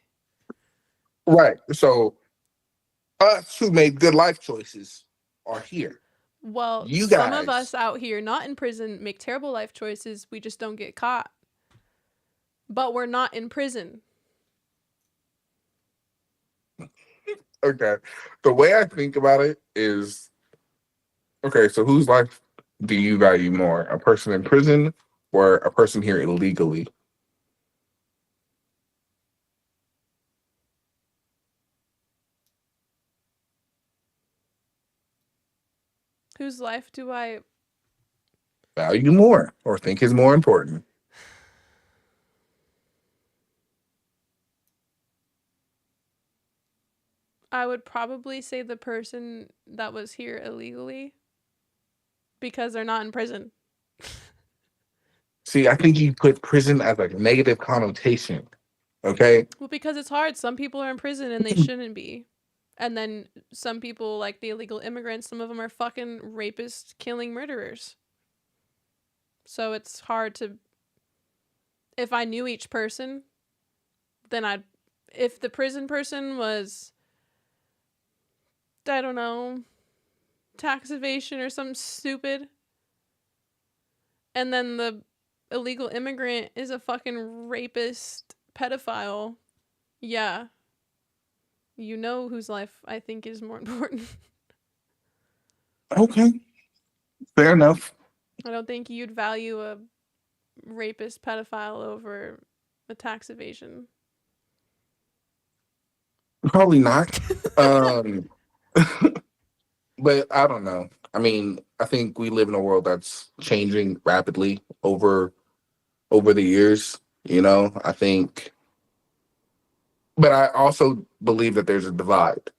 right. So us who made good life choices are here. Well, You some of guys, us out here, not in prison, make terrible life choices. We just don't get caught. But we're not in prison. okay. The way I think about it is okay, so whose life do you value more? A person in prison or a person here illegally? Whose life do I. Value more or think is more important? I would probably say the person that was here illegally because they're not in prison. See, I think you put prison as a negative connotation. Okay. Well, because it's hard. Some people are in prison and they shouldn't be. And then some people, like the illegal immigrants, some of them are fucking rapists, killing murderers. So it's hard to. If I knew each person, then I'd. If the prison person was, I don't know, tax evasion or something stupid, and then the illegal immigrant is a fucking rapist, pedophile, yeah, you know whose life I think is more important. Okay. Fair enough. I don't think you'd value a rapist, pedophile over a tax evasion. Probably not. Um, but I don't know. I mean, I think we live in a world that's changing rapidly over the years. I think, but I also believe that there's a divide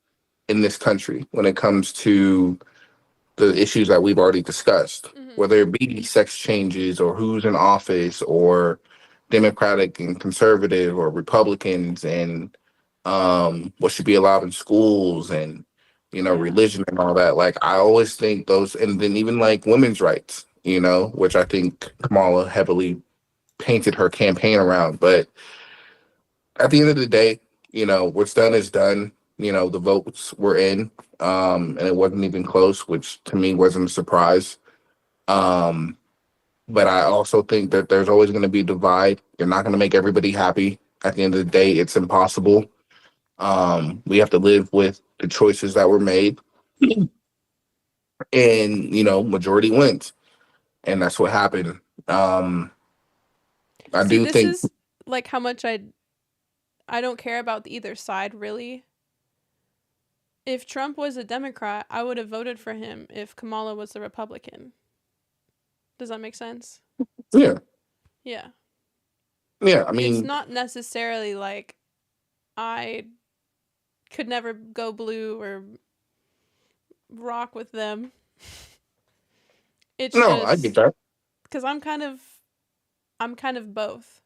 in this country when it comes to the issues that we've already discussed, Mm-hmm. whether it be sex changes or who's in office or Democratic and conservative or Republicans and what should be allowed in schools and Yeah. religion and all that. Like I always think those, and then even like women's rights, which I think Kamala heavily painted her campaign around. But at the end of the day, what's done is done. The votes were in, and it wasn't even close, which to me wasn't a surprise. Um, but I also think that there's always going to be a divide. You're not going to make everybody happy. At the end of the day, it's impossible. We have to live with the choices that were made, and majority wins, and that's what happened. I See, do this think, is like how much I don't care about either side really. If Trump was a Democrat, I would have voted for him if Kamala was a Republican. Does that make sense? yeah, Yeah. yeah. I It's mean, not necessarily like I could never go blue or rock with them. It's no, I get just that. cuz I'm kind of both.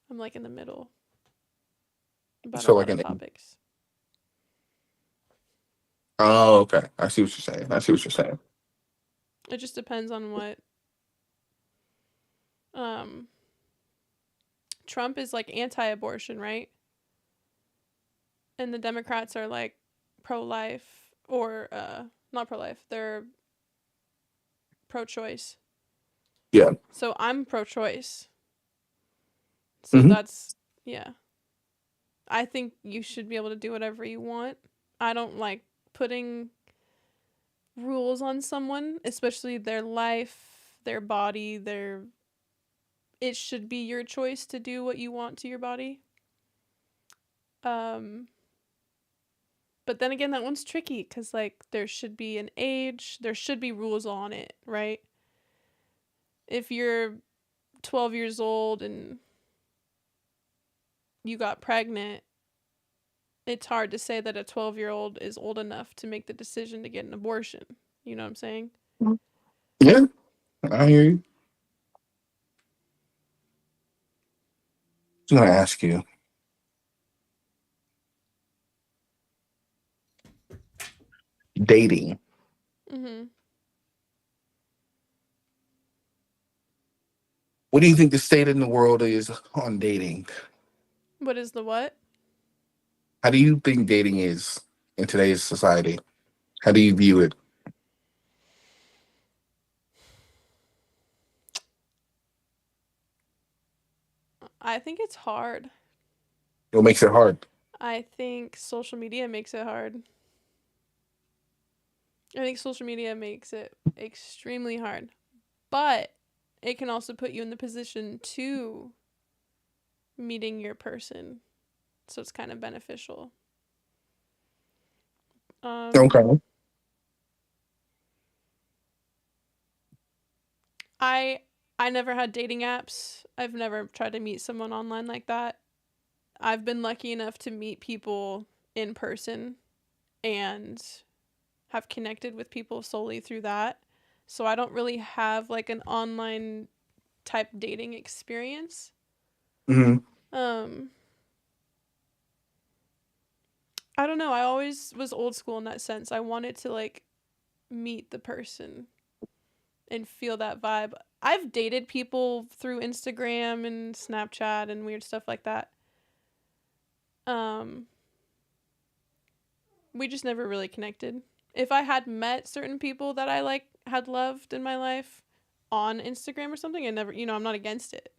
I'm like in the middle about a So lot like of an topics. oh, okay. I see what you're saying. I see what you're saying. It just depends on what um Trump is like anti-abortion, right? And the Democrats are like pro-life or not pro-life. They're pro-choice. Yeah. So I'm pro-choice. So Hmm. that's yeah. I think you should be able to do whatever you want. I don't like putting rules on someone, especially their life, their body, their it should be your choice to do what you want to your body. Um but then again that one's tricky cuz like there should be an age, there should be rules on it, right? If you're 12 years old and you got pregnant, it's hard to say that a 12-year-old is old enough to make the decision to get an abortion. You know what I'm saying? Yeah, I hear you. I'm gonna ask you, dating. Mhm. What do you think the state in the world is on dating? What is the what? How do you think dating is in today's society? How do you view it? I think it's hard. What makes it hard? I think social media makes it hard. I think social media makes it extremely hard. But it can also put you in the position to meeting your person. So it's kind of beneficial. Um Okay. I I never had dating apps. I've never tried to meet someone online like that. I've been lucky enough to meet people in person and have connected with people solely through that. So I don't really have like an online type dating experience. Hmm. Um I don't know. I always was old school in that sense. I wanted to like meet the person and feel that vibe. I've dated people through Instagram and Snapchat and weird stuff like that. Um we just never really connected. If I had met certain people that I like had loved in my life on Instagram or something, I never, I'm not against it.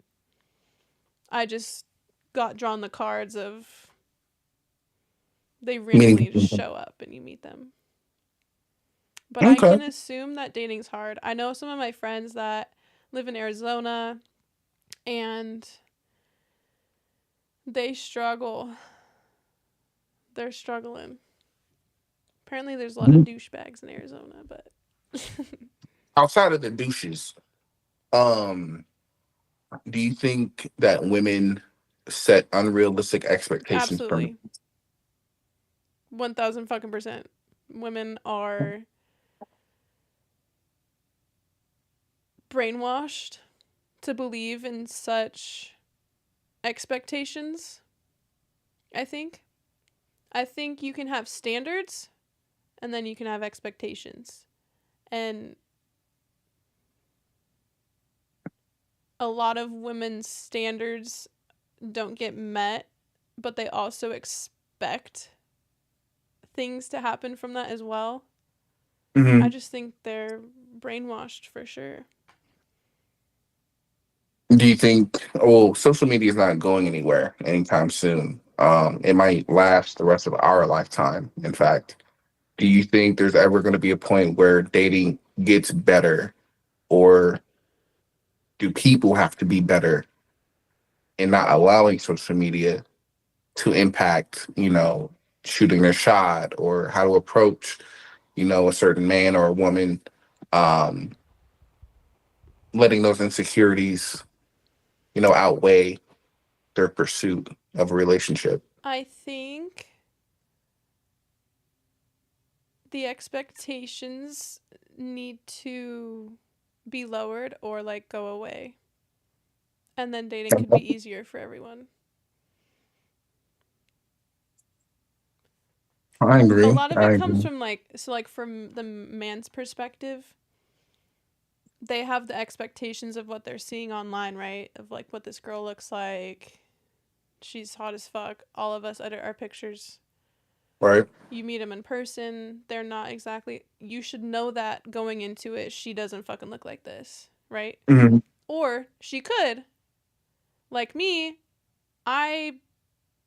I just got drawn the cards of they Meaning. randomly just show up and you meet them. But I Okay. can assume that dating's hard. I know some of my friends that live in Arizona and they struggle. They're struggling. Apparently, there's a lot of douchebags in Arizona, but Outside of the douches, um, do you think that women set unrealistic expectations for men? absolutely 1,000 fucking percent. Women are brainwashed to believe in such expectations. I think. I think you can have standards and then you can have expectations. And a lot of women's standards don't get met, but they also expect things to happen from that as well. I Hmm. just think they're brainwashed for sure. Do you think, well, social media is not going anywhere anytime soon. It might last the rest of our lifetime, in fact. Do you think there's ever going to be a point where dating gets better, or do people have to be better in not allowing social media to impact, shooting their shot or how to approach, a certain man or a woman, um, letting those insecurities, outweigh their pursuit of a relationship? I think the expectations need to be lowered or like go away. And then dating could be easier for everyone. I A agree. lot of I it comes agree. from like from the man's perspective, they have the expectations of what they're seeing online, right? Of like what this girl looks like. She's hot as fuck. All of us edit our pictures. Right. You meet them in person, they're not exactly. You should know that going into it, she doesn't fucking look like this, right? Hmm. Or she could. Like me, I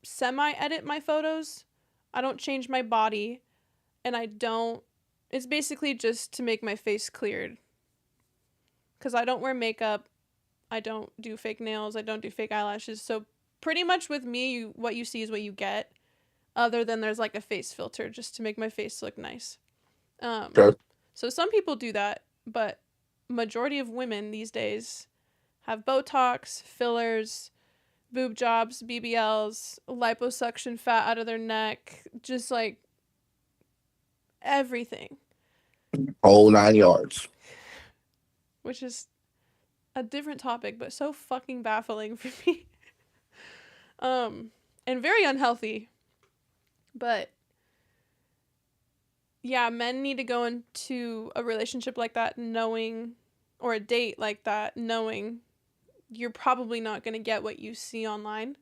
semi edit my photos. I don't change my body, and I don't. It's basically just to make my face cleared. Because I don't wear makeup. I don't do fake nails. I don't do fake eyelashes. So, pretty much with me, what you see is what you get. Other than there's like a face filter just to make my face look nice. Um, Okay. so some people do that, but majority of women these days have Botox, fillers, boob jobs, BBLs, liposuction fat out of their neck, just like everything, Whole 9 yards. which is a different topic, but so fucking baffling for me. um, and very unhealthy. But yeah, men need to go into a relationship like that knowing, or a date like that knowing you're probably not going to get what you see online,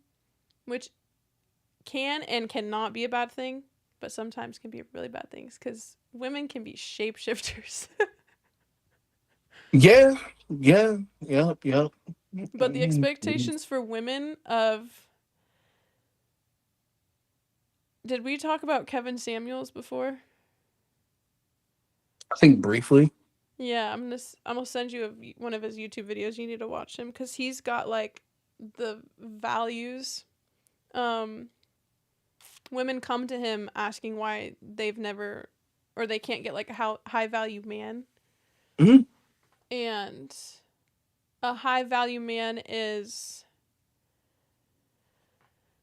which can and cannot be a bad thing, but sometimes can be really bad things because women can be shapeshifters. Yeah, yeah, yep, yep. But the I expectations for women of, did we talk about Kevin Samuels before? think briefly. Yeah, I'm gonna send you one of his YouTube videos. You need to watch him because he's got like the values. Um, Women come to him asking why they've never, or they can't get like a high value man, Hmm. and a high value man is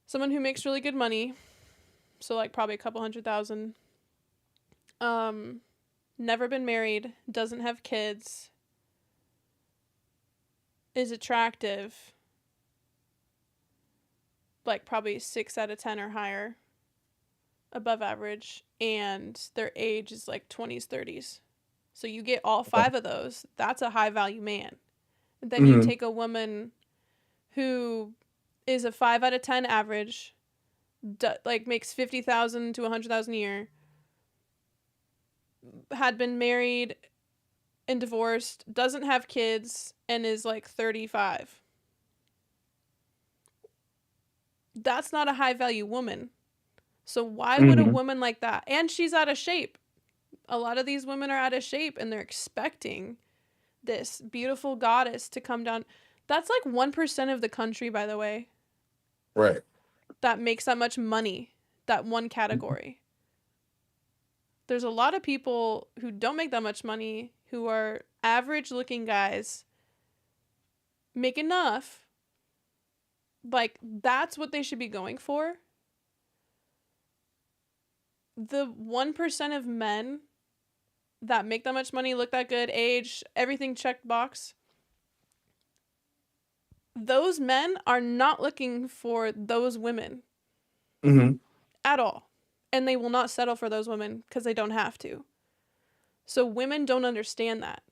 someone who makes really good money, so like probably a couple 100,000. Um, Never been married, doesn't have kids, is attractive, like probably 6 out of 10 or higher, above average, and their age is like 20s, 30s. So you get all five of those. That's a high value man. Then you Hmm. take a woman who is a 5 out of 10 average, like makes 50,000 to 100,000 a year, had been married and divorced, doesn't have kids, and is like 35. That's not a high value woman. So why would a Hmm. woman like that? And she's out of shape. A lot of these women are out of shape and they're expecting this beautiful goddess to come down. That's like 1% of the country, by the way, Right. that makes that much money, that one category. There's a lot of people who don't make that much money who are average looking guys, make enough. Like, that's what they should be going for. The 1% of men that make that much money, look that good, age, everything checked box, those men are not looking for those women Hmm. at all. And they will not settle for those women because they don't have to. So women don't understand that.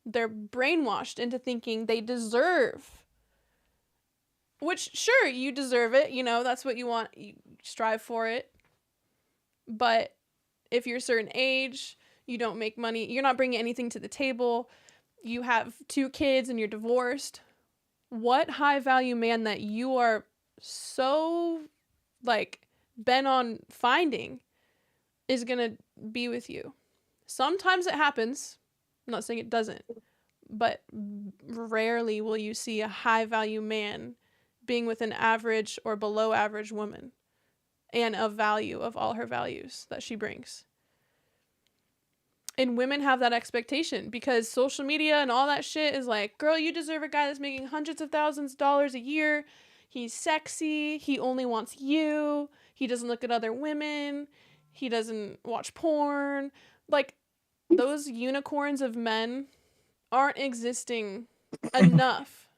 They're brainwashed into thinking they deserve, which, sure, you deserve it. You know, that's what you want. You strive for it. But if you're a certain age, you don't make money, you're not bringing anything to the table, you have 2 kids and you're divorced, what high value man that you are so like bent on finding is gonna be with you? Sometimes it happens. I'm not saying it doesn't, but rarely will you see a high value man being with an average or below average woman and of value, of all her values that she brings. And women have that expectation because social media and all that shit is like, girl, you deserve a guy that's making hundreds of thousands of dollars a year. He's sexy. He only wants you. He doesn't look at other women. He doesn't watch porn. Like, those unicorns of men aren't existing enough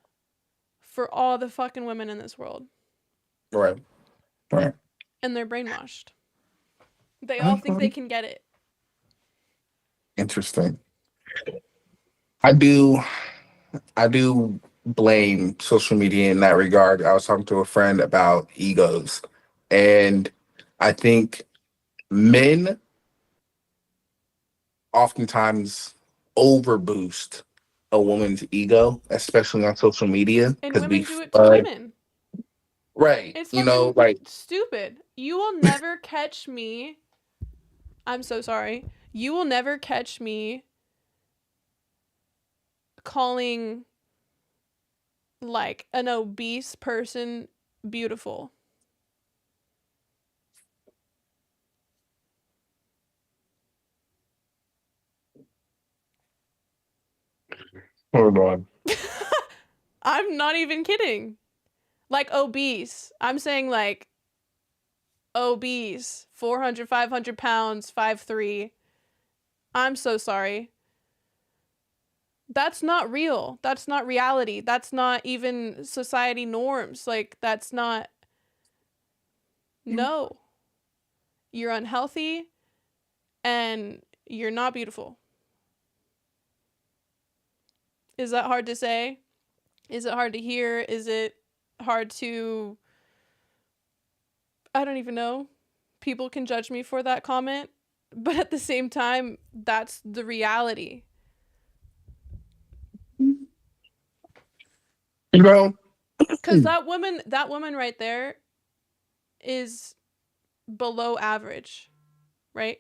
for all the fucking women in this world. Right. Right. And they're brainwashed. They all think they can get it. Interesting. I do. I do blame social media in that regard. I was talking to a friend about egos, and I think men oftentimes overboost a woman's ego, especially on social media, And because we women do it to flood. women. Right. It's You know, fucking like stupid. You will never catch me. I'm so sorry. You will never catch me calling like an obese person beautiful. hold on. I'm not even kidding. Like obese. I'm saying like obese, 400, 500 pounds, 5'3". I'm so sorry. That's not real. That's not reality. That's not even society norms. Like, that's not. No. You're unhealthy and you're not beautiful. Is that hard to say? Is it hard to hear? Is it hard to I don't even know. People can judge me for that comment, but at the same time, that's the reality. You know, Cuz that woman right there is below average, right?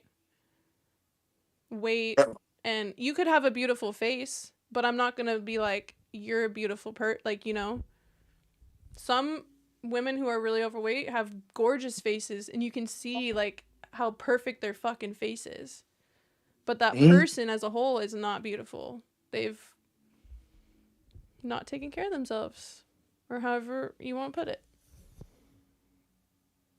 Weight, and you could have a beautiful face, but I'm not going to be like you're a beautiful like, some women who are really overweight have gorgeous faces, and you can see like how perfect their fucking face is. But that mm, person as a whole is not beautiful. They've not taken care of themselves, or however you want to put it.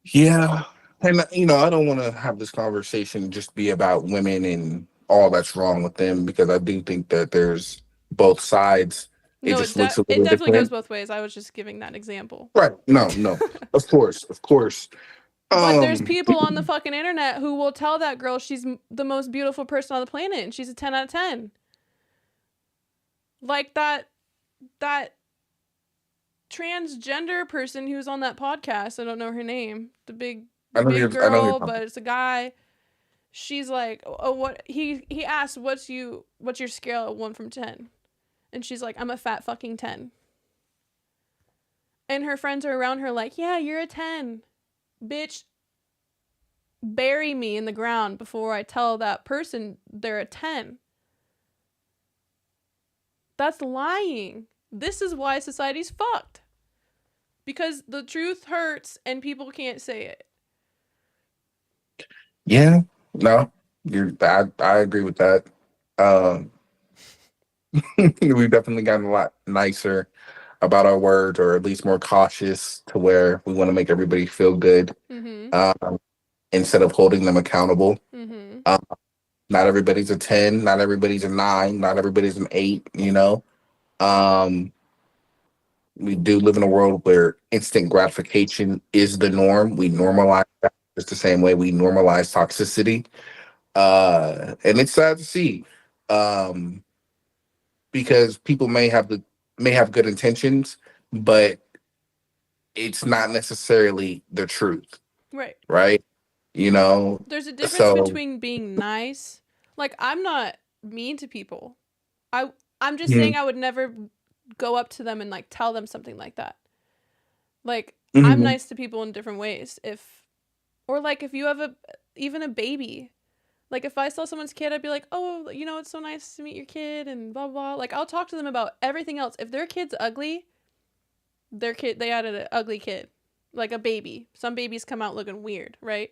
yeah, and I don't want to have this conversation just be about women and all that's wrong with them because I do think that there's both sides. It No, just looks a it little definitely goes different. both ways. I was just giving that example. Right? No, no. Of course, of course. But there's Um, people on the fucking internet who will tell that girl she's the most beautiful person on the planet and she's a 10 out of 10. Like that transgender person who's on that podcast. I don't know her name. The big I know you're girl, talking. but it's a guy. She's like, "Oh, what?" He asked, what's your scale of 1 from 10?" And she's like, "I'm a fat fucking 10." And her friends are around her like, "Yeah, you're a 10. Bitch, bury me in the ground before I tell that person they're a 10." That's lying. This is why society's fucked. Because the truth hurts and people can't say it. Yeah, no, I agree with that. Um, we've definitely gotten a lot nicer about our words, or at least more cautious to where we want to make everybody feel good, Mhm. um, instead of holding them accountable. Mhm. Um, Not everybody's a 10, not everybody's a 9, not everybody's an 8. Um, we do live in a world where instant gratification is the norm. We Mhm. normalize that just the same way we normalize toxicity. And it's sad to see, um, because people may have good intentions, but it's not necessarily the truth, Right. right? You know, There's a difference so between being nice. Like, I'm not mean to people. I I'm just saying mhm, I would never go up to them and like tell them something like that. Like, I'm mhm, nice to people in different ways. If or like if you have even a baby. Like if I saw someone's kid, I'd be like, "Oh, it's so nice to meet your kid," and blah blah. Like I'll talk to them about everything else. If their kid's ugly, they added an ugly kid, like a baby. Some babies come out looking weird, right?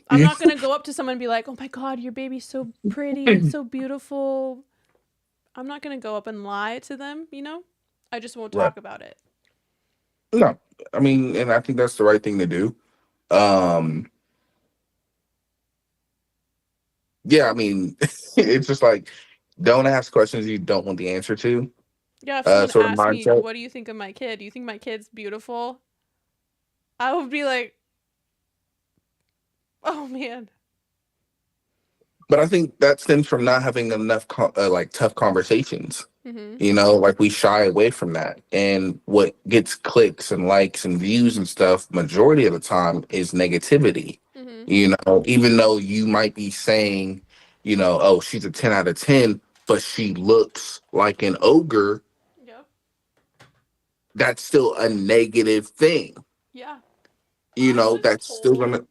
I'm yeah, not gonna go up to someone and be like, "Oh my god, your baby's so pretty, it's so beautiful." I'm not gonna go up and lie to them. I just won't right. talk about it. No, I mean, and I think that's the right thing to do. Um, yeah, I mean, it's just like don't ask questions you don't want the answer to. Yeah, if someone Sort of asked me, mindset. "What do you think of my kid? Do you think my kid's beautiful?" I would be like, "Oh man." But I think that stems from not having enough like tough conversations. Mhm. Like we shy away from that. And what gets clicks and likes and views and stuff, majority of the time, is negativity. Mhm. Even though you might be saying, oh, she's a 10 out of 10, but she looks like an ogre, Yep. that's still a negative thing. Yeah. I was That's still told, gonna.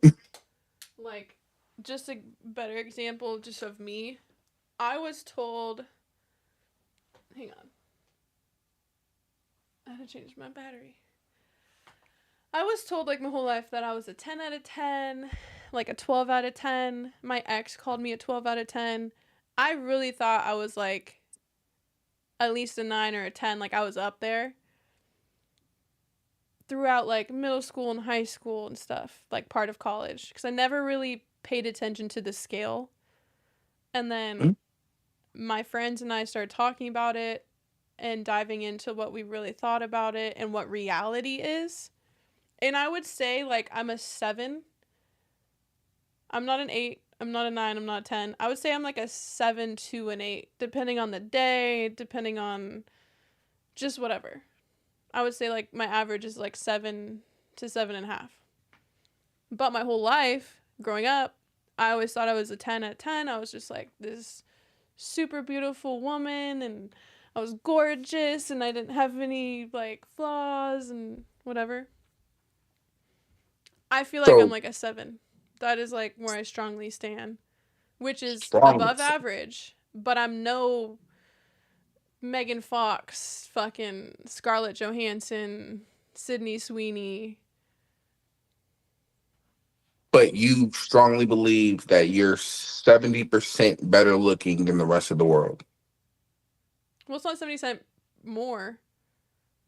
like, just a better example just of me. I was told, hang on, I had to change my battery. I was told, like, my whole life that I was a 10 out of 10, like a 12 out of 10. My ex called me a 12 out of 10. I really thought I was, like, at least a 9 or a 10. Like, I was up there throughout, like, middle school and high school and stuff, like, part of college. Because I never really paid attention to the scale. And then my friends and I started talking about it and diving into what we really thought about it and what reality is. And I would say, like, I'm a 7. I'm not an 8. I'm not a 9. I'm not a 10. I would say I'm like a 7 to an 8, depending on the day, depending on just whatever. I would say, like, my average is like 7 to 7.5. But my whole life, growing up, I always thought I was a 10 out of 10. I was just like this super beautiful woman, and I was gorgeous, and I didn't have any like flaws and whatever. I feel like I'm So like a 7. That is like where I strongly stand, which is strong. above average, but I'm no Megan Fox, fucking Scarlett Johansson, Sydney Sweeney. But you strongly believe that you're 70% better looking than the rest of the world. Well, it's not 70% more.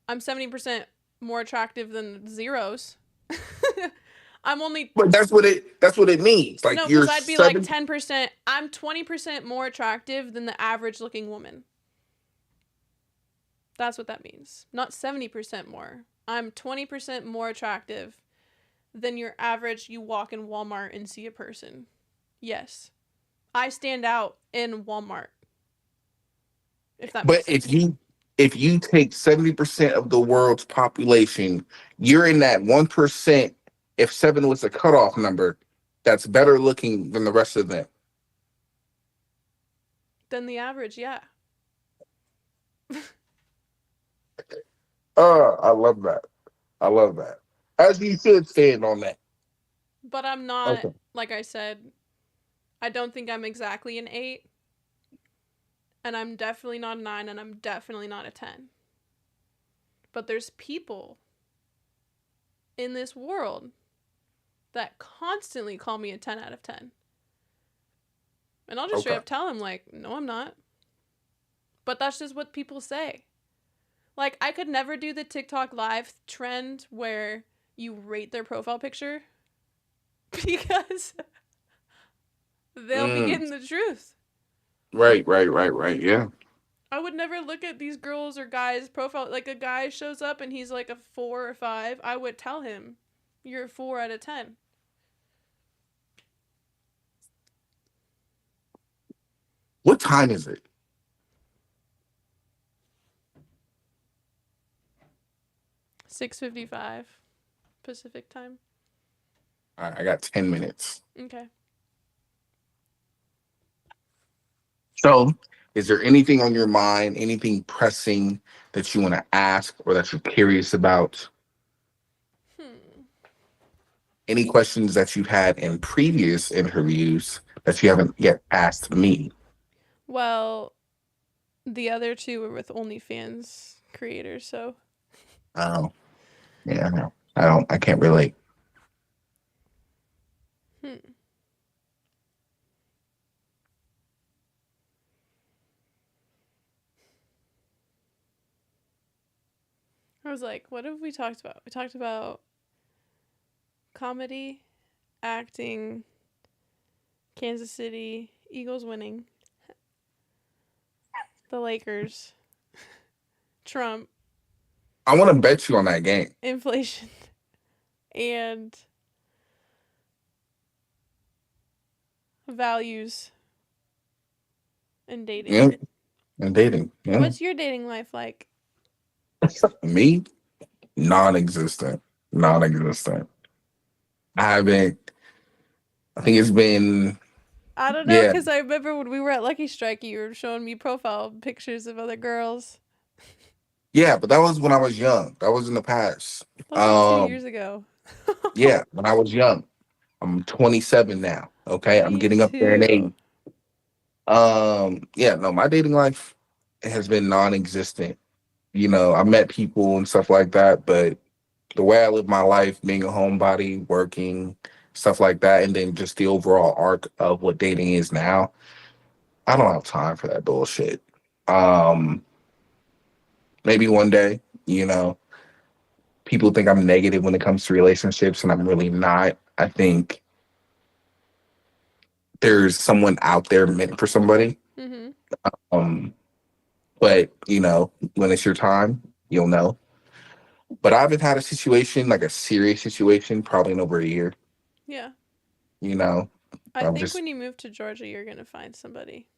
I'm 70% more attractive than zeros. I'm only But that's what it means. Like no, you're because I'd be like 7. 10%. I'm 20% more attractive than the average looking woman. That's what that means. Not 70% more. I'm 20% more attractive than your average. You walk in Walmart and see a person. Yes. I stand out in Walmart, if that But makes if sense. you take 70% of the world's population, you're in that 1%. If 7 was a cutoff number, that's better looking than the rest of them. Than the average, yeah. I love that. I love that. As you should stand on that. But I'm not, Okay. like I said, I don't think I'm exactly an 8. And I'm definitely not a 9. And I'm definitely not a 10. But there's people in this world that constantly call me a 10 out of 10. And I'll just straight Okay. up tell them, like, no, I'm not. But that's just what people say. Like, I could never do the TikTok live trend where you rate their profile picture because they'll be Mm. getting the truth. Right, right, right, right. Yeah. I would never look at these girls or guys' profile. Like, a guy shows up and he's like a 4 or 5. I would tell him, you're a 4 out of 10. What time is it? 6:55 Pacific time. All right, I got 10 minutes. Okay. So, is there anything on your mind, anything pressing that you want to ask or that you're curious about? Hmm. Any questions that you've had in previous interviews that you haven't yet asked me? Well, the other two were with OnlyFans creators, so. Oh, yeah, no, I can't relate. Hmm. I was like, what have we talked about? We talked about comedy, acting, Kansas City, Eagles winning, the Lakers, Trump, I want to bet you on that game. inflation, and values and dating. Yeah, and dating. Yeah, What's your dating life like? me, non-existent, non-existent. I haven't. I think it's been. I don't know, Yeah, because I remember when we were at Lucky Strike, you were showing me profile pictures of other girls. yeah, but that was when I was young. That was in the past. That was like 2 years Um, ago. yeah, when I was young. I'm 27 now. Okay, I'm Me getting up there in too. age. Yeah, no, my dating life has been non-existent. I met people and stuff like that, but the way I live my life, being a homebody, working, stuff like that, and then just the overall arc of what dating is now, I don't have time for that bullshit. Um, Maybe one day, people think I'm negative when it comes to relationships, and I'm really not. I think there's someone out there meant for somebody. Mm-hmm. Um, but when it's your time, you'll know. But I haven't had a situation like a serious situation probably in over a year. Yeah. You know, I I'm think just when you move to Georgia, you're going to find somebody.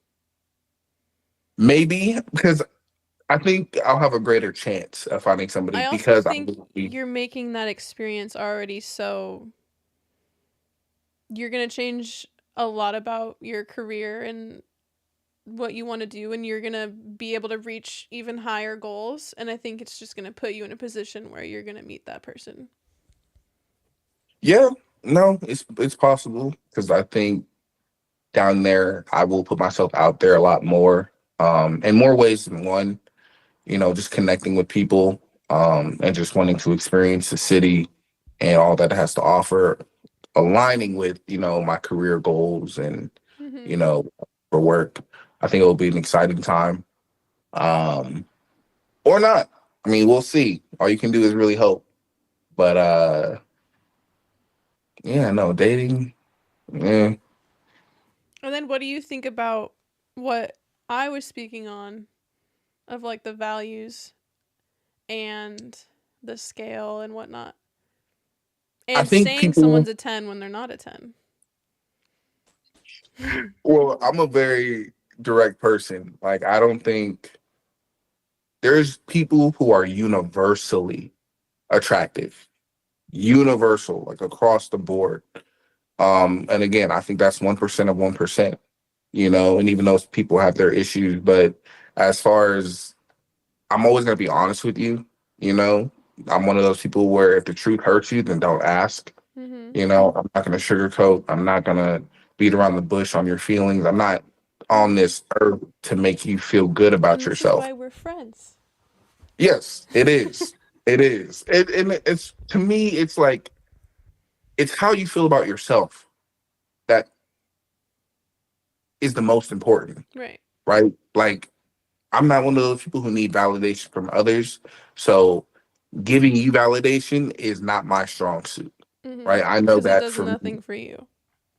maybe because I think I'll have a greater chance of finding somebody I also because I think will be. you're making that experience already, so you're going to change a lot about your career and what you want to do, and you're going to be able to reach even higher goals, and I think it's just going to put you in a position where you're going to meet that person. Yeah, no, it's possible because I think down there I will put myself out there a lot more, in more ways than one. Just connecting with people, and just wanting to experience the city and all that it has to offer, aligning with my career goals and you Mhm. know for work. I think it will be an exciting time, um, or not. I mean, we'll see. All you can do is really hope. But yeah, no dating. Yeah, And then what do you think about what I was speaking on of like the values and the scale and whatnot? I And think saying people. someone's a 10 when they're not a 10. Well, I'm a very direct person. Like, I don't think there's people who are universally attractive, universal, like across the board. And again, I think that's 1% of 1%. And even those people have their issues, but as far as I'm always gonna be honest with you, you know, I'm one of those people where if the truth hurts you, then don't ask. Mhm. I'm not gonna sugarcoat. I'm not gonna beat around the bush on your feelings. I'm not on Mhm. this earth to make you feel good about And this is yourself. why we're friends. Yes, it is. It is. And it's to me, it's like it's how you feel about yourself that is the most important, Right. right? Like I'm not one of those people who need validation from others. So giving you validation is not my strong suit, Mhm. right? I know Cuz it that does for me. nothing for you.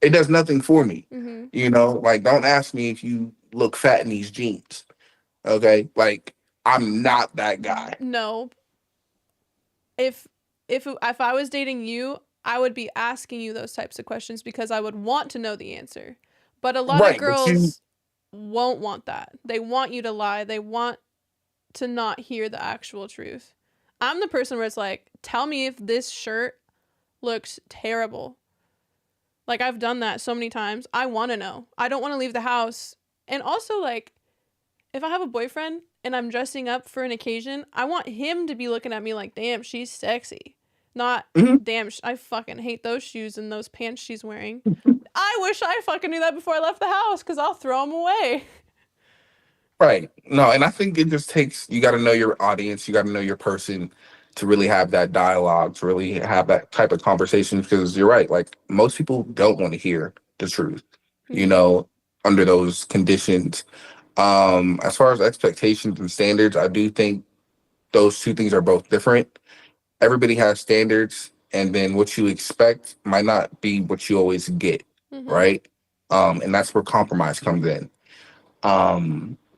It does nothing for me. Mhm. Like don't ask me if you look fat in these jeans. Okay? Like I'm not that guy. No, if if I was dating you, I would be asking you those types of questions because I would want to know the answer. But a lot of Right, but you girls won't want that. They want you to lie. They want to not hear the actual truth. I'm the person where it's like, tell me if this shirt looks terrible. Like I've done that so many times. I want to know. I don't want to leave the house. And also like if I have a boyfriend and I'm dressing up for an occasion, I want him to be looking at me like, "Damn, she's sexy." Not, mhm. "Damn, I fucking hate those shoes and those pants she's wearing." I wish I fucking knew that before I left the house cuz I'll throw them away. Right. No, and I think it just takes you got to know your audience, you got to know your person to really have that dialogue, to really have that type of conversation. Because you're right, like most people don't want to hear the truth, you Mhm. know, under those conditions. As far as expectations and standards, I do think those two things are both different. Everybody has standards, and then what you expect might not be what you always get, Mhm. right? And that's where compromise comes in.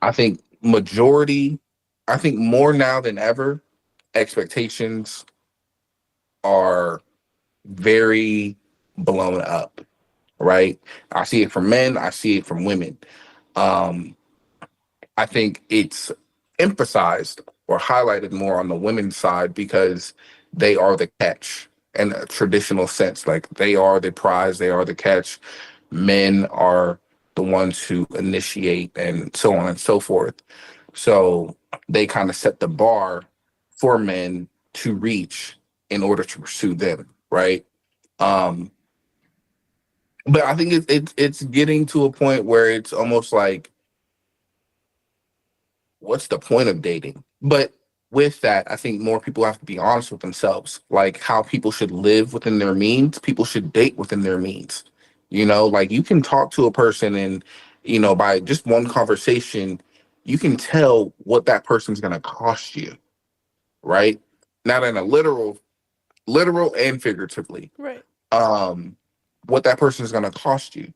I think majority, I think more now than ever, expectations are very blown up, right? I see it from men, I see it from women. Um, I think it's emphasized or highlighted more on the women's side because they are the catch in a traditional sense. Like they are the prize, they are the catch. Men are the ones who initiate and so on and so forth. So they kind of set the bar for men to reach in order to pursue them, right? Um, but I think it's getting to a point where it's almost like, what's the point of dating? But with that, I think more people have to be honest with themselves, like how people should live within their means. People should date within their means. Like you can talk to a person and, by just one conversation, you can tell what that person's going to cost you, right? Not in a literal and figuratively. Right. Um, what that person is going to cost you,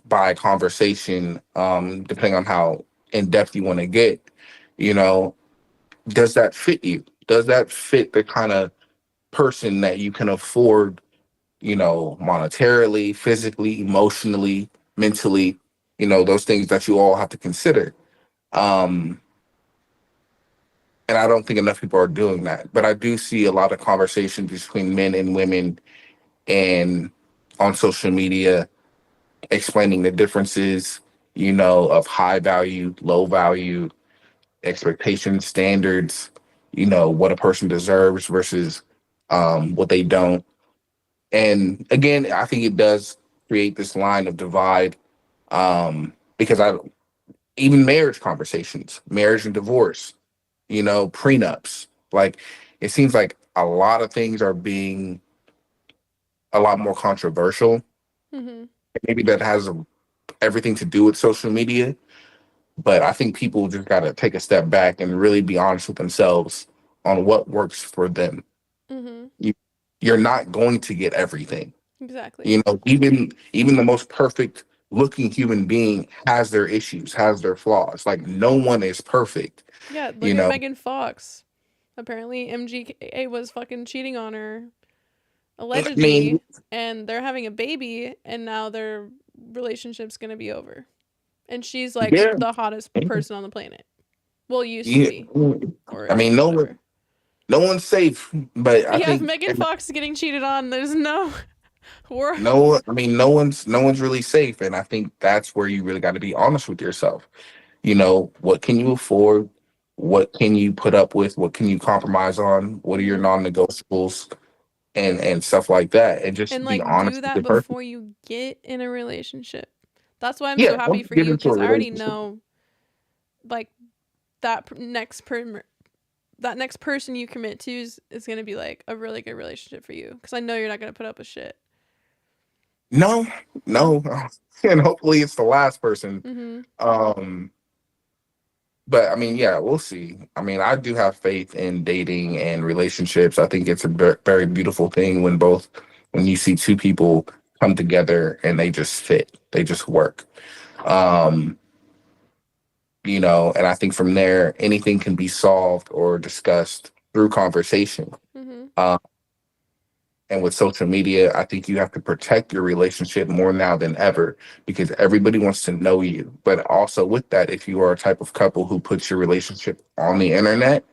by conversation, depending on how in depth you want to get, you know, does that fit you? Does that fit the kind of person that you can afford, monetarily, physically, emotionally, mentally, those things that you all have to consider. Um, And I don't think enough people are doing that. But I do see a lot of conversations between men and women and on social media explaining the differences, of high value, low value, expectations, standards, what a person deserves versus what they don't. And again, I think it does create this line of divide, because I even marriage conversations, marriage and divorce, prenups. Like it seems like a lot of things are being a lot more controversial. Mm-hmm. Maybe that has everything to do with social media, but I think people just got to take a step back and really be honest with themselves on what works for them. Mm-hmm. You, you're not going to get everything. Exactly. Even the most perfect looking human being has their issues, has their flaws. Like no one is perfect. Yeah, look You at know, Megan Fox. Apparently, MGK was fucking cheating on her, I mean, allegedly, and they're having a baby, and now their relationship's gonna be over. And she's like yeah, the hottest person on the planet. Well, used to yeah. be, or I is, mean, whatever. no one's safe, but I Yeah, if think Megan Fox is getting cheated on, there's no world. no, I mean, no one's really safe, and I think that's where you really got to be honest with yourself. What can you afford? What can you put up with? What can you compromise on? What are your Mm-hmm. non-negotiables and stuff like that? And And just be like do honest with that the person. before you get in a relationship. That's why I'm so Yeah, happy once for you get you into a because I already relationship. know like that next person you commit to is going to be like a really good relationship for you because I know you're not going to put up with shit. No, no, and hopefully it's the last person. Mhm. Um, but I mean, yeah, we'll see. I mean, I do have faith in dating and relationships. I think it's a very beautiful thing when you see two people come together and they just fit, they just work. Um, and I think from there, anything can be solved or discussed through conversation. Mhm. Um, and with social media, I think you have to protect your relationship more now than ever because everybody wants to know you. But also, with that, if you are a type of couple who puts your relationship on the internet,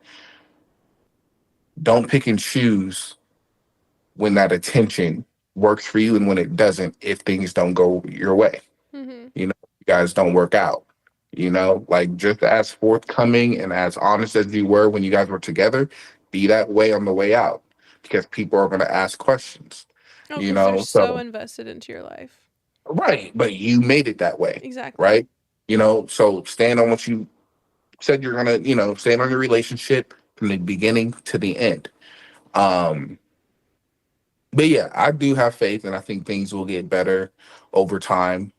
don't pick and choose when that attention works for you and when it doesn't, if things don't go your way. Mhm. You guys don't work out. Like just as forthcoming and as honest as you were when you guys were together, be that way on the way out because people are going to ask questions. Oh, cuz they're so So invested into your life. right, but you made it that way, Exactly. right? So stand on what you said you're gonna, stand on your relationship from the beginning to the end. Um, but yeah, I do have faith, and I think things will get better over time.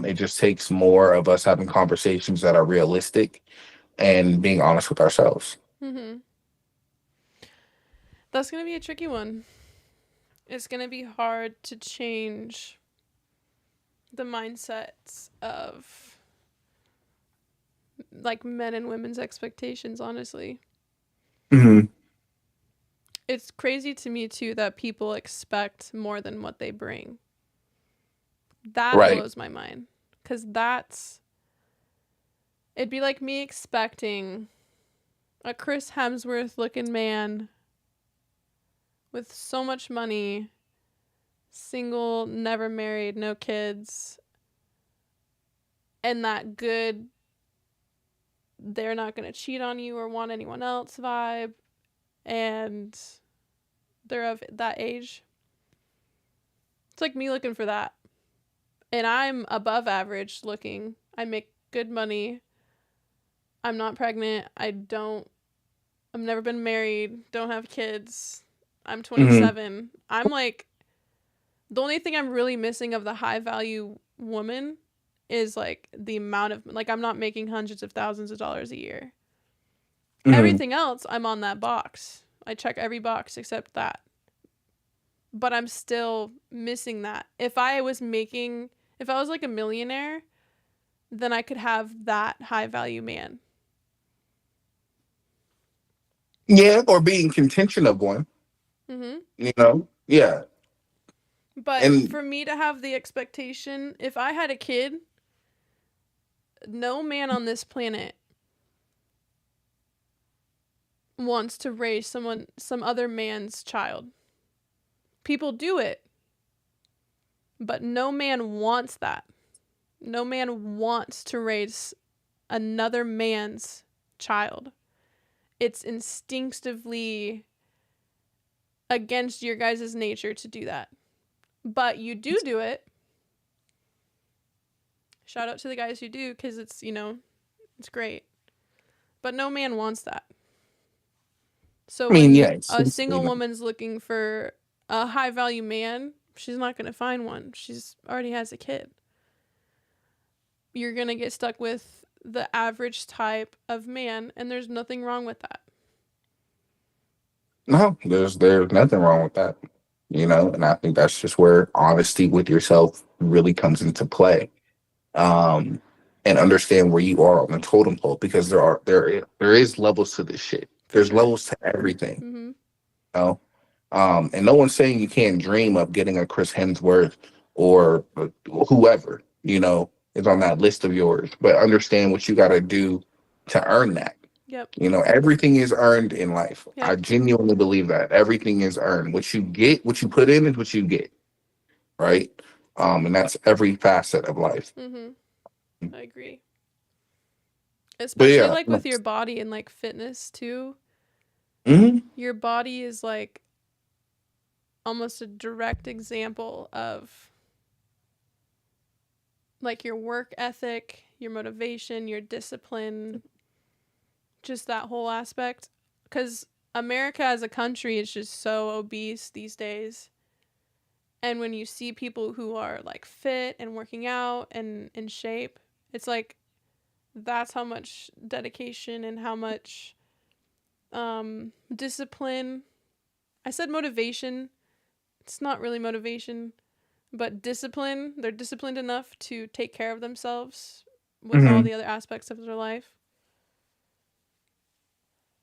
It just takes more of us having conversations that are realistic and being honest with ourselves. Mhm. That's going to be a tricky one. It's going to be hard to change the mindsets of like men and women's expectations, honestly. Hmm. It's crazy to me too that people expect more than what they bring. That Right. blows my mind cuz that's it'd be like me expecting a Chris Hemsworth looking man with so much money, single, never married, no kids, and that good they're not going to cheat on you or want anyone else vibe and they're of that age. It's like me looking for that. And I'm above average looking. I make good money. I'm not pregnant. I've never been married, don't have kids. I'm Hmm. 27. I'm like the only thing I'm really missing of the high value woman is like the amount of like I'm not making hundreds of thousands of dollars a year. Hmm. Everything else I'm on that box. I check every box except that. But I'm still missing that. If I was like a millionaire, then I could have that high value man. Yeah, or being contention of one. Mhm. Yeah, But and for me to have the expectation, if I had a kid, no man on this planet wants to raise some other man's child. People do it, but no man wants that. No man wants to raise another man's child. It's instinctively against your guys' nature to do that. But you do it. Shout out to the guys who do, because it's, it's great. But no man wants that. So I mean, yeah, when it's, a you single know, woman's looking for a high value man, she's not going to find one. She's already has a kid. You're going to get stuck with the average type of man, and there's nothing wrong with that. no, there's nothing wrong with that, and I think that's just where honesty with yourself really comes into play. Um, and understand where you are on the totem pole, because there is levels to this shit. For There's sure. levels to everything, Mm-hmm. you know. And no one's saying you can't dream of getting a Chris Hemsworth or whoever, is on that list of yours, but understand what you got to do to earn that. Yep. Everything is earned in life. I Yep. genuinely believe that everything is earned. What you get, what you put in is what you get, right? And that's every facet of life. Mm-hmm. I agree. But Especially yeah, like with your body and like fitness too. mhm. Your body is like almost a direct example of like your work ethic, your motivation, your discipline, just that whole aspect. Because America as a country is just so obese these days. And when you see people who are like fit and working out and in shape, it's like that's how much dedication and how much discipline. I said motivation. It's not really motivation, but discipline. They're disciplined enough to take care of themselves with all Mhm. the other aspects of their life.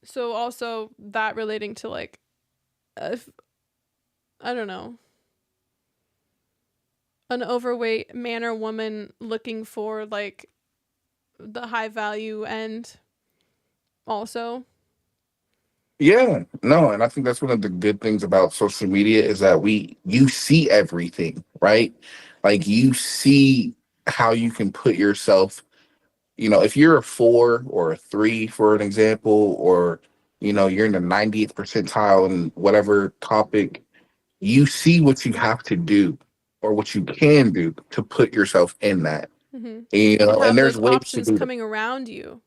So also that relating to like, if, I don't know, an overweight man or woman looking for like the high value end also. Yeah, no, and I think that's one of the good things about social media is that you see everything, right? Like you see how you can put yourself, if you're a 4 or a 3, for an example, or you're in the 90th percentile in whatever topic, you see what you have to do or what you can do to put yourself in that. Mm-hmm. And And have there's those ways to options do that. coming around you,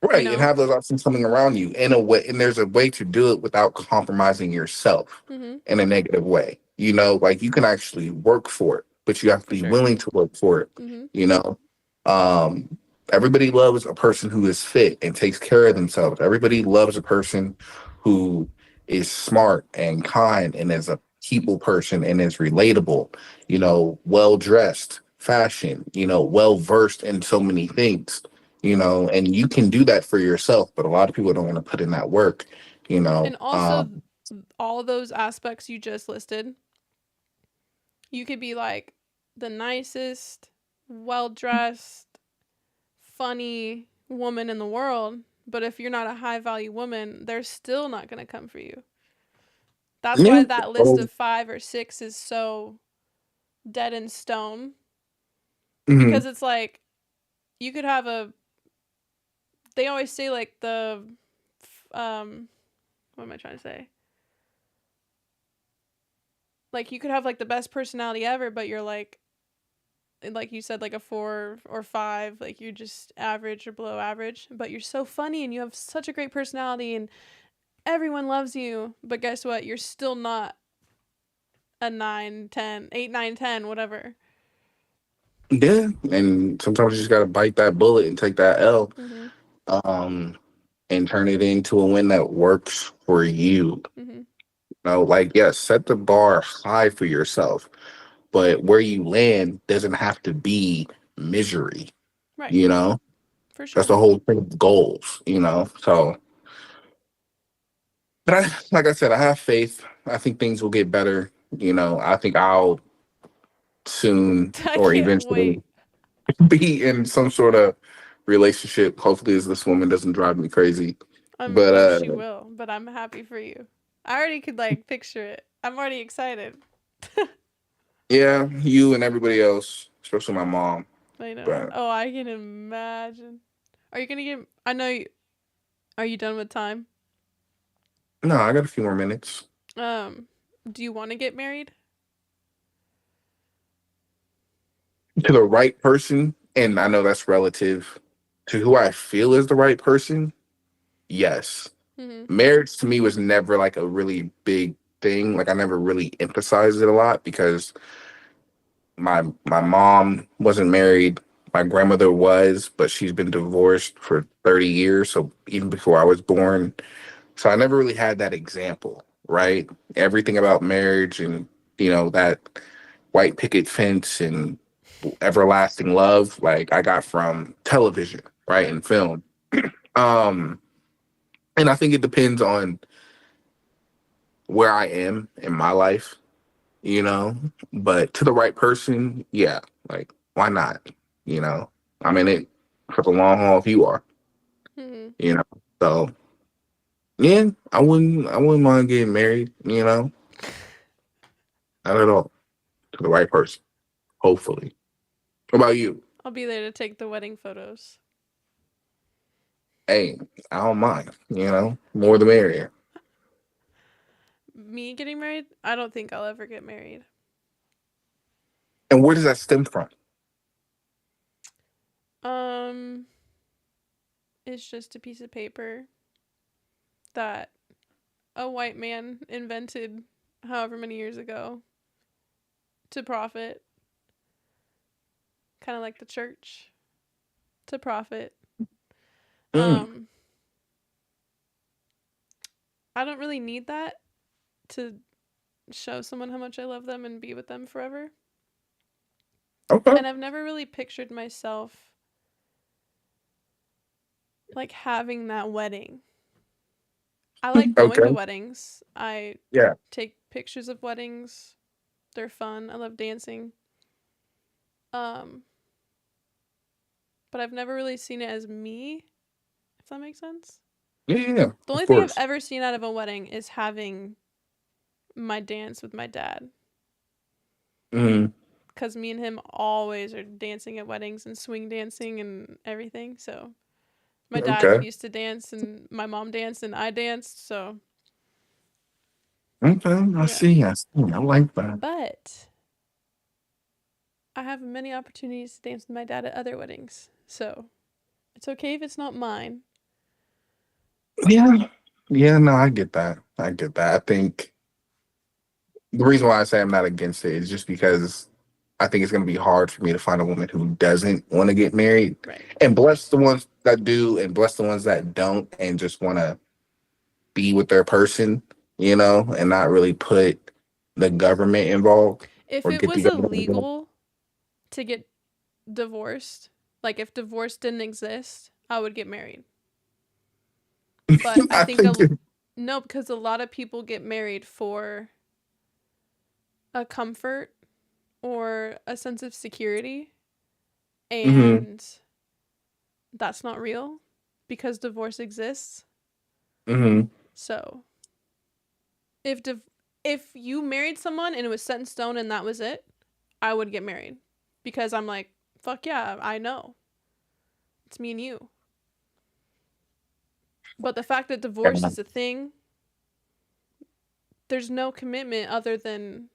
you Right, and know? have those options coming around you in a way, and there's a way to do it without compromising yourself Mm-hmm. in a negative way. Like you can actually work for it, but you have to For be sure. willing to work for it. Mm-hmm. You know, um, everybody loves a person who is fit and takes care of themselves. Everybody loves a person who is smart and kind and is a people person and is relatable. Well dressed, fashion. Well versed in so many things, and you can do that for yourself, but a lot of people don't want to put in that work, you know. And also, all those aspects you just listed, you could be like the nicest, well dressed, funny woman in the world, but if you're not a high value woman, they're still not going to come for you. That's why Yeah. that list Oh, of 5 or 6 is so dead in stone, mhm. because it's like you could have a, they always say like um what am I trying to say? Like you could have like the best personality ever, but you're like you said, like a 4 or 5, like you're just average or below average, but you're so funny and you have such a great personality and everyone loves you. But guess what? You're still not a 9, 10, 8, 9, 10, whatever. Yeah, and sometimes you just gotta bite that bullet and take that L, Mm-hmm. um, and turn it into a win that works for you. Mm-hmm. Like yes, set the bar high for yourself, but where you land doesn't have to be misery. Right. You know, For that's sure. the whole thing of goals. So, but like I said, I have faith. I think things will get better. I think I'll soon I or can't eventually wait. be in some sort of relationship. Hopefully, as this woman doesn't drive me crazy. But Oh, she will, but I'm happy for you. I already could like picture it. I'm already excited. yeah, you and everybody else, especially my mom. I know. But Oh, I can imagine. Are you gonna get? I know. Are you done with time? no, I got a few more minutes. Um, do you want to get married? To the right person, and I know that's relative to who I feel is the right person. Yes, Hmm. marriage to me was never like a really big thing. Like I never really emphasized it a lot because my mom wasn't married. My grandmother was, but she's been divorced for 30 years, so even before I was born. So I never really had that example, right? Everything about marriage and that white picket fence and everlasting love, like I got from television, right, Right. and film. Um, and I think it depends on where I am in my life, you know. But to the right person, yeah, like why not? You know, I'm in it for the long haul if you are, Hmm. you know. So yeah, I wouldn't mind getting married, not at all. To the right person, hopefully. What about you? I'll be there to take the wedding photos. Hey, I don't mind, more the merrier. Me getting married? I don't think I'll ever get married. And where does that stem from? Um, it's just a piece of paper that a white man invented however many years ago to profit, kind of like the church to profit. Mm, Um, I don't really need that to show someone how much I love them and be with them forever. okay, And I've never really pictured myself like having that wedding. I like going to okay, weddings. I yeah, take pictures of weddings. They're fun. I love dancing. Um, but I've never really seen it as me, if that makes sense. yeah, yeah, yeah, The of only thing I've course. ever seen out of a wedding is having my dance with my dad. Mm, Because me and him always are dancing at weddings and swing dancing and everything. So my dad okay, used to dance and my mom danced and I danced. So okay, yeah. I see, I like that. But I have many opportunities to dance with my dad at other weddings. So it's okay if it's not mine. Yeah, yeah, no, I get that. I get that. I think the reason why I say I'm not against it is just because I think it's going to be hard for me to find a woman who doesn't want to get married. Right. And bless the ones that do, and bless the ones that don't, and just want to be with their person, and not really put the government involved If or it get the was government involved. illegal to get divorced, like if divorce didn't exist, I would get married. But I I think think that, no, because a lot of people get married for a comfort or a sense of security, hmm and that's not real because divorce exists. hmm So if if you married someone and it was set in stone and that was it, I would get married because I'm like, fuck yeah, I know it's me and you. But the fact that divorce is a thing, there's no commitment other than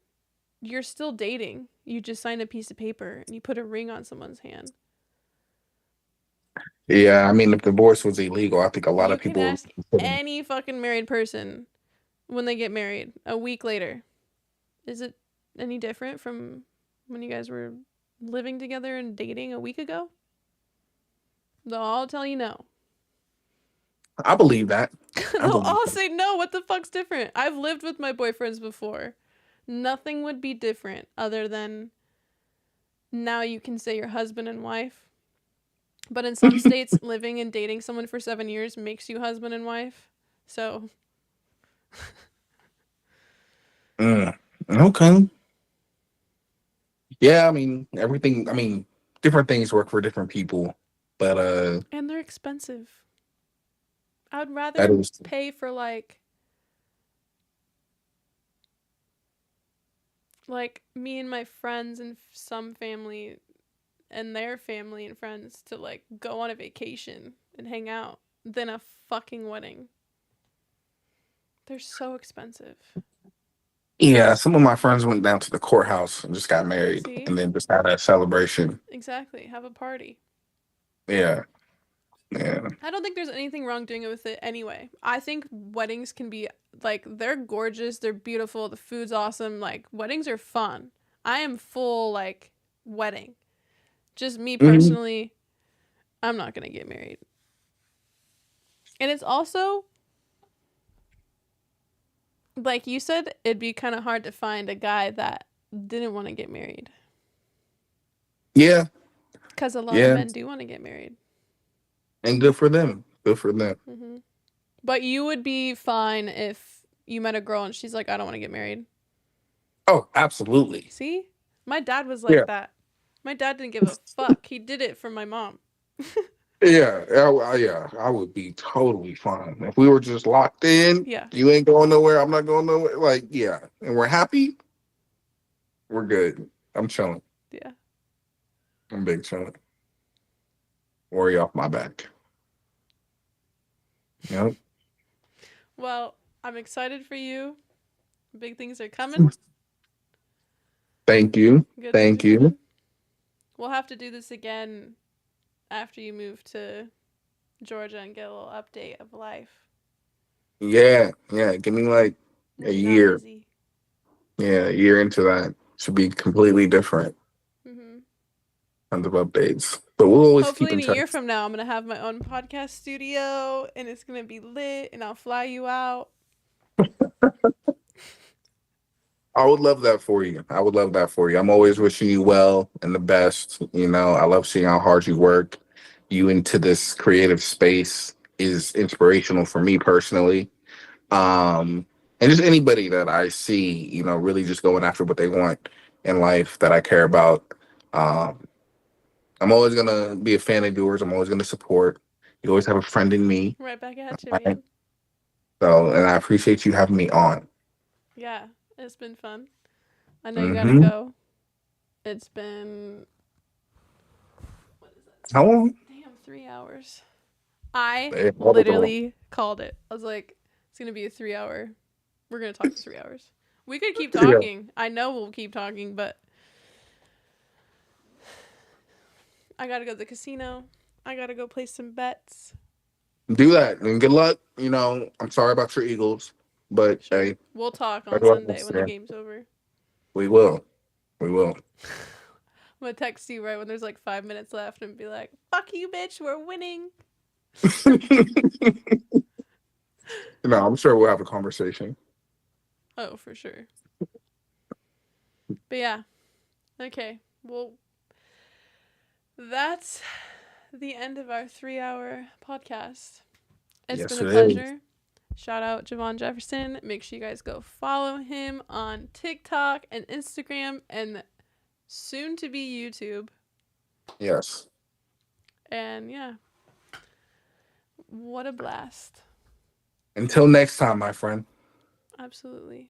you're still dating. You just sign a piece of paper and you put a ring on someone's hand. yeah, I mean, if divorce was illegal, I think a lot You of can people ask would. any fucking married person when they get married a week later. Is it any different from when you guys were living together and dating a week ago? They'll all tell you no. I believe that. I They'll believe all that. say no. What the fuck's different? I've lived with my boyfriends before. Nothing would be different other than now you can say your husband and wife. But in some states, living and dating someone for 7 years makes you husband and wife. So, Mm, okay. Yeah, I mean, everything, I mean, different things work for different people. But and they're expensive. I would That rather is, pay for like me and my friends and some family and their family and friends to like go on a vacation and hang out than a fucking wedding. They're so expensive. yeah. Some of my friends went down to the courthouse and just got married, See? and then just had a celebration. Exactly. Have a party. Yeah, yeah. I don't think there's anything wrong doing it with it anyway. I think weddings can be like they're gorgeous, they're beautiful, the food's awesome. Like weddings are fun. I am full like wedding. Just me Hmm. personally, I'm not going to get married. And it's also like you said it'd be kind of hard to find a guy that didn't want to get married Yeah, cuz a lot of yeah. men do want to get married. And good for them. Good for them. Hmm. But you would be fine if you met a girl and she's like I don't want to get married. Oh, absolutely. See? My dad was like Yeah, that. My dad didn't give a fuck. He did it for my mom. yeah, yeah. I would be totally fine if we were just locked in. Yeah. You ain't going nowhere. I'm not going nowhere. Like, yeah, and we're happy. We're good. I'm chilling. Yeah. I'm big chilling. Worry off my back. Yep. Well, I'm excited for you. Big things are coming. Thank you. Good things are Thank you. coming. We'll have to do this again after you move to Georgia and get a little update of life Yeah, yeah. Give me like a when you're not year. busy. Yeah, a year into that should be completely different Hmm. kinds of updates. But we'll always keep Hopefully, in in a touch. year from now, I'm going to have my own podcast studio and it's going to be lit and I'll fly you out. I would love that for you. I would love that for you. I'm always wishing you well and the best. You know, I love seeing how hard you work. You into this creative space is inspirational for me personally. And just anybody that I see, you know, really just going after what they want in life that I care about. Um, I'm always gonna be a fan of yours. I'm always gonna support. You always have a friend in me. Right back at you, Right? man. So, and I appreciate you having me on. Yeah, it's been fun. I know you gotta Hmm. go. It's been what is that? How long? Damn, 3 hours. I Eh, literally called it. I was like, it's gonna be a 3 hour. We're gonna talk for 3 hours. We could keep Yeah, talking. I know we'll keep talking, but I gotta go to the casino. I gotta go play some bets. do that and good luck. You know, I'm sorry about your Eagles, but Sure. hey, We'll talk on better luck Sunday next when the year. game's over. We will. We will. I'm gonna text you right when there's like 5 minutes left and be like, fuck you, bitch, we're winning. No, I'm sure we'll have a conversation. Oh, for sure. But yeah. Okay. Well, that's the end of our 3 hour podcast. It's been Yes, a it is. pleasure. Shout out Javon Jefferson. Make sure you guys go follow him on TikTok and Instagram and soon to be YouTube. Yes. And yeah, what a blast. Until next time, my friend. Absolutely.